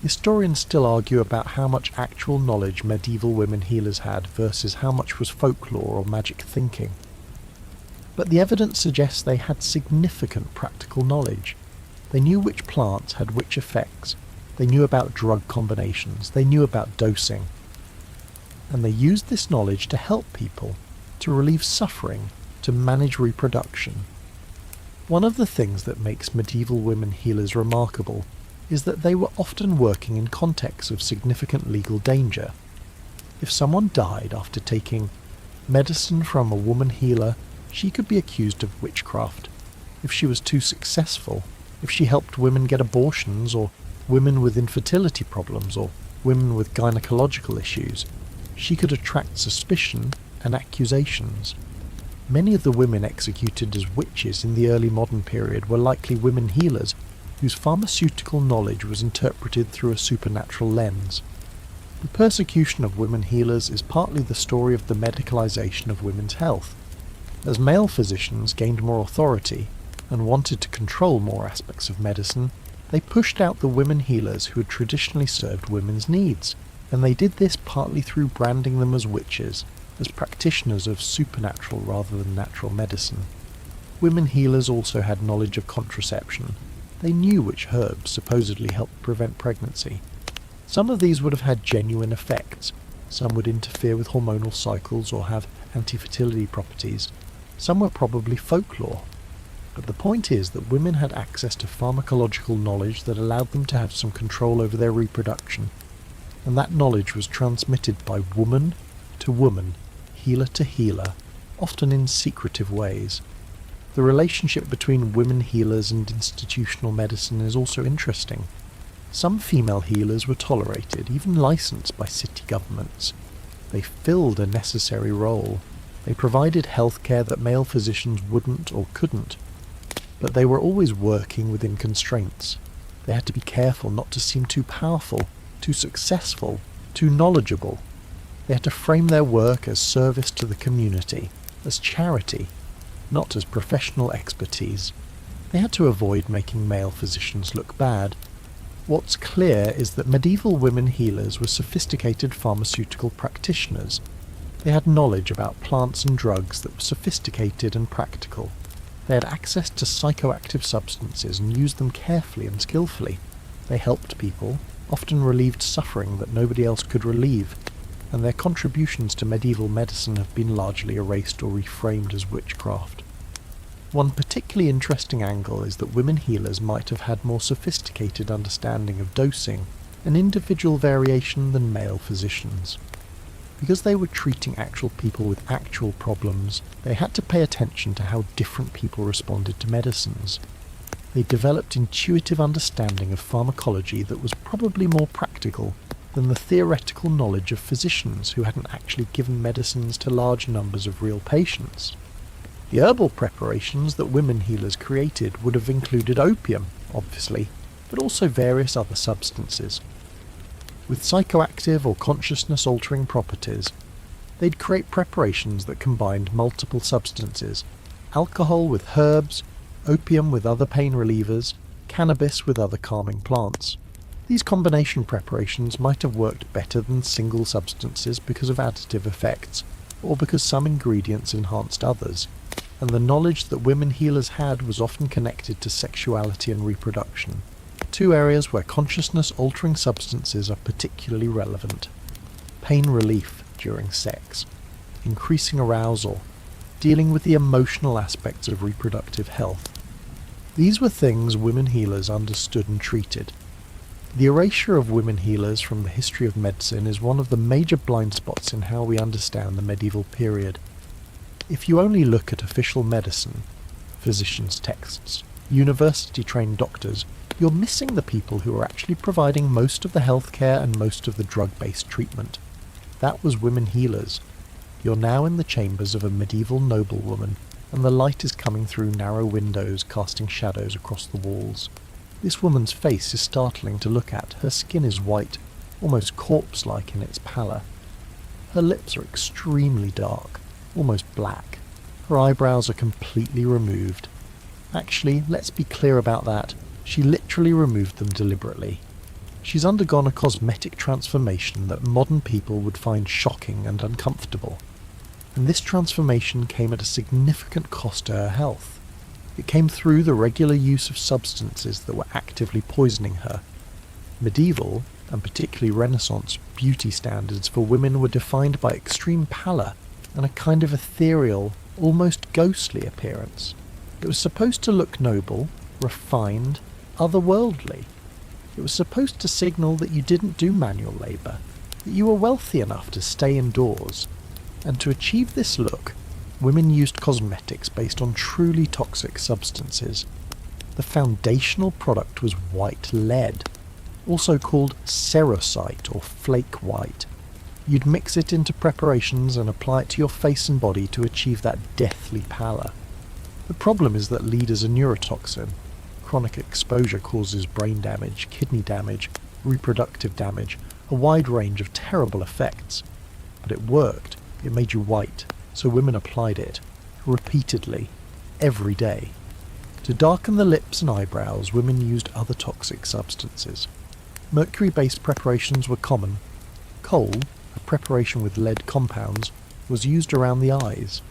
[SPEAKER 1] Historians still argue about how much actual knowledge medieval women healers had versus how much was folklore or magic thinking. But the evidence suggests they had significant practical knowledge. They knew which plants had which effects. They knew about drug combinations. They knew about dosing. And they used this knowledge to help people, to relieve suffering, to manage reproduction. One of the things that makes medieval women healers remarkable is that they were often working in contexts of significant legal danger. If someone died after taking medicine from a woman healer, she could be accused of witchcraft. If she was too successful, if she helped women get abortions, or women with infertility problems, or women with gynecological issues, she could attract suspicion and accusations. Many of the women executed as witches in the early modern period were likely women healers whose pharmaceutical knowledge was interpreted through a supernatural lens. The persecution of women healers is partly the story of the medicalization of women's health. As male physicians gained more authority and wanted to control more aspects of medicine, they pushed out the women healers who had traditionally served women's needs, and they did this partly through branding them as witches, as practitioners of supernatural rather than natural medicine. Women healers also had knowledge of contraception. They knew which herbs supposedly helped prevent pregnancy. Some of these would have had genuine effects. Some would interfere with hormonal cycles or have anti-fertility properties. Some were probably folklore. But the point is that women had access to pharmacological knowledge that allowed them to have some control over their reproduction, and that knowledge was transmitted by woman to woman, healer to healer, often in secretive ways. The relationship between women healers and institutional medicine is also interesting. Some female healers were tolerated, even licensed by city governments. They filled a necessary role. They provided healthcare that male physicians wouldn't or couldn't. But they were always working within constraints. They had to be careful not to seem too powerful, too successful, too knowledgeable. They had to frame their work as service to the community, as charity, not as professional expertise. They had to avoid making male physicians look bad. What's clear is that medieval women healers were sophisticated pharmaceutical practitioners. They had knowledge about plants and drugs that were sophisticated and practical. They had access to psychoactive substances and used them carefully and skillfully. They helped people, often relieved suffering that nobody else could relieve, and their contributions to medieval medicine have been largely erased or reframed as witchcraft. One particularly interesting angle is that women healers might have had more sophisticated understanding of dosing and individual variation than male physicians. Because they were treating actual people with actual problems, they had to pay attention to how different people responded to medicines. They developed intuitive understanding of pharmacology that was probably more practical than the theoretical knowledge of physicians who hadn't actually given medicines to large numbers of real patients. The herbal preparations that women healers created would have included opium, obviously, but also various other substances. With psychoactive or consciousness-altering properties, they'd create preparations that combined multiple substances: alcohol with herbs, opium with other pain relievers, cannabis with other calming plants. These combination preparations might have worked better than single substances because of additive effects, or because some ingredients enhanced others, and the knowledge that women healers had was often connected to sexuality and reproduction, two areas where consciousness-altering substances are particularly relevant. Pain relief during sex, increasing arousal, dealing with the emotional aspects of reproductive health. These were things women healers understood and treated. The erasure of women healers from the history of medicine is one of the major blind spots in how we understand the medieval period. If you only look at official medicine, physicians' texts, university-trained doctors, you're missing the people who are actually providing most of the healthcare and most of the drug-based treatment. That was women healers. You're now in the chambers of a medieval noblewoman, and the light is coming through narrow windows, casting shadows across the walls. This woman's face is startling to look at. Her skin is white, almost corpse-like in its pallor. Her lips are extremely dark, almost black. Her eyebrows are completely removed. Actually, let's be clear about that. She literally removed them deliberately. She's undergone a cosmetic transformation that modern people would find shocking and uncomfortable. And this transformation came at a significant cost to her health. It came through the regular use of substances that were actively poisoning her. Medieval, and particularly Renaissance, beauty standards for women were defined by extreme pallor and a kind of ethereal, almost ghostly appearance. It was supposed to look noble, refined, otherworldly. It was supposed to signal that you didn't do manual labour, that you were wealthy enough to stay indoors. And to achieve this look, women used cosmetics based on truly toxic substances. The foundational product was white lead, also called cerussite or flake white. You'd mix it into preparations and apply it to your face and body to achieve that deathly pallor. The problem is that lead is a neurotoxin. Chronic exposure causes brain damage, kidney damage, reproductive damage, a wide range of terrible effects. But it worked. It made you white, so women applied it, repeatedly, every day. To darken the lips and eyebrows, women used other toxic substances. Mercury-based preparations were common. Kohl, a preparation with lead compounds, was used around the eyes.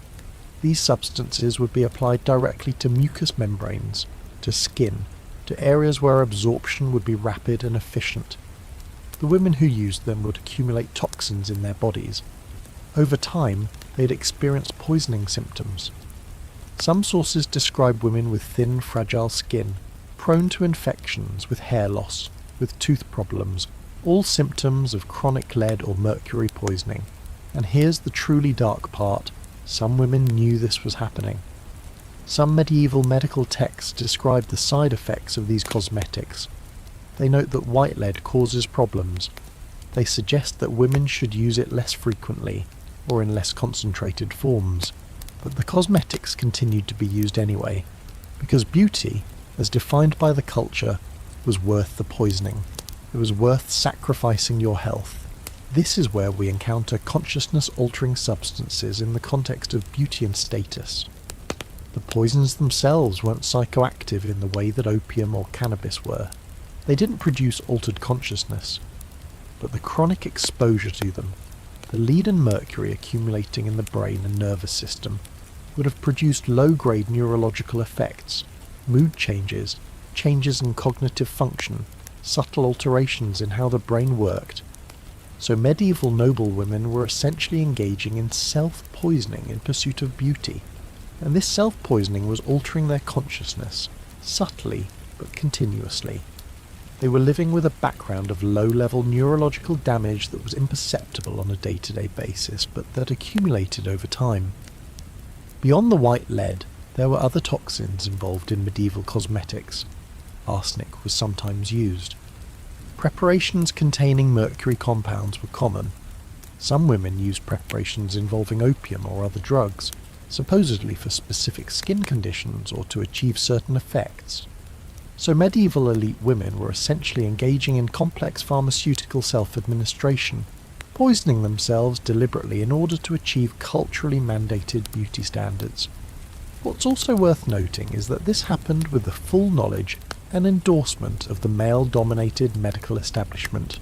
[SPEAKER 1] These substances would be applied directly to mucous membranes, to skin, to areas where absorption would be rapid and efficient. The women who used them would accumulate toxins in their bodies. Over time, they'd experience poisoning symptoms. Some sources describe women with thin, fragile skin, prone to infections, with hair loss, with tooth problems, all symptoms of chronic lead or mercury poisoning. And here's the truly dark part: some women knew this was happening. Some medieval medical texts describe the side effects of these cosmetics. They note that white lead causes problems. They suggest that women should use it less frequently, or in less concentrated forms. But the cosmetics continued to be used anyway, because beauty, as defined by the culture, was worth the poisoning. It was worth sacrificing your health. This is where we encounter consciousness-altering substances in the context of beauty and status. The poisons themselves weren't psychoactive in the way that opium or cannabis were. They didn't produce altered consciousness, but the chronic exposure to them, the lead and mercury accumulating in the brain and nervous system, would have produced low-grade neurological effects, mood changes, changes in cognitive function, subtle alterations in how the brain worked. So medieval noblewomen were essentially engaging in self-poisoning in pursuit of beauty, and this self-poisoning was altering their consciousness, subtly but continuously. They were living with a background of low-level neurological damage that was imperceptible on a day-to-day basis, but that accumulated over time. Beyond the white lead, there were other toxins involved in medieval cosmetics. Arsenic was sometimes used. Preparations containing mercury compounds were common. Some women used preparations involving opium or other drugs, supposedly for specific skin conditions or to achieve certain effects. So medieval elite women were essentially engaging in complex pharmaceutical self-administration, poisoning themselves deliberately in order to achieve culturally mandated beauty standards. What's also worth noting is that this happened with the full knowledge and endorsement of the male-dominated medical establishment.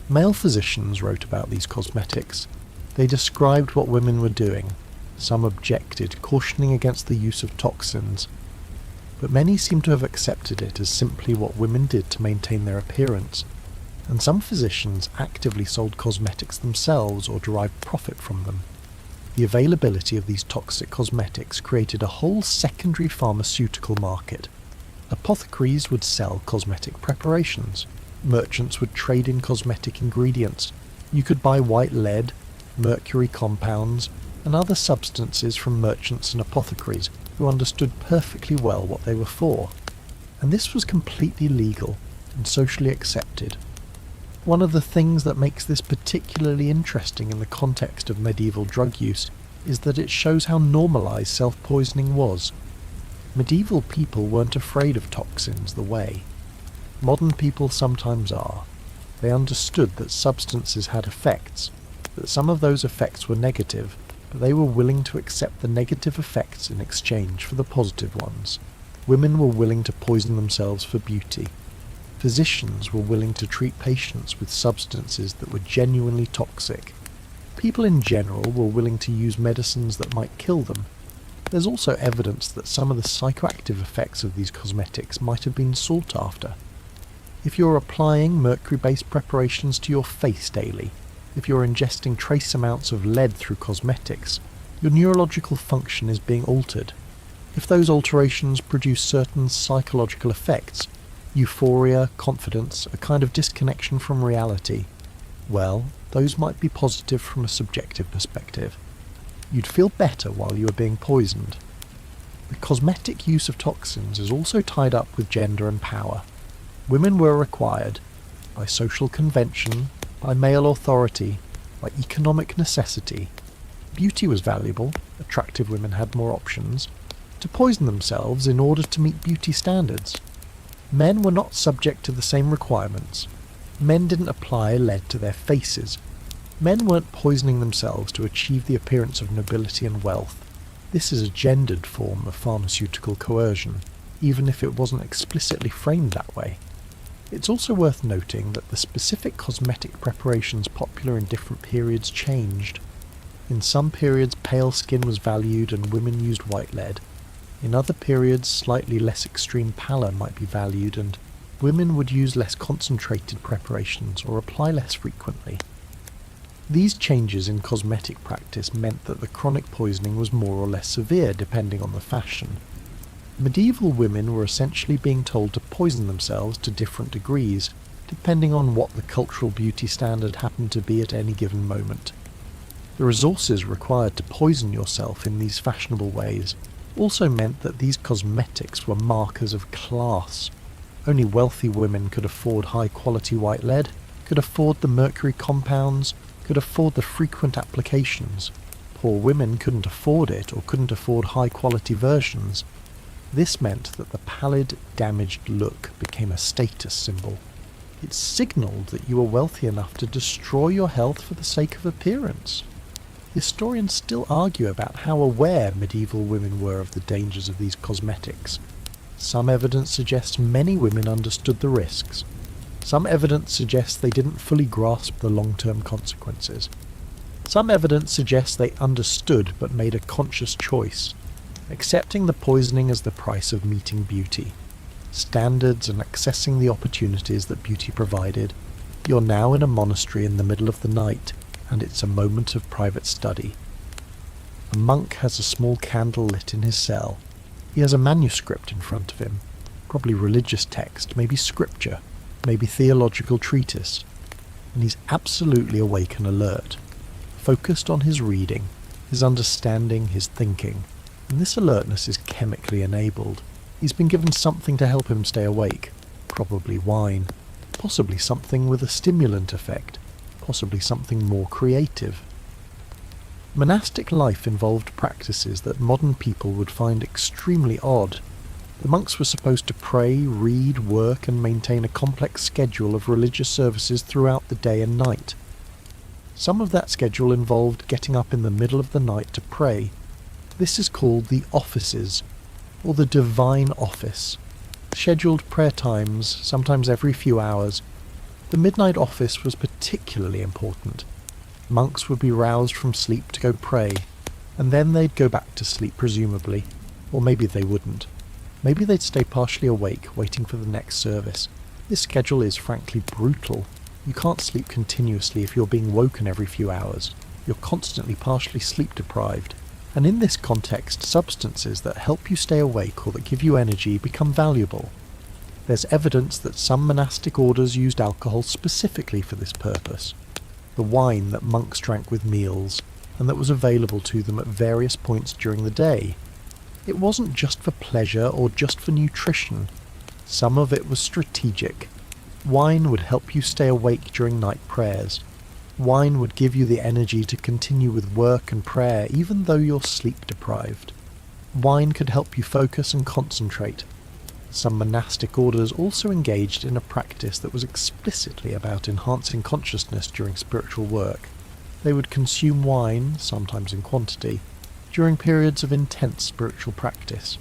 [SPEAKER 1] Male physicians wrote about these cosmetics. They described what women were doing. Some objected, cautioning against the use of toxins, but many seem to have accepted it as simply what women did to maintain their appearance, and some physicians actively sold cosmetics themselves or derived profit from them. The availability of these toxic cosmetics created a whole secondary pharmaceutical market. Apothecaries would sell cosmetic preparations. Merchants would trade in cosmetic ingredients. You could buy white lead, mercury compounds, and other substances from merchants and apothecaries who understood perfectly well what they were for. And this was completely legal and socially accepted. One of the things that makes this particularly interesting in the context of medieval drug use is that it shows how normalised self-poisoning was. Medieval people weren't afraid of toxins the way modern people sometimes are. They understood that substances had effects, that some of those effects were negative, but they were willing to accept the negative effects in exchange for the positive ones. Women were willing to poison themselves for beauty. Physicians were willing to treat patients with substances that were genuinely toxic. People in general were willing to use medicines that might kill them. There's also evidence that some of the psychoactive effects of these cosmetics might have been sought after. If you're applying mercury-based preparations to your face daily, if you're ingesting trace amounts of lead through cosmetics, your neurological function is being altered. If those alterations produce certain psychological effects, euphoria, confidence, a kind of disconnection from reality, well, those might be positive from a subjective perspective. You'd feel better while you were being poisoned. The cosmetic use of toxins is also tied up with gender and power. Women were required, by social convention, by male authority, by economic necessity. Beauty was valuable, attractive women had more options, to poison themselves in order to meet beauty standards. Men were not subject to the same requirements. Men didn't apply lead to their faces. Men weren't poisoning themselves to achieve the appearance of nobility and wealth. This is a gendered form of pharmaceutical coercion, even if it wasn't explicitly framed that way. It's also worth noting that the specific cosmetic preparations popular in different periods changed. In some periods pale skin was valued and women used white lead. In other periods slightly less extreme pallor might be valued and women would use less concentrated preparations or apply less frequently. These changes in cosmetic practice meant that the chronic poisoning was more or less severe depending on the fashion. Medieval women were essentially being told to poison themselves to different degrees, depending on what the cultural beauty standard happened to be at any given moment. The resources required to poison yourself in these fashionable ways also meant that these cosmetics were markers of class. Only wealthy women could afford high-quality white lead, could afford the mercury compounds, could afford the frequent applications. Poor women couldn't afford it or couldn't afford high-quality versions. This meant that the pallid, damaged look became a status symbol. It signalled that you were wealthy enough to destroy your health for the sake of appearance. Historians still argue about how aware medieval women were of the dangers of these cosmetics. Some evidence suggests many women understood the risks. Some evidence suggests they didn't fully grasp the long-term consequences. Some evidence suggests they understood but made a conscious choice, accepting the poisoning as the price of meeting beauty, standards and accessing the opportunities that beauty provided. You're now in a monastery in the middle of the night, and it's a moment of private study. A monk has a small candle lit in his cell. He has a manuscript in front of him, probably religious text, maybe scripture, maybe theological treatise, and he's absolutely awake and alert, focused on his reading, his understanding, his thinking, and this alertness is chemically enabled. He's been given something to help him stay awake, probably wine, possibly something with a stimulant effect, possibly something more creative. Monastic life involved practices that modern people would find extremely odd. The monks were supposed to pray, read, work, and maintain a complex schedule of religious services throughout the day and night. Some of that schedule involved getting up in the middle of the night to pray. This is called the offices, or the divine office. Scheduled prayer times, sometimes every few hours. The midnight office was particularly important. Monks would be roused from sleep to go pray, and then they'd go back to sleep presumably, or maybe they wouldn't. Maybe they'd stay partially awake, waiting for the next service. This schedule is frankly brutal. You can't sleep continuously if you're being woken every few hours. You're constantly partially sleep deprived. And in this context, substances that help you stay awake or that give you energy become valuable. There's evidence that some monastic orders used alcohol specifically for this purpose. The wine that monks drank with meals, and that was available to them at various points during the day. It wasn't just for pleasure or just for nutrition. Some of it was strategic. Wine would help you stay awake during night prayers. Wine would give you the energy to continue with work and prayer even though you're sleep deprived. Wine could help you focus and concentrate. Some monastic orders also engaged in a practice that was explicitly about enhancing consciousness during spiritual work. They would consume wine, sometimes in quantity, during periods of intense spiritual practice.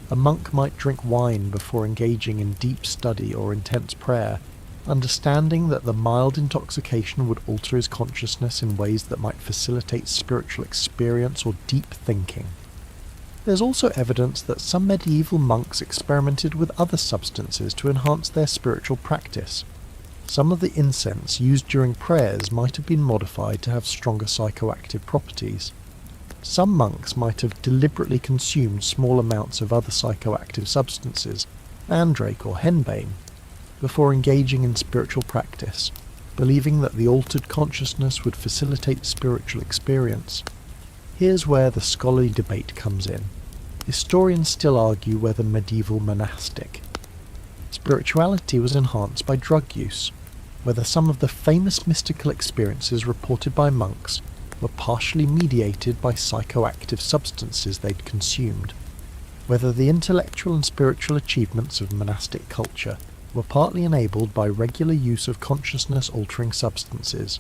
[SPEAKER 1] A monk might drink wine before engaging in deep study or intense prayer, understanding that the mild intoxication would alter his consciousness in ways that might facilitate spiritual experience or deep thinking. There's also evidence that some medieval monks experimented with other substances to enhance their spiritual practice. Some of the incense used during prayers might have been modified to have stronger psychoactive properties. Some monks might have deliberately consumed small amounts of other psychoactive substances, mandrake or henbane, before engaging in spiritual practice, believing that the altered consciousness would facilitate spiritual experience. Here's where the scholarly debate comes in. Historians still argue whether medieval monastic spirituality was enhanced by drug use, whether some of the famous mystical experiences reported by monks were partially mediated by psychoactive substances they'd consumed, whether the intellectual and spiritual achievements of monastic culture were partly enabled by regular use of consciousness-altering substances.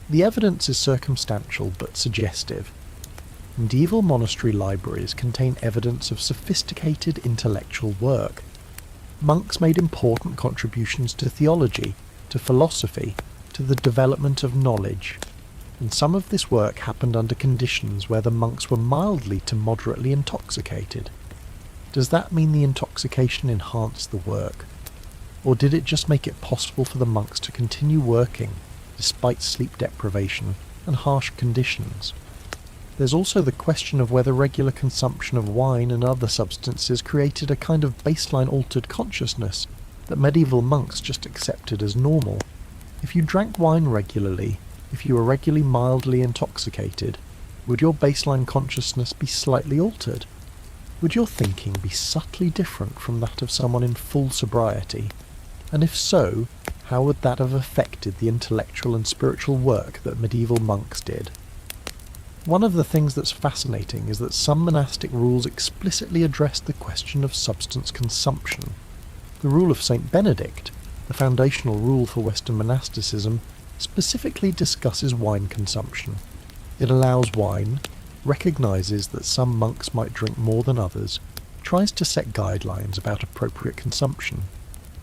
[SPEAKER 1] The evidence is circumstantial but suggestive. Medieval monastery libraries contain evidence of sophisticated intellectual work. Monks made important contributions to theology, to philosophy, to the development of knowledge, and some of this work happened under conditions where the monks were mildly to moderately intoxicated. Does that mean the intoxication enhanced the work? Or did it just make it possible for the monks to continue working despite sleep deprivation and harsh conditions? There's also the question of whether regular consumption of wine and other substances created a kind of baseline altered consciousness that medieval monks just accepted as normal. If you drank wine regularly, if you were regularly mildly intoxicated, would your baseline consciousness be slightly altered? Would your thinking be subtly different from that of someone in full sobriety? And if so, how would that have affected the intellectual and spiritual work that medieval monks did? One of the things that's fascinating is that some monastic rules explicitly address the question of substance consumption. The rule of St. Benedict, the foundational rule for Western monasticism, specifically discusses wine consumption. It allows wine, recognises that some monks might drink more than others, tries to set guidelines about appropriate consumption.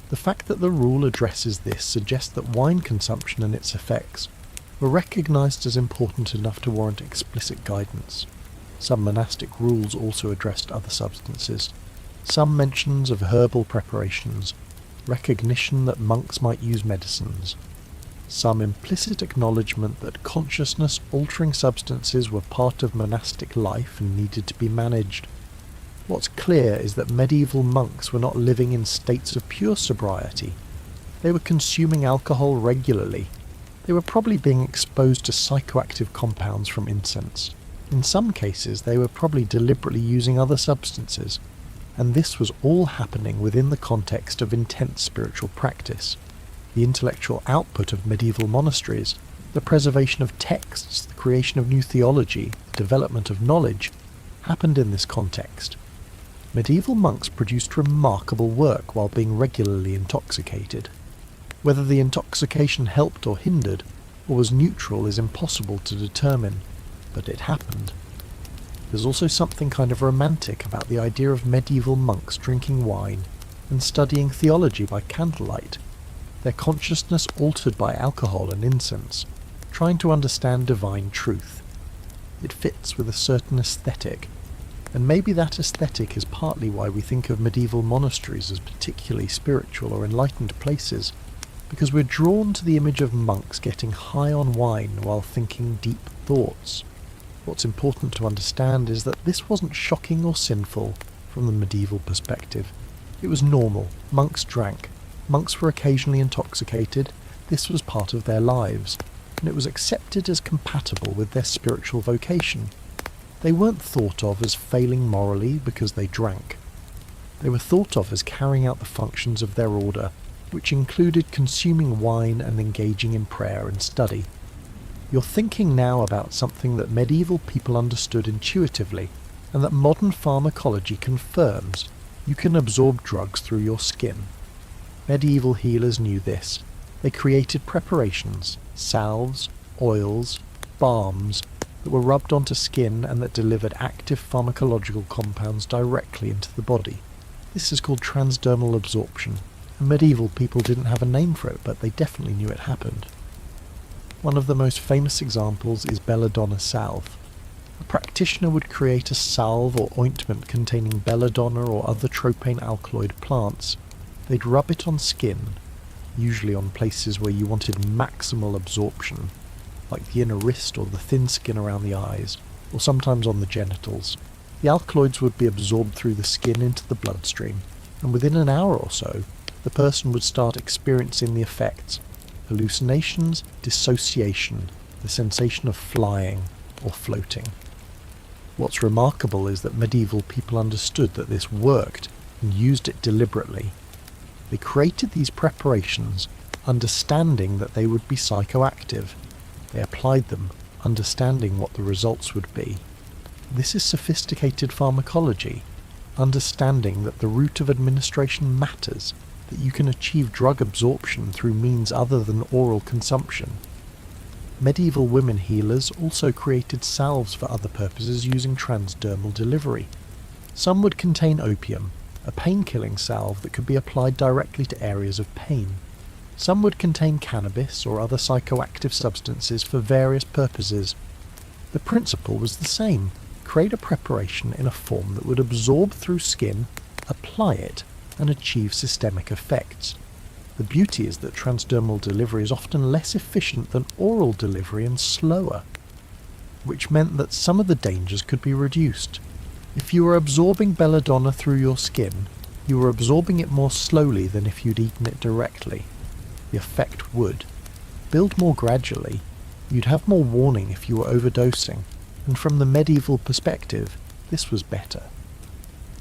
[SPEAKER 1] The fact that the rule addresses this suggests that wine consumption and its effects were recognised as important enough to warrant explicit guidance. Some monastic rules also addressed other substances. Some mentions of herbal preparations, recognition that monks might use medicines. Some implicit acknowledgement that consciousness-altering substances were part of monastic life and needed to be managed. What's clear is that medieval monks were not living in states of pure sobriety. They were consuming alcohol regularly. They were probably being exposed to psychoactive compounds from incense. In some cases, they were probably deliberately using other substances, and this was all happening within the context of intense spiritual practice. The intellectual output of medieval monasteries, the preservation of texts, the creation of new theology, the development of knowledge, happened in this context. Medieval monks produced remarkable work while being regularly intoxicated. Whether the intoxication helped or hindered, or was neutral, is impossible to determine, but it happened. There's also something kind of romantic about the idea of medieval monks drinking wine and studying theology by candlelight, their consciousness altered by alcohol and incense, trying to understand divine truth. It fits with a certain aesthetic, and maybe that aesthetic is partly why we think of medieval monasteries as particularly spiritual or enlightened places, because we're drawn to the image of monks getting high on wine while thinking deep thoughts. What's important to understand is that this wasn't shocking or sinful from the medieval perspective. It was normal. Monks drank. Monks were occasionally intoxicated. This was part of their lives, and it was accepted as compatible with their spiritual vocation. They weren't thought of as failing morally because they drank. They were thought of as carrying out the functions of their order, which included consuming wine and engaging in prayer and study. You're thinking now about something that medieval people understood intuitively, and that modern pharmacology confirms. You can absorb drugs through your skin. Medieval healers knew this. They created preparations, salves, oils, balms, that were rubbed onto skin and that delivered active pharmacological compounds directly into the body. This is called transdermal absorption, and medieval people didn't have a name for it, but they definitely knew it happened. One of the most famous examples is belladonna salve. A practitioner would create a salve or ointment containing belladonna or other tropane alkaloid plants. They'd rub it on skin, usually on places where you wanted maximal absorption, like the inner wrist or the thin skin around the eyes, or sometimes on the genitals. The alkaloids would be absorbed through the skin into the bloodstream, and within an hour or so, the person would start experiencing the effects: hallucinations, dissociation, the sensation of flying or floating. What's remarkable is that medieval people understood that this worked and used it deliberately. They created these preparations understanding that they would be psychoactive. They applied them, understanding what the results would be. This is sophisticated pharmacology, understanding that the route of administration matters, that you can achieve drug absorption through means other than oral consumption. Medieval women healers also created salves for other purposes using transdermal delivery. Some would contain opium, a pain-killing salve that could be applied directly to areas of pain. Some would contain cannabis or other psychoactive substances for various purposes. The principle was the same: create a preparation in a form that would absorb through skin, apply it, and achieve systemic effects. The beauty is that transdermal delivery is often less efficient than oral delivery and slower, which meant that some of the dangers could be reduced. If you were absorbing belladonna through your skin, you were absorbing it more slowly than if you'd eaten it directly. The effect would build more gradually. You'd have more warning if you were overdosing, and from the medieval perspective, this was better.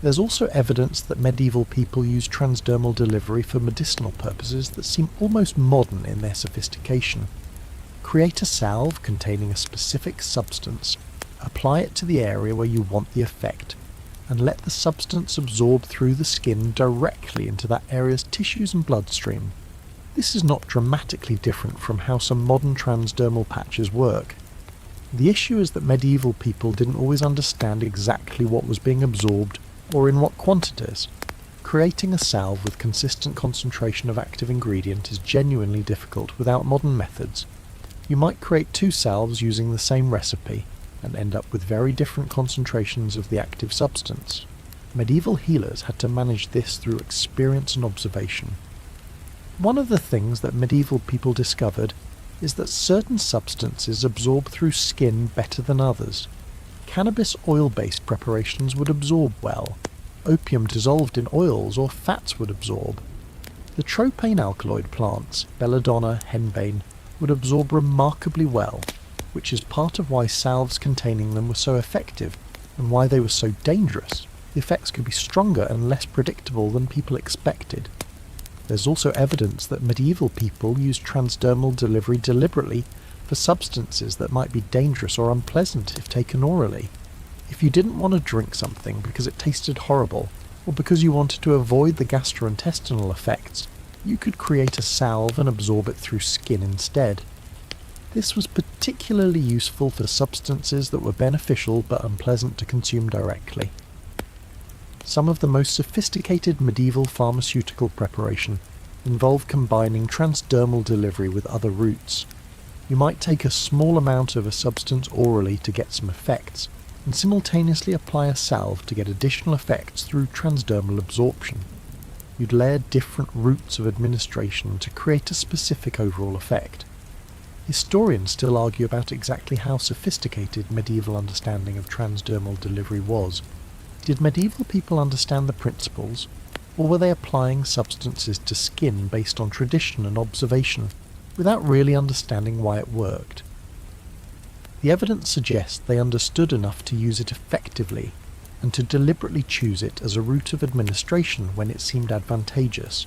[SPEAKER 1] There's also evidence that medieval people used transdermal delivery for medicinal purposes that seem almost modern in their sophistication. Create a salve containing a specific substance, apply it to the area where you want the effect, and let the substance absorb through the skin directly into that area's tissues and bloodstream. This is not dramatically different from how some modern transdermal patches work. The issue is that medieval people didn't always understand exactly what was being absorbed or in what quantities. Creating a salve with consistent concentration of active ingredient is genuinely difficult without modern methods. You might create 2 salves using the same recipe and end up with very different concentrations of the active substance. Medieval healers had to manage this through experience and observation. One of the things that medieval people discovered is that certain substances absorb through skin better than others. Cannabis oil-based preparations would absorb well. Opium dissolved in oils or fats would absorb. The tropane alkaloid plants, belladonna, henbane, would absorb remarkably well, which is part of why salves containing them were so effective and why they were so dangerous. The effects could be stronger and less predictable than people expected. There's also evidence that medieval people used transdermal delivery deliberately for substances that might be dangerous or unpleasant if taken orally. If you didn't want to drink something because it tasted horrible, or because you wanted to avoid the gastrointestinal effects, you could create a salve and absorb it through skin instead. This was particularly useful for substances that were beneficial but unpleasant to consume directly. Some of the most sophisticated medieval pharmaceutical preparation involved combining transdermal delivery with other routes. You might take a small amount of a substance orally to get some effects, and simultaneously apply a salve to get additional effects through transdermal absorption. You'd layer different routes of administration to create a specific overall effect. Historians still argue about exactly how sophisticated medieval understanding of transdermal delivery was. Did medieval people understand the principles, or were they applying substances to skin based on tradition and observation, without really understanding why it worked? The evidence suggests they understood enough to use it effectively, and to deliberately choose it as a route of administration when it seemed advantageous.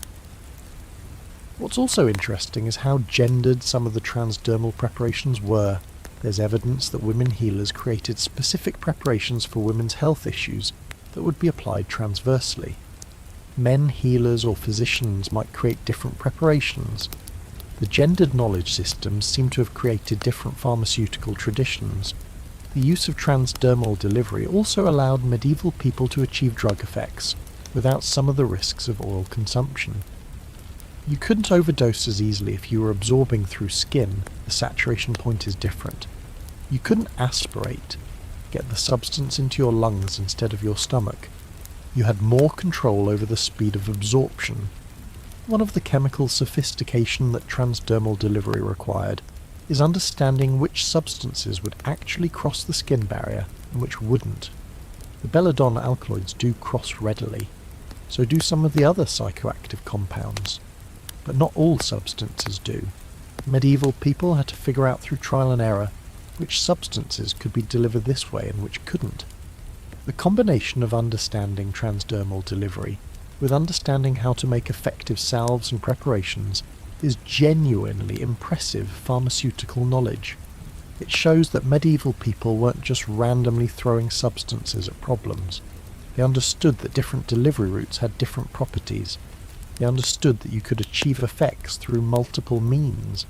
[SPEAKER 1] What's also interesting is how gendered some of the transdermal preparations were. There's evidence that women healers created specific preparations for women's health issues that would be applied transversely. Men healers or physicians might create different preparations. The gendered knowledge systems seem to have created different pharmaceutical traditions. The use of transdermal delivery also allowed medieval people to achieve drug effects without some of the risks of oral consumption. You couldn't overdose as easily if you were absorbing through skin. The saturation point is different. You couldn't aspirate, get the substance into your lungs instead of your stomach. You had more control over the speed of absorption. One of the chemical sophistication that transdermal delivery required is understanding which substances would actually cross the skin barrier and which wouldn't. The belladonna alkaloids do cross readily, so do some of the other psychoactive compounds, but not all substances do. Medieval people had to figure out through trial and error which substances could be delivered this way and which couldn't. The combination of understanding transdermal delivery with understanding how to make effective salves and preparations is genuinely impressive pharmaceutical knowledge. It shows that medieval people weren't just randomly throwing substances at problems. They understood that different delivery routes had different properties. They understood that you could achieve effects through multiple means.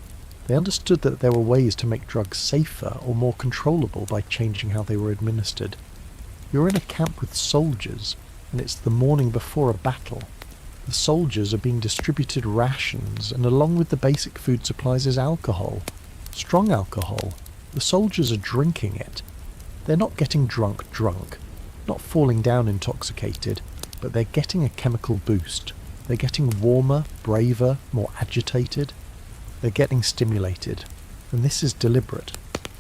[SPEAKER 1] They understood that there were ways to make drugs safer or more controllable by changing how they were administered. You're in a camp with soldiers, and it's the morning before a battle. The soldiers are being distributed rations, and along with the basic food supplies is alcohol. Strong alcohol. The soldiers are drinking it. They're not getting drunk, not falling down intoxicated, but they're getting a chemical boost. They're getting warmer, braver, more agitated. They're getting stimulated. And this is deliberate.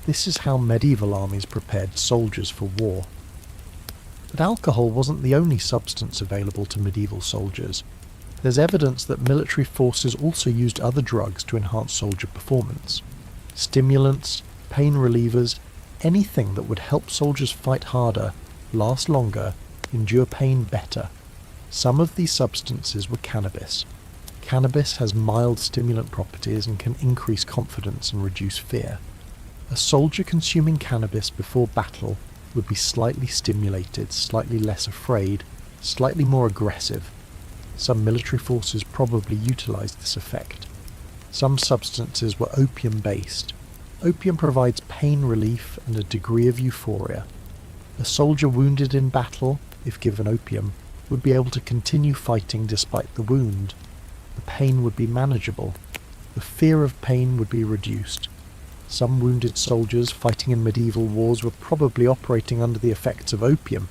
[SPEAKER 1] This is how medieval armies prepared soldiers for war. But alcohol wasn't the only substance available to medieval soldiers. There's evidence that military forces also used other drugs to enhance soldier performance. Stimulants, pain relievers, anything that would help soldiers fight harder, last longer, endure pain better. Some of these substances were cannabis. Cannabis has mild stimulant properties and can increase confidence and reduce fear. A soldier consuming cannabis before battle would be slightly stimulated, slightly less afraid, slightly more aggressive. Some military forces probably utilized this effect. Some substances were opium-based. Opium provides pain relief and a degree of euphoria. A soldier wounded in battle if given opium, would be able to continue fighting despite the wound. The pain would be manageable. The fear of pain would be reduced. Some wounded soldiers fighting in medieval wars were probably operating under the effects of opium.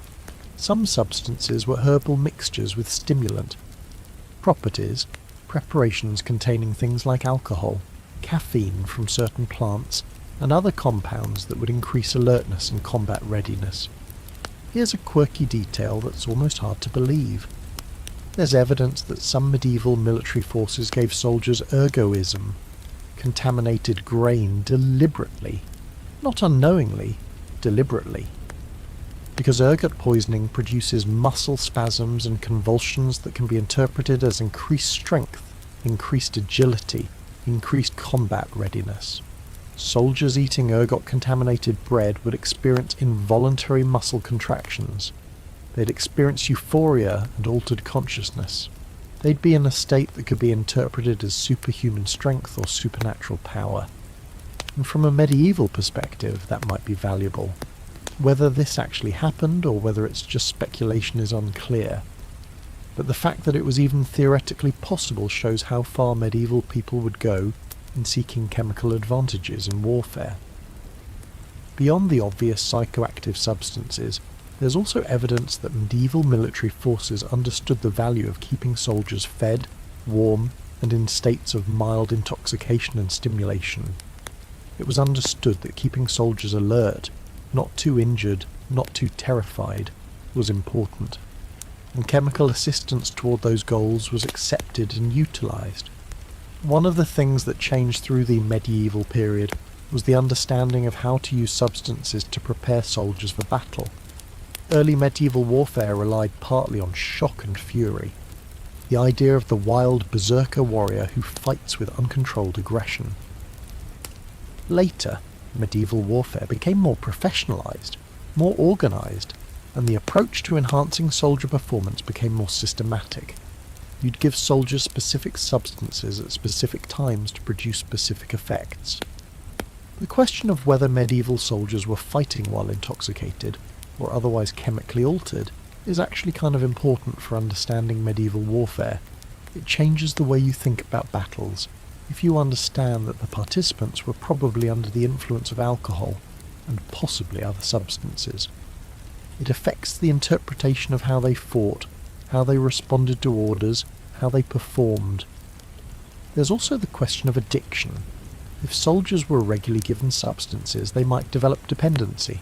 [SPEAKER 1] Some substances were herbal mixtures with stimulant. Properties, preparations containing things like alcohol, caffeine from certain plants, and other compounds that would increase alertness and combat readiness. Here's a quirky detail that's almost hard to believe. There's evidence that some medieval military forces gave soldiers ergoism, contaminated grain deliberately, not unknowingly, deliberately. Because ergot poisoning produces muscle spasms and convulsions that can be interpreted as increased strength, increased agility, increased combat readiness. Soldiers eating ergot-contaminated bread would experience involuntary muscle contractions. They'd experience euphoria and altered consciousness. They'd be in a state that could be interpreted as superhuman strength or supernatural power. And from a medieval perspective, that might be valuable. Whether this actually happened or whether it's just speculation is unclear. But the fact that it was even theoretically possible shows how far medieval people would go in seeking chemical advantages in warfare. Beyond the obvious psychoactive substances, there's also evidence that medieval military forces understood the value of keeping soldiers fed, warm, and in states of mild intoxication and stimulation. It was understood that keeping soldiers alert, not too injured, not too terrified, was important, and chemical assistance toward those goals was accepted and utilised. One of the things that changed through the medieval period was the understanding of how to use substances to prepare soldiers for battle. Early medieval warfare relied partly on shock and fury, the idea of the wild berserker warrior who fights with uncontrolled aggression. Later, medieval warfare became more professionalised, more organised, and the approach to enhancing soldier performance became more systematic. You'd give soldiers specific substances at specific times to produce specific effects. The question of whether medieval soldiers were fighting while intoxicated, or otherwise chemically altered, is actually kind of important for understanding medieval warfare. It changes the way you think about battles, if you understand that the participants were probably under the influence of alcohol, and possibly other substances. It affects the interpretation of how they fought, how they responded to orders, how they performed. There's also the question of addiction. If soldiers were regularly given substances, they might develop dependency.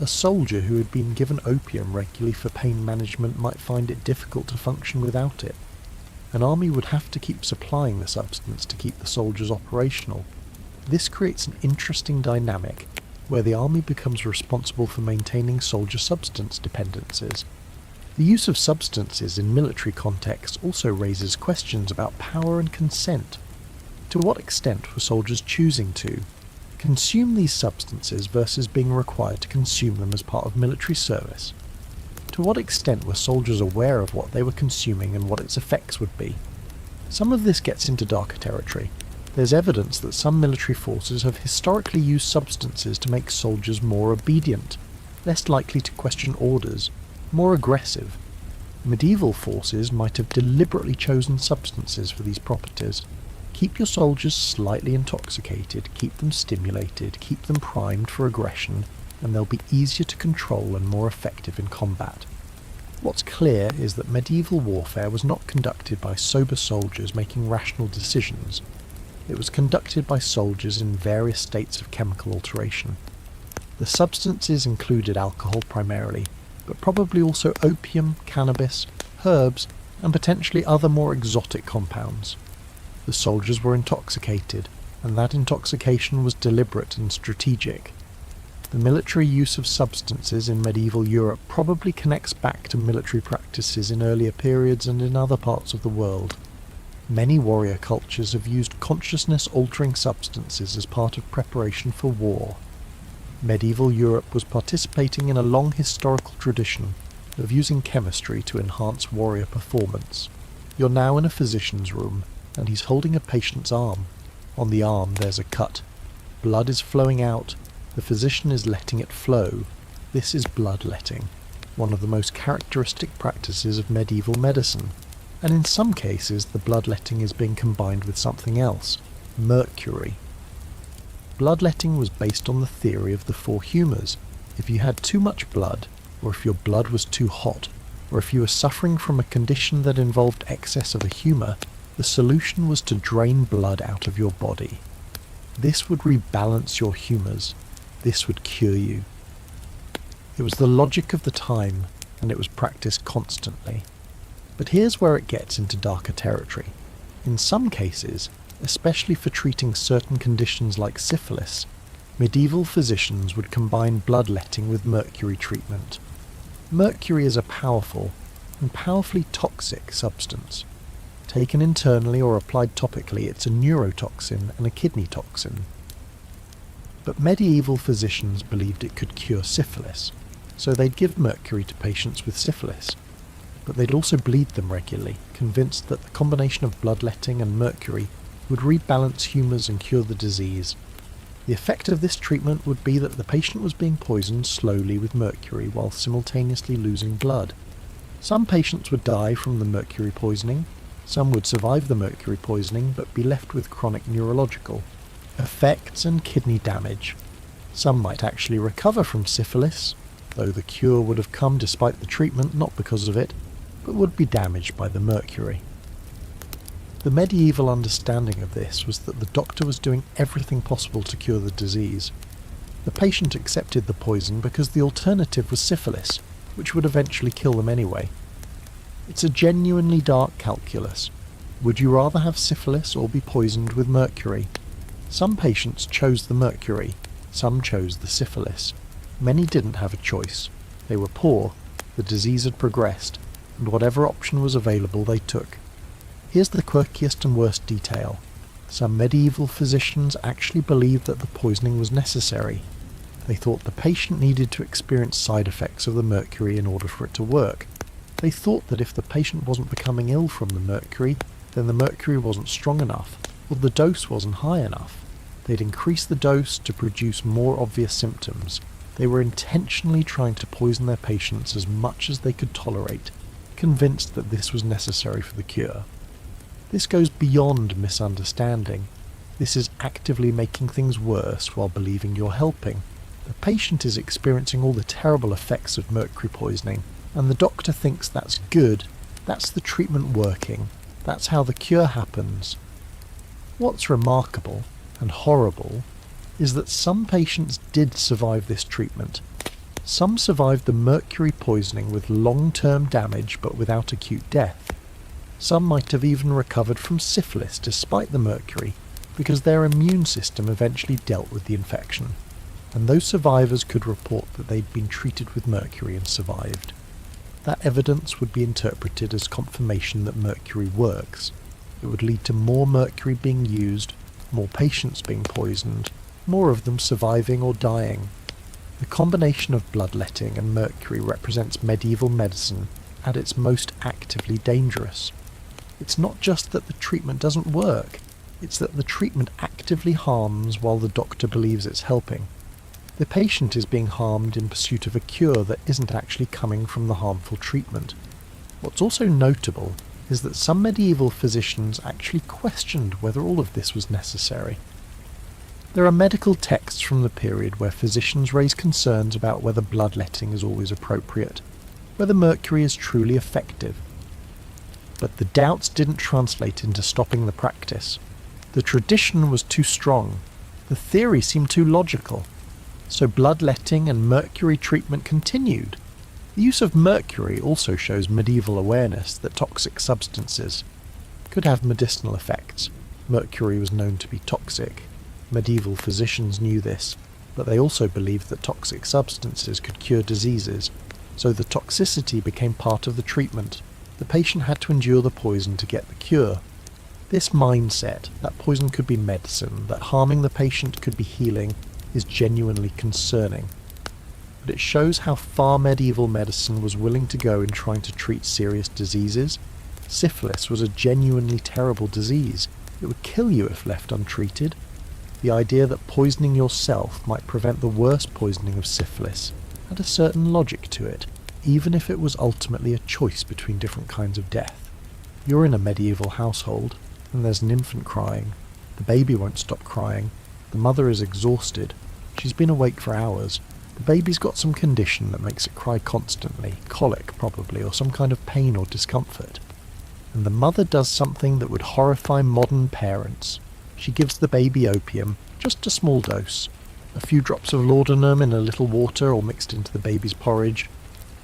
[SPEAKER 1] A soldier who had been given opium regularly for pain management might find it difficult to function without it. An army would have to keep supplying the substance to keep the soldiers operational. This creates an interesting dynamic, where the army becomes responsible for maintaining soldier substance dependencies. The use of substances in military contexts also raises questions about power and consent. To what extent were soldiers choosing to consume these substances versus being required to consume them as part of military service? To what extent were soldiers aware of what they were consuming and what its effects would be? Some of this gets into darker territory. There's evidence that some military forces have historically used substances to make soldiers more obedient, less likely to question orders, more aggressive. Medieval forces might have deliberately chosen substances for these properties. Keep your soldiers slightly intoxicated, keep them stimulated, keep them primed for aggression, and they'll be easier to control and more effective in combat. What's clear is that medieval warfare was not conducted by sober soldiers making rational decisions. It was conducted by soldiers in various states of chemical alteration. The substances included alcohol primarily, but probably also opium, cannabis, herbs, and potentially other more exotic compounds. The soldiers were intoxicated, and that intoxication was deliberate and strategic. The military use of substances in medieval Europe probably connects back to military practices in earlier periods and in other parts of the world. Many warrior cultures have used consciousness-altering substances as part of preparation for war. Medieval Europe was participating in a long historical tradition of using chemistry to enhance warrior performance. You're now in a physician's room, and he's holding a patient's arm. On the arm there's a cut. Blood is flowing out. The physician is letting it flow. This is bloodletting. one of the most characteristic practices of medieval medicine, and in some cases the bloodletting is being combined with something else, mercury. Bloodletting was based on the theory of the four humours. If you had too much blood, or if your blood was too hot, or if you were suffering from a condition that involved excess of a humour, the solution was to drain blood out of your body. This would rebalance your humours. This would cure you. It was the logic of the time, and it was practiced constantly. But here's where it gets into darker territory. In some cases, especially for treating certain conditions like syphilis, medieval physicians would combine bloodletting with mercury treatment. Mercury is a powerful and powerfully toxic substance. Taken internally or applied topically, it's a neurotoxin and a kidney toxin. But medieval physicians believed it could cure syphilis, so they'd give mercury to patients with syphilis. But they'd also bleed them regularly, convinced that the combination of bloodletting and mercury would rebalance humours and cure the disease. The effect of this treatment would be that the patient was being poisoned slowly with mercury while simultaneously losing blood. Some patients would die from the mercury poisoning, some would survive the mercury poisoning but be left with chronic neurological effects and kidney damage. Some might actually recover from syphilis, though the cure would have come despite the treatment, not because of it, but would be damaged by the mercury. The medieval understanding of this was that the doctor was doing everything possible to cure the disease. The patient accepted the poison because the alternative was syphilis, which would eventually kill them anyway. It's a genuinely dark calculus. Would you rather have syphilis or be poisoned with mercury? Some patients chose the mercury, some chose the syphilis. Many didn't have a choice. They were poor, the disease had progressed, and whatever option was available they took. Here's the quirkiest and worst detail. Some medieval physicians actually believed that the poisoning was necessary. They thought the patient needed to experience side effects of the mercury in order for it to work. They thought that if the patient wasn't becoming ill from the mercury, then the mercury wasn't strong enough, or the dose wasn't high enough. They'd increase the dose to produce more obvious symptoms. They were intentionally trying to poison their patients as much as they could tolerate, convinced that this was necessary for the cure. This goes beyond misunderstanding. This is actively making things worse while believing you're helping. The patient is experiencing all the terrible effects of mercury poisoning, and the doctor thinks that's good, that's the treatment working, that's how the cure happens. What's remarkable and horrible is that some patients did survive this treatment. Some survived the mercury poisoning with long-term damage but without acute death. Some might have even recovered from syphilis despite the mercury, because their immune system eventually dealt with the infection, and those survivors could report that they'd been treated with mercury and survived. That evidence would be interpreted as confirmation that mercury works. It would lead to more mercury being used, more patients being poisoned, more of them surviving or dying. The combination of bloodletting and mercury represents medieval medicine at its most actively dangerous. It's not just that the treatment doesn't work, it's that the treatment actively harms while the doctor believes it's helping. The patient is being harmed in pursuit of a cure that isn't actually coming from the harmful treatment. What's also notable is that some medieval physicians actually questioned whether all of this was necessary. There are medical texts from the period where physicians raise concerns about whether bloodletting is always appropriate, whether mercury is truly effective. But the doubts didn't translate into stopping the practice. The tradition was too strong. The theory seemed too logical. So bloodletting and mercury treatment continued. The use of mercury also shows medieval awareness that toxic substances could have medicinal effects. Mercury was known to be toxic. Medieval physicians knew this, but they also believed that toxic substances could cure diseases, so the toxicity became part of the treatment. The patient had to endure the poison to get the cure. This mindset, that poison could be medicine, that harming the patient could be healing, is genuinely concerning. But it shows how far medieval medicine was willing to go in trying to treat serious diseases. Syphilis was a genuinely terrible disease. It would kill you if left untreated. The idea that poisoning yourself might prevent the worst poisoning of syphilis had a certain logic to it. even if it was ultimately a choice between different kinds of death. You're in a medieval household, and there's an infant crying. The baby won't stop crying. The mother is exhausted. She's been awake for hours. The baby's got some condition that makes it cry constantly, colic probably, or some kind of pain or discomfort. And the mother does something that would horrify modern parents. She gives the baby opium, just a small dose. A few drops of laudanum in a little water or mixed into the baby's porridge.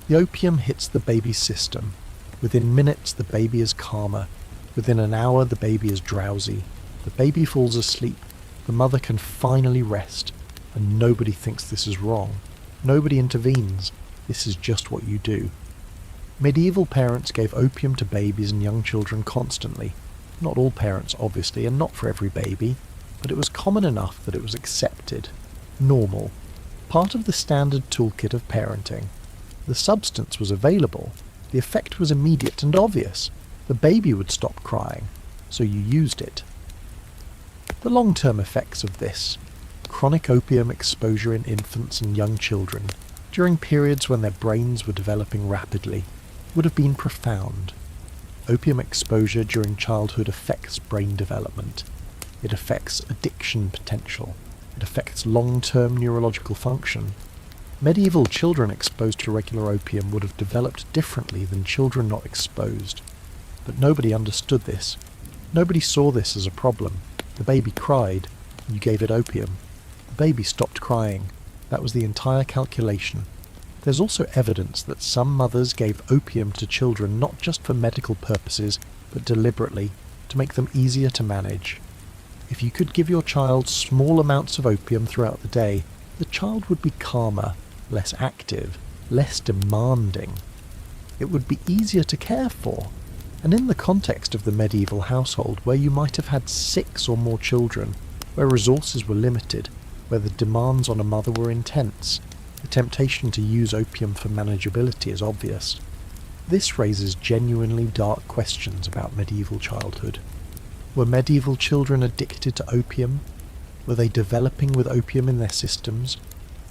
[SPEAKER 1] The opium hits the baby's system. Within minutes the baby is calmer. Within an hour the baby is drowsy. The baby falls asleep. The mother can finally rest. And nobody thinks this is wrong. Nobody intervenes. This is just what you do. Medieval parents gave opium to babies and young children constantly. Not all parents, obviously, and not for every baby, but it was common enough that it was accepted. Normal. Part of the standard toolkit of parenting. The substance was available. The effect was immediate and obvious. The baby would stop crying, so you used it. The long-term effects of this. Chronic opium exposure in infants and young children, during periods when their brains were developing rapidly, would have been profound. Opium exposure during childhood affects brain development. It affects addiction potential. It affects long-term neurological function. Medieval children exposed to regular opium would have developed differently than children not exposed. But nobody understood this. Nobody saw this as a problem. The baby cried. You gave it opium. The baby stopped crying. That was the entire calculation. There's also evidence that some mothers gave opium to children not just for medical purposes, but deliberately, to make them easier to manage. If you could give your child small amounts of opium throughout the day, the child would be calmer, less active, less demanding. It would be easier to care for. And in the context of the medieval household, where you might have had 6 or more children, where resources were limited, where the demands on a mother were intense, the temptation to use opium for manageability is obvious. This raises genuinely dark questions about medieval childhood. Were medieval children addicted to opium? Were they developing with opium in their systems?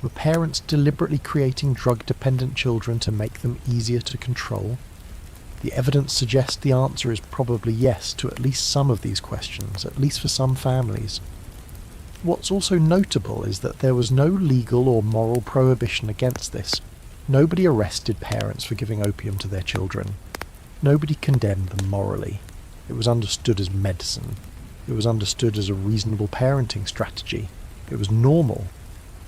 [SPEAKER 1] Were parents deliberately creating drug-dependent children to make them easier to control? The evidence suggests the answer is probably yes to at least some of these questions, at least for some families. What's also notable is that there was no legal or moral prohibition against this. Nobody arrested parents for giving opium to their children. Nobody condemned them morally. It was understood as medicine. It was understood as a reasonable parenting strategy. It was normal.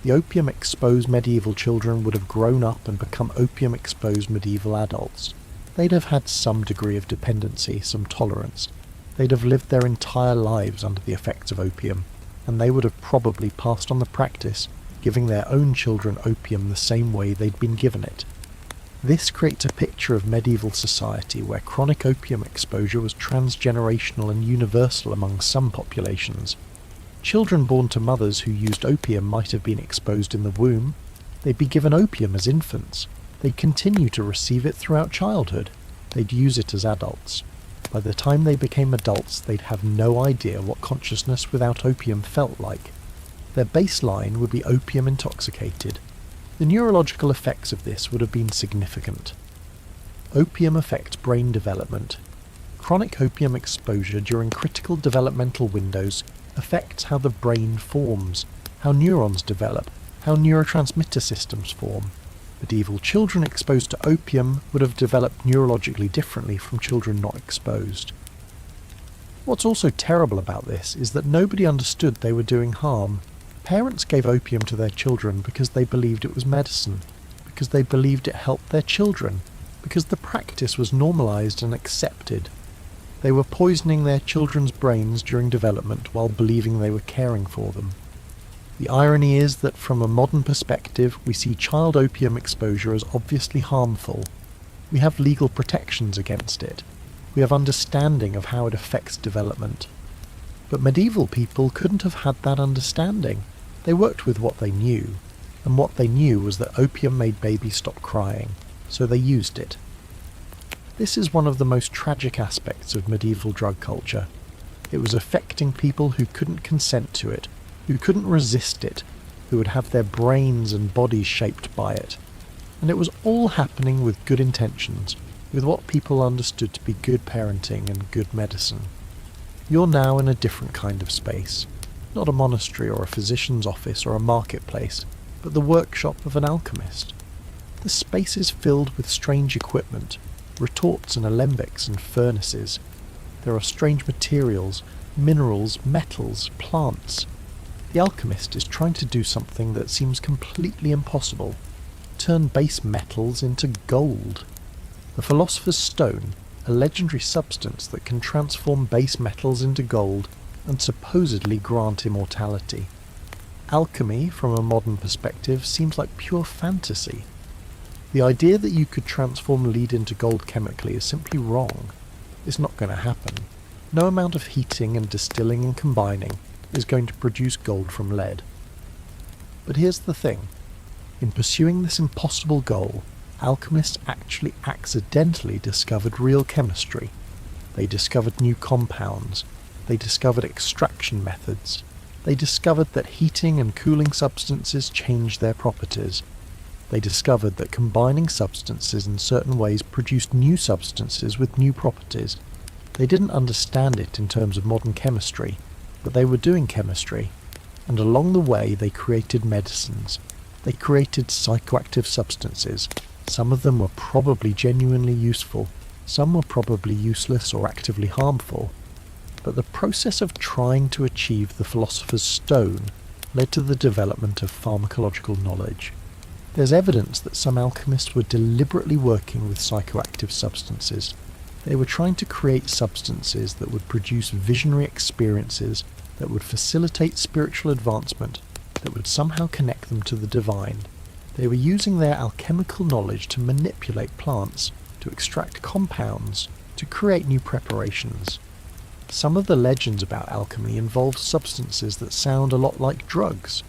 [SPEAKER 1] The opium-exposed medieval children would have grown up and become opium-exposed medieval adults. They'd have had some degree of dependency, some tolerance. They'd have lived their entire lives under the effects of opium, and they would have probably passed on the practice, giving their own children opium the same way they'd been given it. This creates a picture of medieval society where chronic opium exposure was transgenerational and universal among some populations. Children born to mothers who used opium might have been exposed in the womb. They'd be given opium as infants. They'd continue to receive it throughout childhood. They'd use it as adults. By the time they became adults, they'd have no idea what consciousness without opium felt like. Their baseline would be opium intoxicated. The neurological effects of this would have been significant. Opium affects brain development. Chronic opium exposure during critical developmental windows affects how the brain forms, how neurons develop, how neurotransmitter systems form. Medieval children exposed to opium would have developed neurologically differently from children not exposed. What's also terrible about this is that nobody understood they were doing harm. Parents gave opium to their children because they believed it was medicine, because they believed it helped their children, because the practice was normalized and accepted. They were poisoning their children's brains during development while believing they were caring for them. The irony is that from a modern perspective, we see child opium exposure as obviously harmful. We have legal protections against it. We have understanding of how it affects development. But medieval people couldn't have had that understanding. They worked with what they knew, and what they knew was that opium made babies stop crying, so they used it. This is one of the most tragic aspects of medieval drug culture. It was affecting people who couldn't consent to it, who couldn't resist it, who would have their brains and bodies shaped by it. And it was all happening with good intentions, with what people understood to be good parenting and good medicine. You're now in a different kind of space, not a monastery or a physician's office or a marketplace, but the workshop of an alchemist. The space is filled with strange equipment, retorts and alembics and furnaces. There are strange materials, minerals, metals, plants. The alchemist is trying to do something that seems completely impossible: turn base metals into gold. The philosopher's stone, a legendary substance that can transform base metals into gold and supposedly grant immortality. Alchemy, from a modern perspective, seems like pure fantasy. The idea that you could transform lead into gold chemically is simply wrong. It's not going to happen. No amount of heating and distilling and combining is going to produce gold from lead. But here's the thing. In pursuing this impossible goal, alchemists actually accidentally discovered real chemistry. They discovered new compounds. They discovered extraction methods. They discovered that heating and cooling substances changed their properties. They discovered that combining substances in certain ways produced new substances with new properties. They didn't understand it in terms of modern chemistry, but they were doing chemistry, and along the way they created medicines. They created psychoactive substances. Some of them were probably genuinely useful, some were probably useless or actively harmful. But the process of trying to achieve the philosopher's stone led to the development of pharmacological knowledge. There's evidence that some alchemists were deliberately working with psychoactive substances. They were trying to create substances that would produce visionary experiences, that would facilitate spiritual advancement, that would somehow connect them to the divine. They were using their alchemical knowledge to manipulate plants, to extract compounds, to create new preparations. Some of the legends about alchemy involve substances that sound a lot like drugs.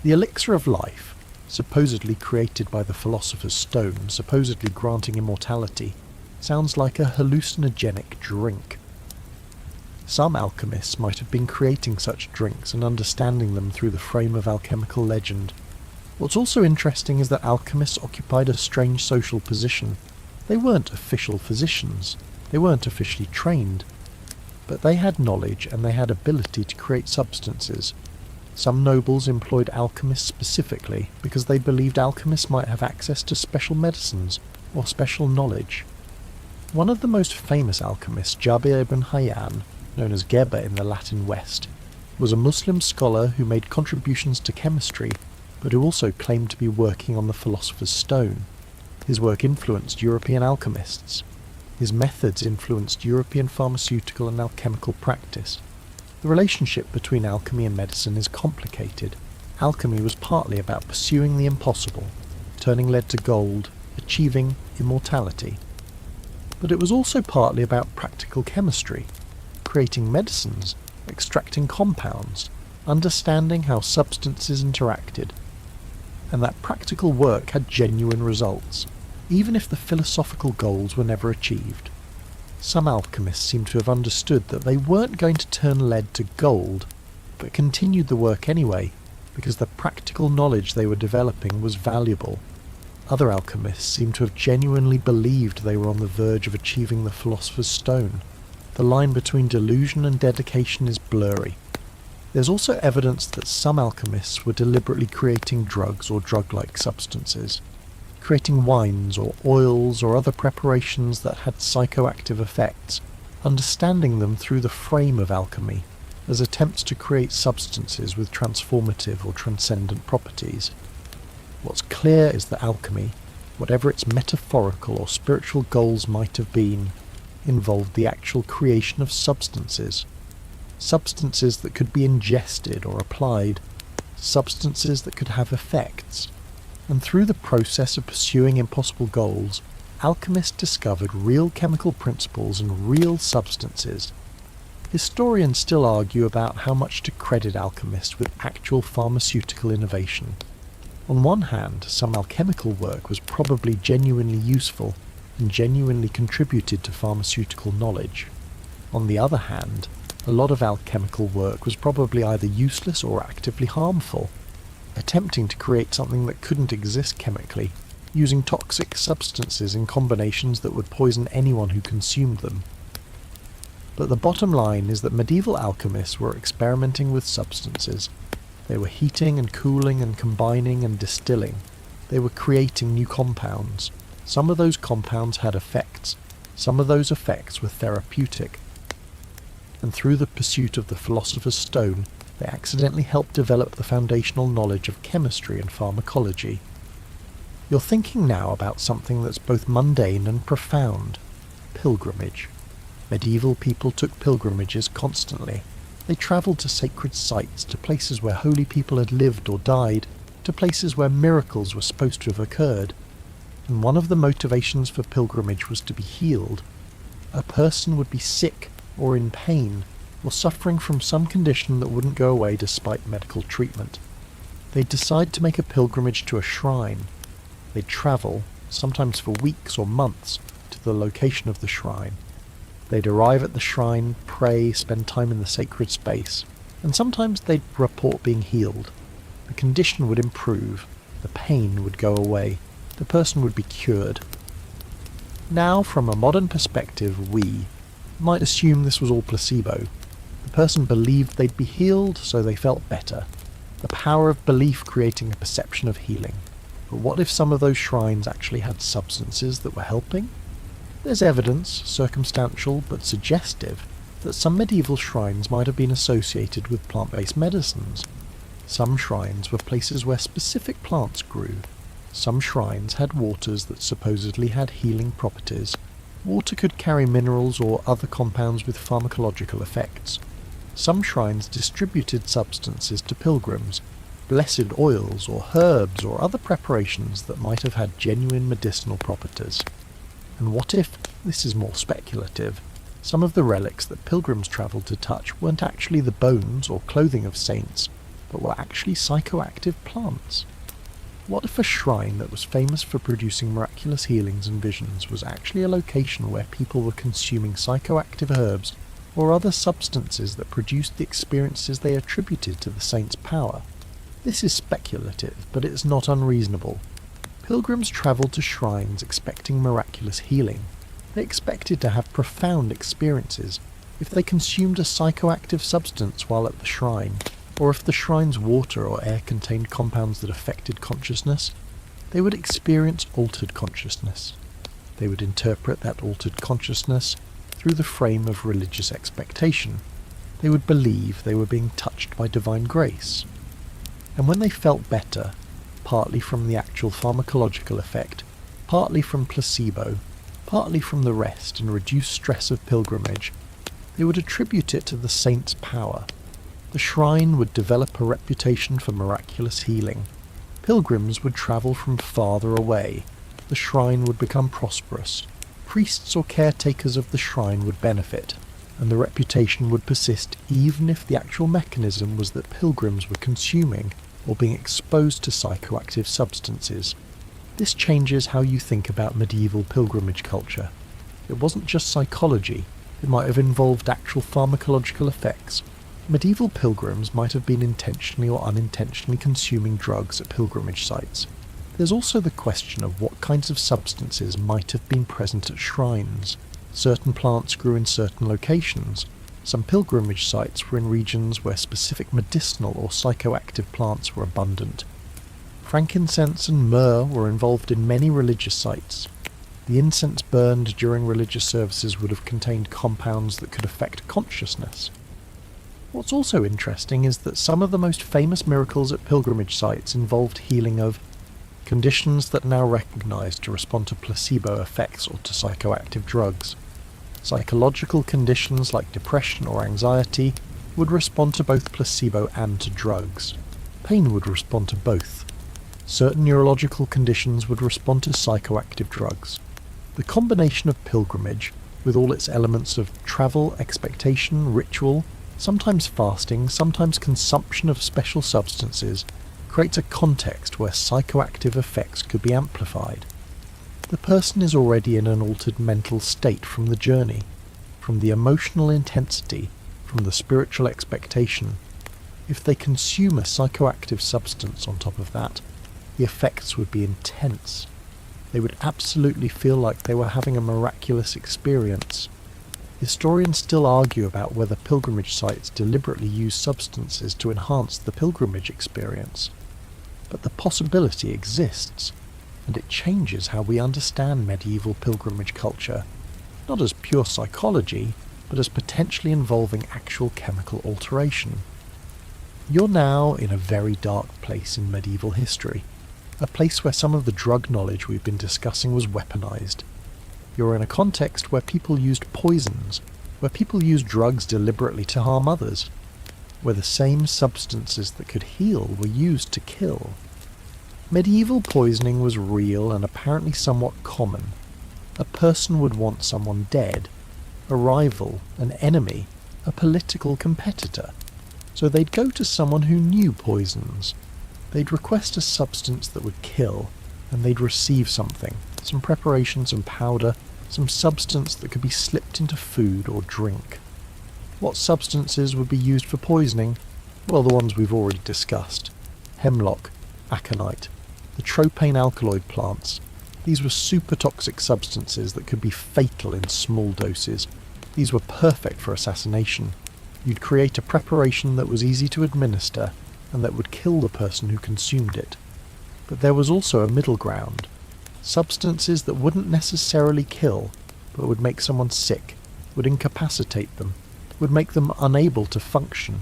[SPEAKER 1] The elixir of life, supposedly created by the philosopher's stone, supposedly granting immortality, sounds like a hallucinogenic drink. Some alchemists might have been creating such drinks and understanding them through the frame of alchemical legend. What's also interesting is that alchemists occupied a strange social position. They weren't official physicians, they weren't officially trained, but they had knowledge and they had ability to create substances. Some nobles employed alchemists specifically because they believed alchemists might have access to special medicines or special knowledge. One of the most famous alchemists, Jabir ibn Hayyan, known as Geber in the Latin West, was a Muslim scholar who made contributions to chemistry, but who also claimed to be working on the philosopher's stone. His work influenced European alchemists. His methods influenced European pharmaceutical and alchemical practice. The relationship between alchemy and medicine is complicated. Alchemy was partly about pursuing the impossible, turning lead to gold, achieving immortality. But it was also partly about practical chemistry, creating medicines, extracting compounds, understanding how substances interacted. And that practical work had genuine results, even if the philosophical goals were never achieved. Some alchemists seem to have understood that they weren't going to turn lead to gold, but continued the work anyway, because the practical knowledge they were developing was valuable. Other alchemists seem to have genuinely believed they were on the verge of achieving the philosopher's stone. The line between delusion and dedication is blurry. There's also evidence that some alchemists were deliberately creating drugs or drug-like substances, creating wines or oils or other preparations that had psychoactive effects, understanding them through the frame of alchemy, as attempts to create substances with transformative or transcendent properties. What's clear is that alchemy, whatever its metaphorical or spiritual goals might have been, involved the actual creation of substances. Substances that could be ingested or applied, substances that could have effects. And through the process of pursuing impossible goals, alchemists discovered real chemical principles and real substances. Historians still argue about how much to credit alchemists with actual pharmaceutical innovation. On one hand, some alchemical work was probably genuinely useful and genuinely contributed to pharmaceutical knowledge. On the other hand, a lot of alchemical work was probably either useless or actively harmful, attempting to create something that couldn't exist chemically, using toxic substances in combinations that would poison anyone who consumed them. But the bottom line is that medieval alchemists were experimenting with substances. They were heating and cooling and combining and distilling. They were creating new compounds. Some of those compounds had effects. Some of those effects were therapeutic. And through the pursuit of the philosopher's stone, they accidentally helped develop the foundational knowledge of chemistry and pharmacology. You're thinking now about something that's both mundane and profound. Pilgrimage. Medieval people took pilgrimages constantly. They travelled to sacred sites, to places where holy people had lived or died, to places where miracles were supposed to have occurred. And one of the motivations for pilgrimage was to be healed. A person would be sick, or in pain, or suffering from some condition that wouldn't go away despite medical treatment. They'd decide to make a pilgrimage to a shrine. They'd travel, sometimes for weeks or months, to the location of the shrine. They'd arrive at the shrine, pray, spend time in the sacred space, and sometimes they'd report being healed. The condition would improve, the pain would go away, the person would be cured. Now, from a modern perspective, we might assume this was all placebo. The person believed they'd be healed, so they felt better. The power of belief creating a perception of healing. But what if some of those shrines actually had substances that were helping? There's evidence, circumstantial but suggestive, that some medieval shrines might have been associated with plant-based medicines. Some shrines were places where specific plants grew. Some shrines had waters that supposedly had healing properties. Water could carry minerals or other compounds with pharmacological effects. Some shrines distributed substances to pilgrims, blessed oils or herbs or other preparations that might have had genuine medicinal properties. And what if, this is more speculative, some of the relics that pilgrims travelled to touch weren't actually the bones or clothing of saints, but were actually psychoactive plants? What if a shrine that was famous for producing miraculous healings and visions was actually a location where people were consuming psychoactive herbs or other substances that produced the experiences they attributed to the saint's power? This is speculative, but it's not unreasonable. Pilgrims travelled to shrines expecting miraculous healing. They expected to have profound experiences. If they consumed a psychoactive substance while at the shrine, or if the shrine's water or air contained compounds that affected consciousness, they would experience altered consciousness. They would interpret that altered consciousness through the frame of religious expectation. They would believe they were being touched by divine grace. And when they felt better, partly from the actual pharmacological effect, partly from placebo, partly from the rest and reduced stress of pilgrimage, they would attribute it to the saint's power. The shrine would develop a reputation for miraculous healing. Pilgrims would travel from farther away. The shrine would become prosperous. Priests or caretakers of the shrine would benefit, and the reputation would persist even if the actual mechanism was that pilgrims were consuming or being exposed to psychoactive substances. This changes how you think about medieval pilgrimage culture. It wasn't just psychology, it might have involved actual pharmacological effects. Medieval pilgrims might have been intentionally or unintentionally consuming drugs at pilgrimage sites. There's also the question of what kinds of substances might have been present at shrines. Certain plants grew in certain locations. Some pilgrimage sites were in regions where specific medicinal or psychoactive plants were abundant. Frankincense and myrrh were involved in many religious sites. The incense burned during religious services would have contained compounds that could affect consciousness. What's also interesting is that some of the most famous miracles at pilgrimage sites involved healing of conditions that are now recognised to respond to placebo effects or to psychoactive drugs. Psychological conditions like depression or anxiety would respond to both placebo and to drugs. Pain would respond to both. Certain neurological conditions would respond to psychoactive drugs. The combination of pilgrimage, with all its elements of travel, expectation, ritual, sometimes fasting, sometimes consumption of special substances, creates a context where psychoactive effects could be amplified. The person is already in an altered mental state from the journey, from the emotional intensity, from the spiritual expectation. If they consume a psychoactive substance on top of that, the effects would be intense. They would absolutely feel like they were having a miraculous experience. Historians still argue about whether pilgrimage sites deliberately use substances to enhance the pilgrimage experience. But the possibility exists, and it changes how we understand medieval pilgrimage culture, not as pure psychology, but as potentially involving actual chemical alteration. You're now in a very dark place in medieval history, a place where some of the drug knowledge we've been discussing was weaponized. You're in a context where people used poisons, where people used drugs deliberately to harm others, where the same substances that could heal were used to kill. Medieval poisoning was real and apparently somewhat common. A person would want someone dead, a rival, an enemy, a political competitor. So they'd go to someone who knew poisons. They'd request a substance that would kill, and they'd receive something, some preparation, some powder, some substance that could be slipped into food or drink. What substances would be used for poisoning? Well, the ones we've already discussed. Hemlock, aconite, the tropane alkaloid plants. These were super toxic substances that could be fatal in small doses. These were perfect for assassination. You'd create a preparation that was easy to administer and that would kill the person who consumed it. But there was also a middle ground. Substances that wouldn't necessarily kill, but would make someone sick, would incapacitate them, would make them unable to function.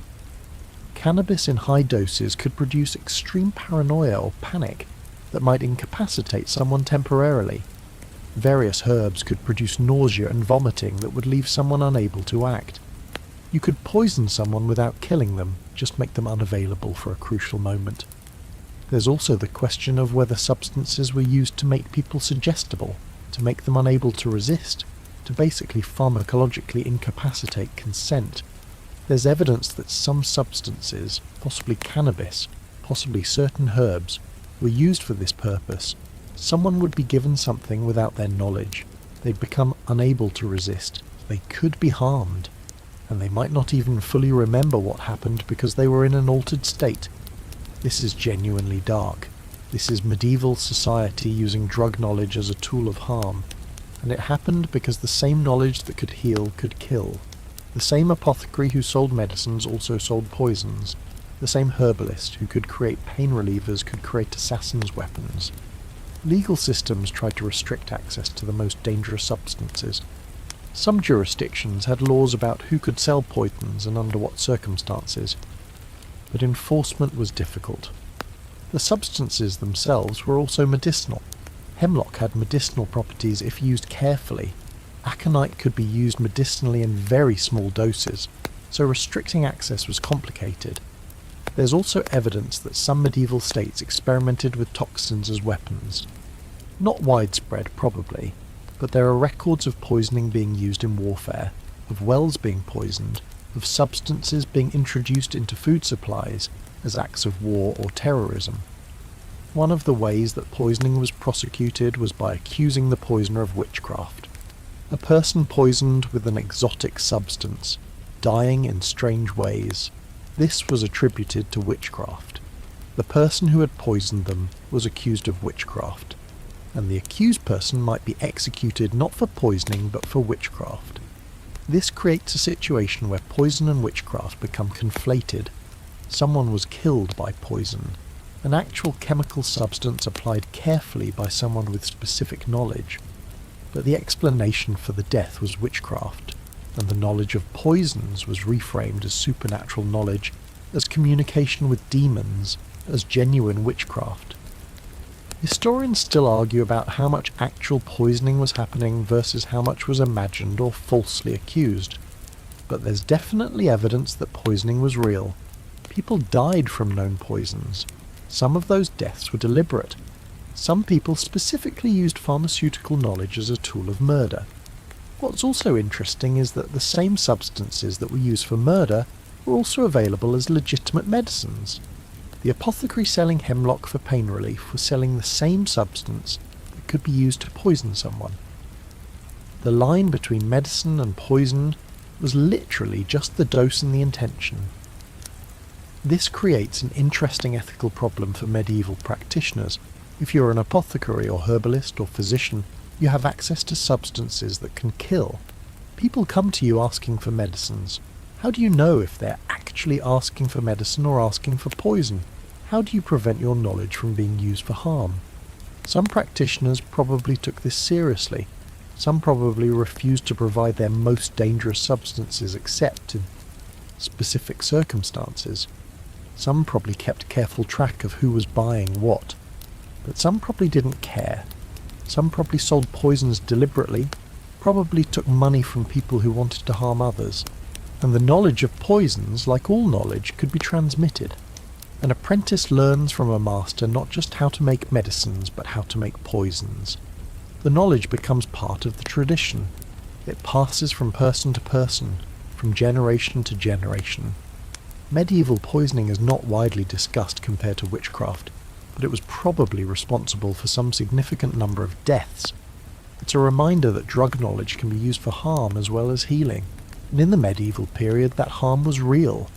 [SPEAKER 1] Cannabis in high doses could produce extreme paranoia or panic that might incapacitate someone temporarily. Various herbs could produce nausea and vomiting that would leave someone unable to act. You could poison someone without killing them, just make them unavailable for a crucial moment. There's also the question of whether substances were used to make people suggestible, to make them unable to resist, to basically pharmacologically incapacitate consent. There's evidence that some substances, possibly cannabis, possibly certain herbs, were used for this purpose. Someone would be given something without their knowledge. They'd become unable to resist. They could be harmed. And they might not even fully remember what happened because they were in an altered state. This is genuinely dark. This is medieval society using drug knowledge as a tool of harm. And it happened because the same knowledge that could heal could kill. The same apothecary who sold medicines also sold poisons. The same herbalist who could create pain relievers could create assassin's weapons. Legal systems tried to restrict access to the most dangerous substances. Some jurisdictions had laws about who could sell poisons and under what circumstances, but enforcement was difficult. The substances themselves were also medicinal. Hemlock had medicinal properties if used carefully. Aconite could be used medicinally in very small doses, so restricting access was complicated. There's also evidence that some medieval states experimented with toxins as weapons. Not widespread, probably, but there are records of poisoning being used in warfare, of wells being poisoned, of substances being introduced into food supplies as acts of war or terrorism. One of the ways that poisoning was prosecuted was by accusing the poisoner of witchcraft. A person poisoned with an exotic substance, dying in strange ways. This was attributed to witchcraft. The person who had poisoned them was accused of witchcraft, and the accused person might be executed not for poisoning but for witchcraft. This creates a situation where poison and witchcraft become conflated. Someone was killed by poison, an actual chemical substance applied carefully by someone with specific knowledge. But the explanation for the death was witchcraft, and the knowledge of poisons was reframed as supernatural knowledge, as communication with demons, as genuine witchcraft. Historians still argue about how much actual poisoning was happening versus how much was imagined or falsely accused. But there's definitely evidence that poisoning was real. People died from known poisons. Some of those deaths were deliberate. Some people specifically used pharmaceutical knowledge as a tool of murder. What's also interesting is that the same substances that were used for murder were also available as legitimate medicines. The apothecary selling hemlock for pain relief was selling the same substance that could be used to poison someone. The line between medicine and poison was literally just the dose and the intention. This creates an interesting ethical problem for medieval practitioners. If you're an apothecary or herbalist or physician, you have access to substances that can kill. People come to you asking for medicines. How do you know if they're actually asking for medicine or asking for poison? How do you prevent your knowledge from being used for harm? Some practitioners probably took this seriously. Some probably refused to provide their most dangerous substances except in specific circumstances. Some probably kept careful track of who was buying what. But some probably didn't care. Some probably sold poisons deliberately, probably took money from people who wanted to harm others. And the knowledge of poisons, like all knowledge, could be transmitted. An apprentice learns from a master not just how to make medicines, but how to make poisons. The knowledge becomes part of the tradition. It passes from person to person, from generation to generation. Medieval poisoning is not widely discussed compared to witchcraft, but it was probably responsible for some significant number of deaths. It's a reminder that drug knowledge can be used for harm as well as healing. And in the medieval period, that harm was real.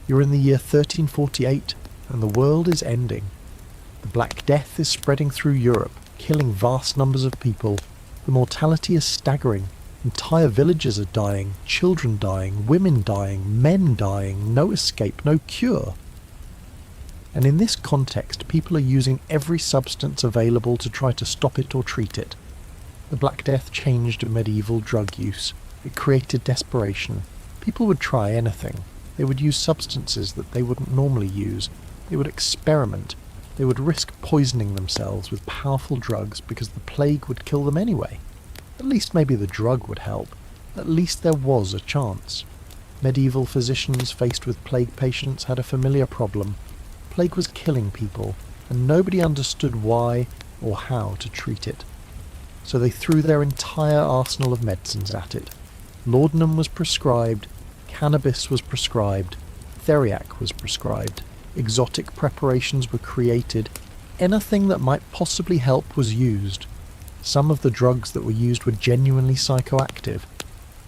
[SPEAKER 1] You're in the year 1348, and the world is ending. The Black Death is spreading through Europe, killing vast numbers of people. The mortality is staggering. Entire villages are dying, children dying, women dying, men dying, no escape, no cure. And in this context, people are using every substance available to try to stop it or treat it. The Black Death changed medieval drug use. It created desperation. People would try anything. They would use substances that they wouldn't normally use. They would experiment. They would risk poisoning themselves with powerful drugs because the plague would kill them anyway. At least maybe the drug would help. At least there was a chance. Medieval physicians faced with plague patients had a familiar problem. Plague was killing people, and nobody understood why or how to treat it. So they threw their entire arsenal of medicines at it. Laudanum was prescribed, cannabis was prescribed, theriac was prescribed, exotic preparations were created, anything that might possibly help was used. Some of the drugs that were used were genuinely psychoactive.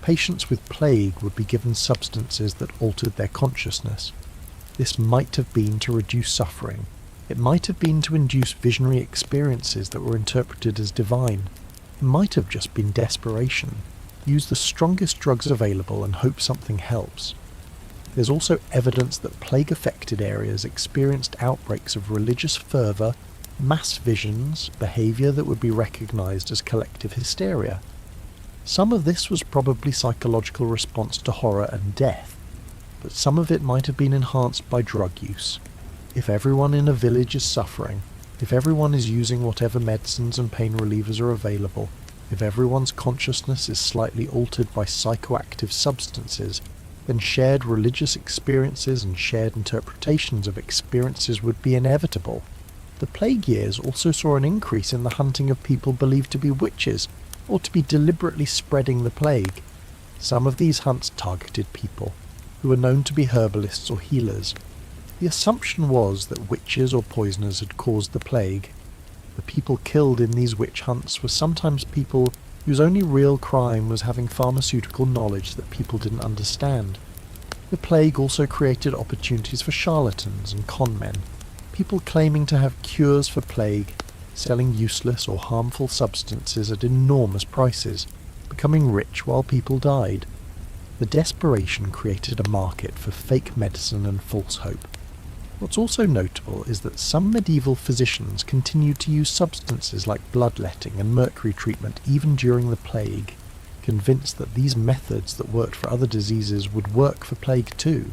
[SPEAKER 1] Patients with plague would be given substances that altered their consciousness. This might have been to reduce suffering. It might have been to induce visionary experiences that were interpreted as divine. It might have just been desperation. Use the strongest drugs available and hope something helps. There's also evidence that plague-affected areas experienced outbreaks of religious fervour, mass visions, behaviour that would be recognised as collective hysteria. Some of this was probably psychological response to horror and death, but some of it might have been enhanced by drug use. If everyone in a village is suffering, if everyone is using whatever medicines and pain relievers are available, if everyone's consciousness is slightly altered by psychoactive substances, then shared religious experiences and shared interpretations of experiences would be inevitable. The plague years also saw an increase in the hunting of people believed to be witches, or to be deliberately spreading the plague. Some of these hunts targeted people, who were known to be herbalists or healers. The assumption was that witches or poisoners had caused the plague. The people killed in these witch hunts were sometimes people whose only real crime was having pharmaceutical knowledge that people didn't understand. The plague also created opportunities for charlatans and con men, people claiming to have cures for plague, selling useless or harmful substances at enormous prices, becoming rich while people died. The desperation created a market for fake medicine and false hope. What's also notable is that some medieval physicians continued to use substances like bloodletting and mercury treatment even during the plague, convinced that these methods that worked for other diseases would work for plague too.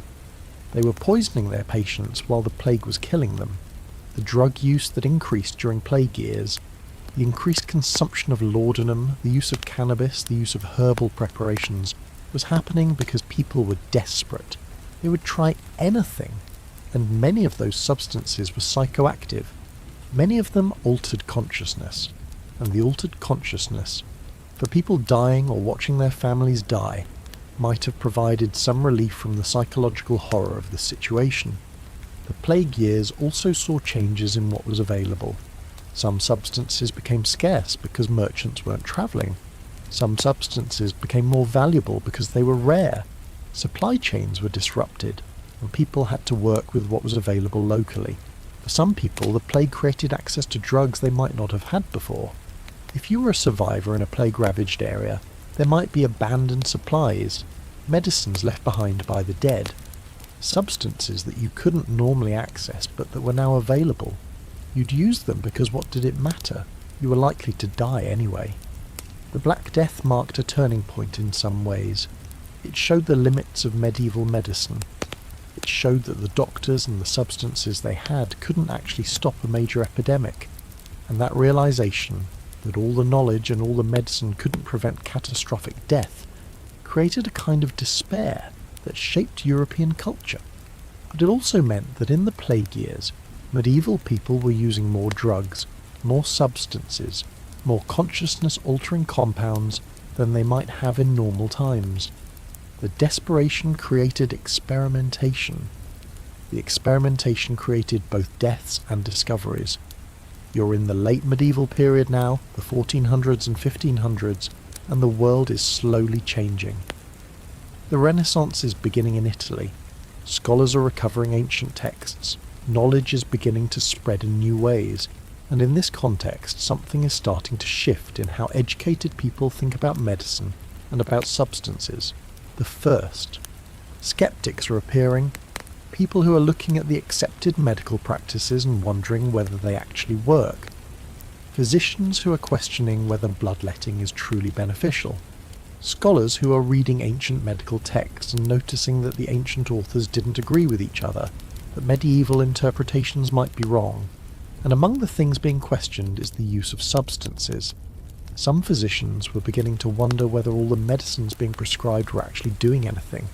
[SPEAKER 1] They were poisoning their patients while the plague was killing them. The drug use that increased during plague years, the increased consumption of laudanum, the use of cannabis, the use of herbal preparations, was happening because people were desperate. They would try anything. And many of those substances were psychoactive. Many of them altered consciousness, and the altered consciousness, for people dying or watching their families die, might have provided some relief from the psychological horror of the situation. The plague years also saw changes in what was available. Some substances became scarce because merchants weren't travelling. Some substances became more valuable because they were rare. Supply chains were disrupted, and people had to work with what was available locally. For some people, the plague created access to drugs they might not have had before. If you were a survivor in a plague-ravaged area, there might be abandoned supplies, medicines left behind by the dead, substances that you couldn't normally access but that were now available. You'd use them because what did it matter? You were likely to die anyway. The Black Death marked a turning point in some ways. It showed the limits of medieval medicine. It showed that the doctors and the substances they had couldn't actually stop a major epidemic, and that realization that all the knowledge and all the medicine couldn't prevent catastrophic death created a kind of despair that shaped European culture. But it also meant that in the plague years, medieval people were using more drugs, more substances, more consciousness-altering compounds than they might have in normal times. The desperation created experimentation. The experimentation created both deaths and discoveries. You're in the late medieval period now, the 1400s and 1500s, and the world is slowly changing. The Renaissance is beginning in Italy. Scholars are recovering ancient texts. Knowledge is beginning to spread in new ways. And in this context, something is starting to shift in how educated people think about medicine and about substances. The first. Skeptics are appearing. People who are looking at the accepted medical practices and wondering whether they actually work. Physicians who are questioning whether bloodletting is truly beneficial. Scholars who are reading ancient medical texts and noticing that the ancient authors didn't agree with each other, that medieval interpretations might be wrong. And among the things being questioned is the use of substances. Some physicians were beginning to wonder whether all the medicines being prescribed were actually doing anything,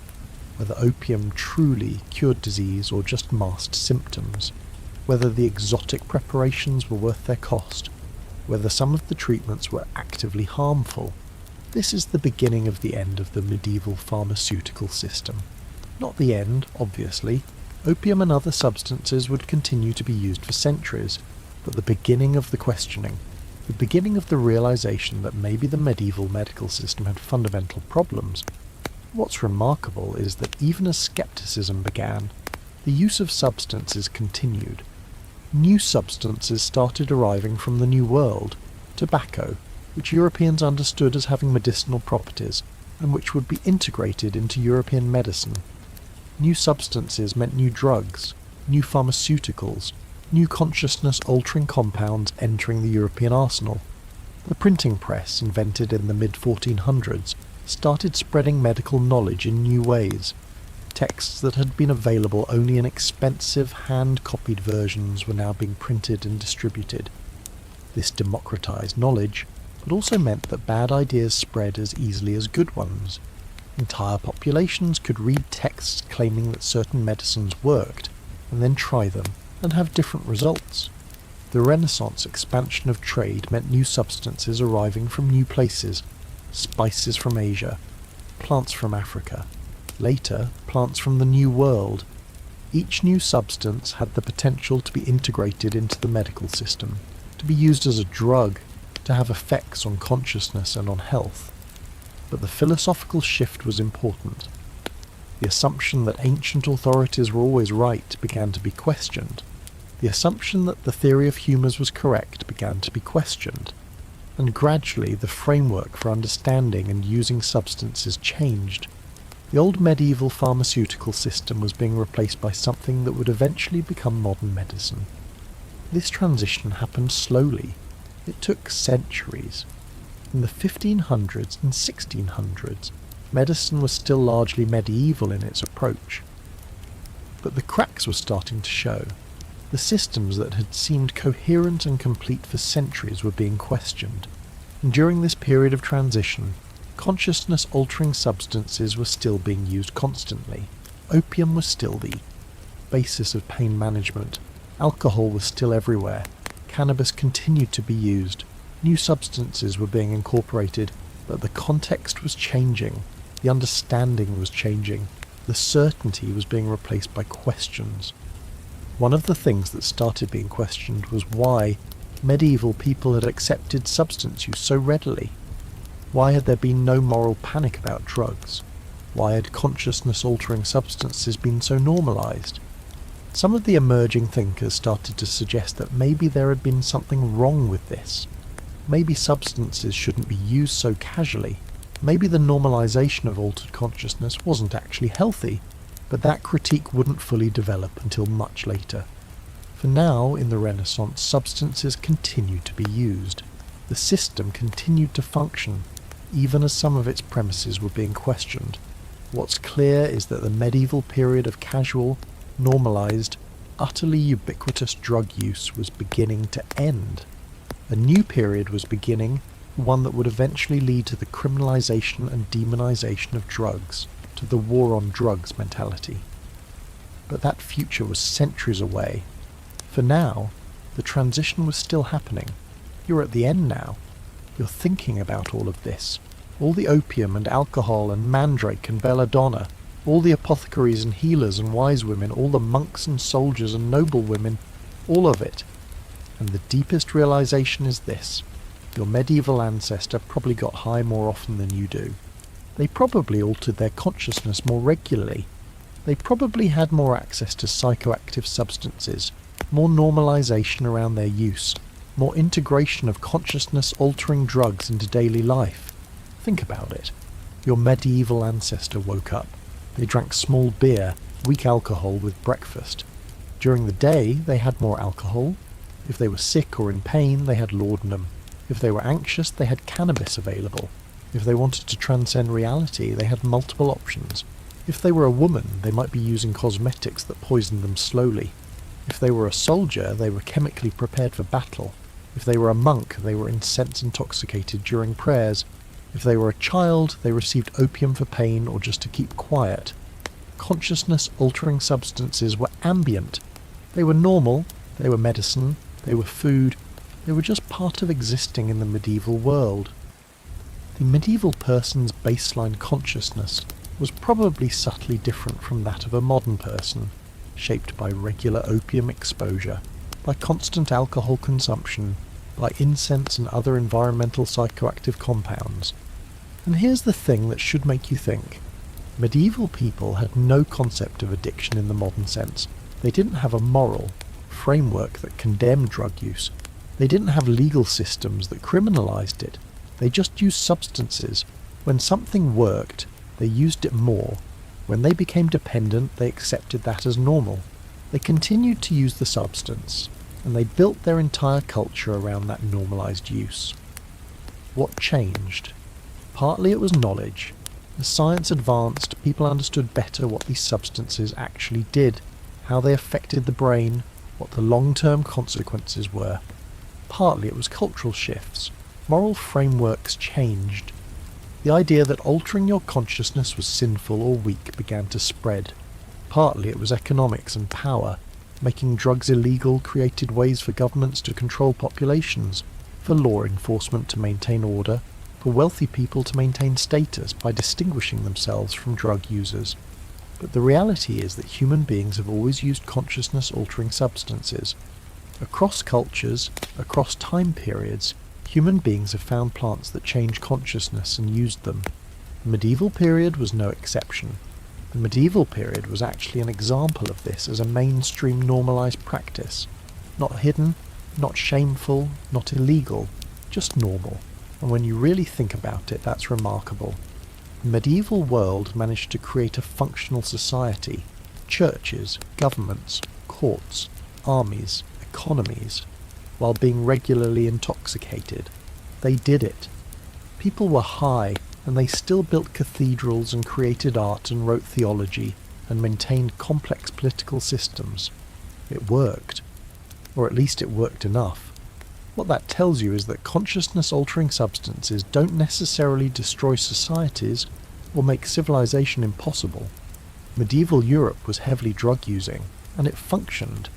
[SPEAKER 1] whether opium truly cured disease or just masked symptoms, whether the exotic preparations were worth their cost, whether some of the treatments were actively harmful. This is the beginning of the end of the medieval pharmaceutical system. Not the end, obviously. Opium and other substances would continue to be used for centuries, but the beginning of the questioning, the beginning of the realization that maybe the medieval medical system had fundamental problems. What's remarkable is that even as skepticism began, the use of substances continued. New substances started arriving from the New World, tobacco, which Europeans understood as having medicinal properties, and which would be integrated into European medicine. New substances meant new drugs, new pharmaceuticals, new consciousness-altering compounds entering the European arsenal. The printing press, invented in the mid-1400s, started spreading medical knowledge in new ways. Texts that had been available only in expensive, hand-copied versions were now being printed and distributed. This democratized knowledge, but also meant that bad ideas spread as easily as good ones. Entire populations could read texts claiming that certain medicines worked, and then try them, and have different results. The Renaissance expansion of trade meant new substances arriving from new places, spices from Asia, plants from Africa, later plants from the New World. Each new substance had the potential to be integrated into the medical system, to be used as a drug, to have effects on consciousness and on health. But the philosophical shift was important. The assumption that ancient authorities were always right began to be questioned. The assumption that the theory of humours was correct began to be questioned. And gradually the framework for understanding and using substances changed. The old medieval pharmaceutical system was being replaced by something that would eventually become modern medicine. This transition happened slowly. It took centuries. In the 1500s and 1600s, medicine was still largely medieval in its approach. But the cracks were starting to show. The systems that had seemed coherent and complete for centuries were being questioned. And during this period of transition, consciousness-altering substances were still being used constantly. Opium was still the basis of pain management. Alcohol was still everywhere. Cannabis continued to be used. New substances were being incorporated, but the context was changing. The understanding was changing. The certainty was being replaced by questions. One of the things that started being questioned was why medieval people had accepted substance use so readily. Why had there been no moral panic about drugs? Why had consciousness-altering substances been so normalized? Some of the emerging thinkers started to suggest that maybe there had been something wrong with this. Maybe substances shouldn't be used so casually. Maybe the normalization of altered consciousness wasn't actually healthy, but that critique wouldn't fully develop until much later. For now, in the Renaissance, substances continued to be used. The system continued to function, even as some of its premises were being questioned. What's clear is that the medieval period of casual, normalized, utterly ubiquitous drug use was beginning to end. A new period was beginning, one that would eventually lead to the criminalization and demonization of drugs, to the war on drugs mentality. But that future was centuries away. For now, the transition was still happening. You're at the end now. You're thinking about all of this. All the opium and alcohol and mandrake and belladonna, all the apothecaries and healers and wise women, all the monks and soldiers and noble women, all of it. And the deepest realization is this: your medieval ancestor probably got high more often than you do. They probably altered their consciousness more regularly. They probably had more access to psychoactive substances, more normalization around their use, more integration of consciousness-altering drugs into daily life. Think about it. Your medieval ancestor woke up. They drank small beer, weak alcohol with breakfast. During the day, they had more alcohol. If they were sick or in pain, they had laudanum. If they were anxious, they had cannabis available. If they wanted to transcend reality, they had multiple options. If they were a woman, they might be using cosmetics that poisoned them slowly. If they were a soldier, they were chemically prepared for battle. If they were a monk, they were incense intoxicated during prayers. If they were a child, they received opium for pain or just to keep quiet. Consciousness-altering substances were ambient. They were normal, they were medicine, they were food, they were just part of existing in the medieval world. The medieval person's baseline consciousness was probably subtly different from that of a modern person, shaped by regular opium exposure, by constant alcohol consumption, by incense and other environmental psychoactive compounds. And here's the thing that should make you think. Medieval people had no concept of addiction in the modern sense. They didn't have a moral framework that condemned drug use. They didn't have legal systems that criminalized it. They just used substances. When something worked, they used it more. When they became dependent, they accepted that as normal. They continued to use the substance, and they built their entire culture around that normalized use. What changed? Partly it was knowledge. As science advanced, people understood better what these substances actually did, how they affected the brain, what the long-term consequences were. Partly it was cultural shifts. Moral frameworks changed. The idea that altering your consciousness was sinful or weak began to spread. Partly it was economics and power. Making drugs illegal created ways for governments to control populations, for law enforcement to maintain order, for wealthy people to maintain status by distinguishing themselves from drug users. But the reality is that human beings have always used consciousness-altering substances. Across cultures, across time periods, human beings have found plants that change consciousness and used them. The medieval period was no exception. The medieval period was actually an example of this as a mainstream normalized practice. Not hidden, not shameful, not illegal, just normal. And when you really think about it, that's remarkable. The medieval world managed to create a functional society. Churches, governments, courts, armies, economies, while being regularly intoxicated. They did it. People were high, and they still built cathedrals and created art and wrote theology and maintained complex political systems. It worked. Or at least it worked enough. What that tells you is that consciousness-altering substances don't necessarily destroy societies or make civilization impossible. Medieval Europe was heavily drug-using, and it functioned.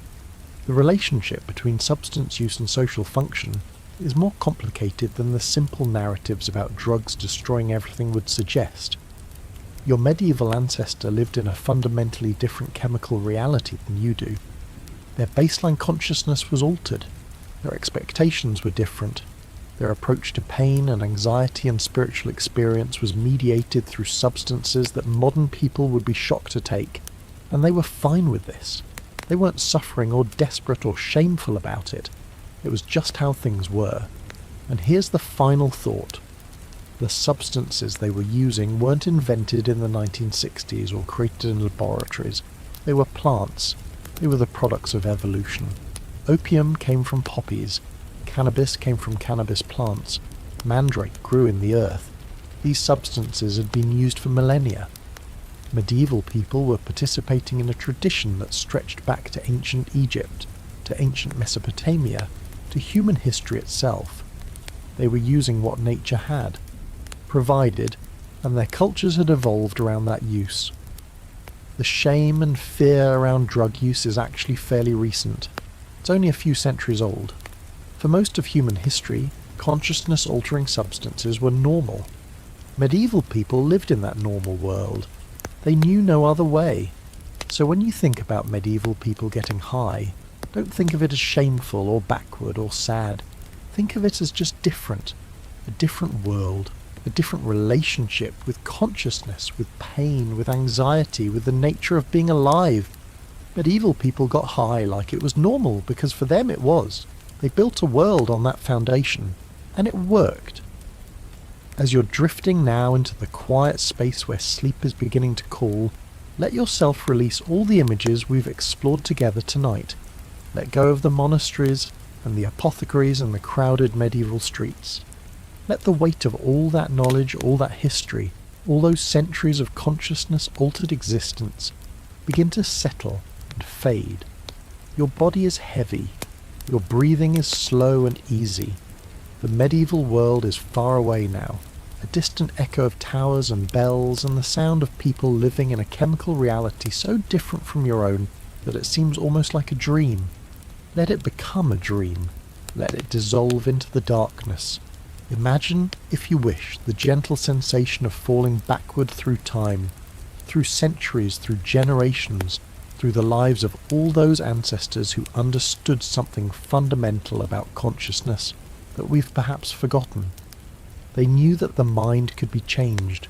[SPEAKER 1] The relationship between substance use and social function is more complicated than the simple narratives about drugs destroying everything would suggest. Your medieval ancestor lived in a fundamentally different chemical reality than you do. Their baseline consciousness was altered. Their expectations were different. Their approach to pain and anxiety and spiritual experience was mediated through substances that modern people would be shocked to take, and they were fine with this. They weren't suffering or desperate or shameful about it. It was just how things were. And here's the final thought. The substances they were using weren't invented in the 1960s or created in laboratories. They were plants. They were the products of evolution. Opium came from poppies. Cannabis came from cannabis plants. Mandrake grew in the earth. These substances had been used for millennia. Medieval people were participating in a tradition that stretched back to ancient Egypt, to ancient Mesopotamia, to human history itself. They were using what nature had provided, and their cultures had evolved around that use. The shame and fear around drug use is actually fairly recent. It's only a few centuries old. For most of human history, consciousness-altering substances were normal. Medieval people lived in that normal world. They knew no other way. So when you think about medieval people getting high, don't think of it as shameful or backward or sad. Think of it as just different. A different world. A different relationship with consciousness, with pain, with anxiety, with the nature of being alive. Medieval people got high like it was normal, because for them it was. They built a world on that foundation, and it worked. As you're drifting now into the quiet space where sleep is beginning to call, let yourself release all the images we've explored together tonight. Let go of the monasteries and the apothecaries and the crowded medieval streets. Let the weight of all that knowledge, all that history, all those centuries of consciousness-altered existence begin to settle and fade. Your body is heavy. Your breathing is slow and easy. The medieval world is far away now, a distant echo of towers and bells and the sound of people living in a chemical reality so different from your own that it seems almost like a dream. Let it become a dream. Let it dissolve into the darkness. Imagine, if you wish, the gentle sensation of falling backward through time, through centuries, through generations, through the lives of all those ancestors who understood something fundamental about consciousness that we've perhaps forgotten. They knew that the mind could be changed.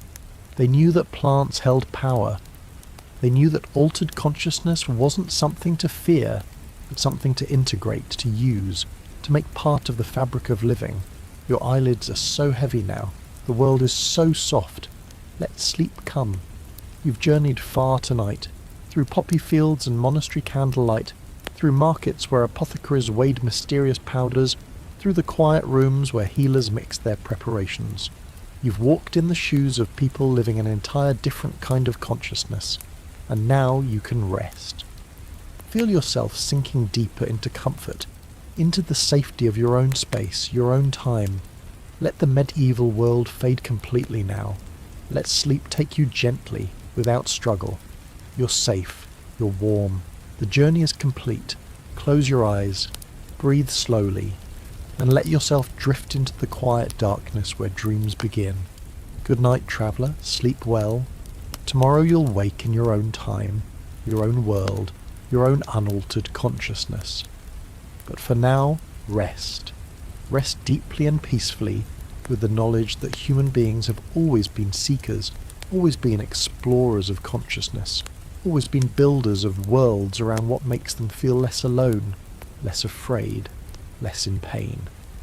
[SPEAKER 1] They knew that plants held power. They knew that altered consciousness wasn't something to fear, but something to integrate, to use, to make part of the fabric of living. Your eyelids are so heavy now. The world is so soft. Let sleep come. You've journeyed far tonight, through poppy fields and monastery candlelight, through markets where apothecaries weighed mysterious powders, through the quiet rooms where healers mixed their preparations. You've walked in the shoes of people living an entire different kind of consciousness, and now you can rest. Feel yourself sinking deeper into comfort, into the safety of your own space, your own time. Let the medieval world fade completely now. Let sleep take you gently, without struggle. You're safe. You're warm. The journey is complete. Close your eyes. Breathe slowly. And let yourself drift into the quiet darkness where dreams begin. Good night, traveller. Sleep well. Tomorrow you'll wake in your own time, your own world, your own unaltered consciousness. But for now, rest. Rest deeply and peacefully with the knowledge that human beings have always been seekers, always been explorers of consciousness, always been builders of worlds around what makes them feel less alone, less afraid, less in pain.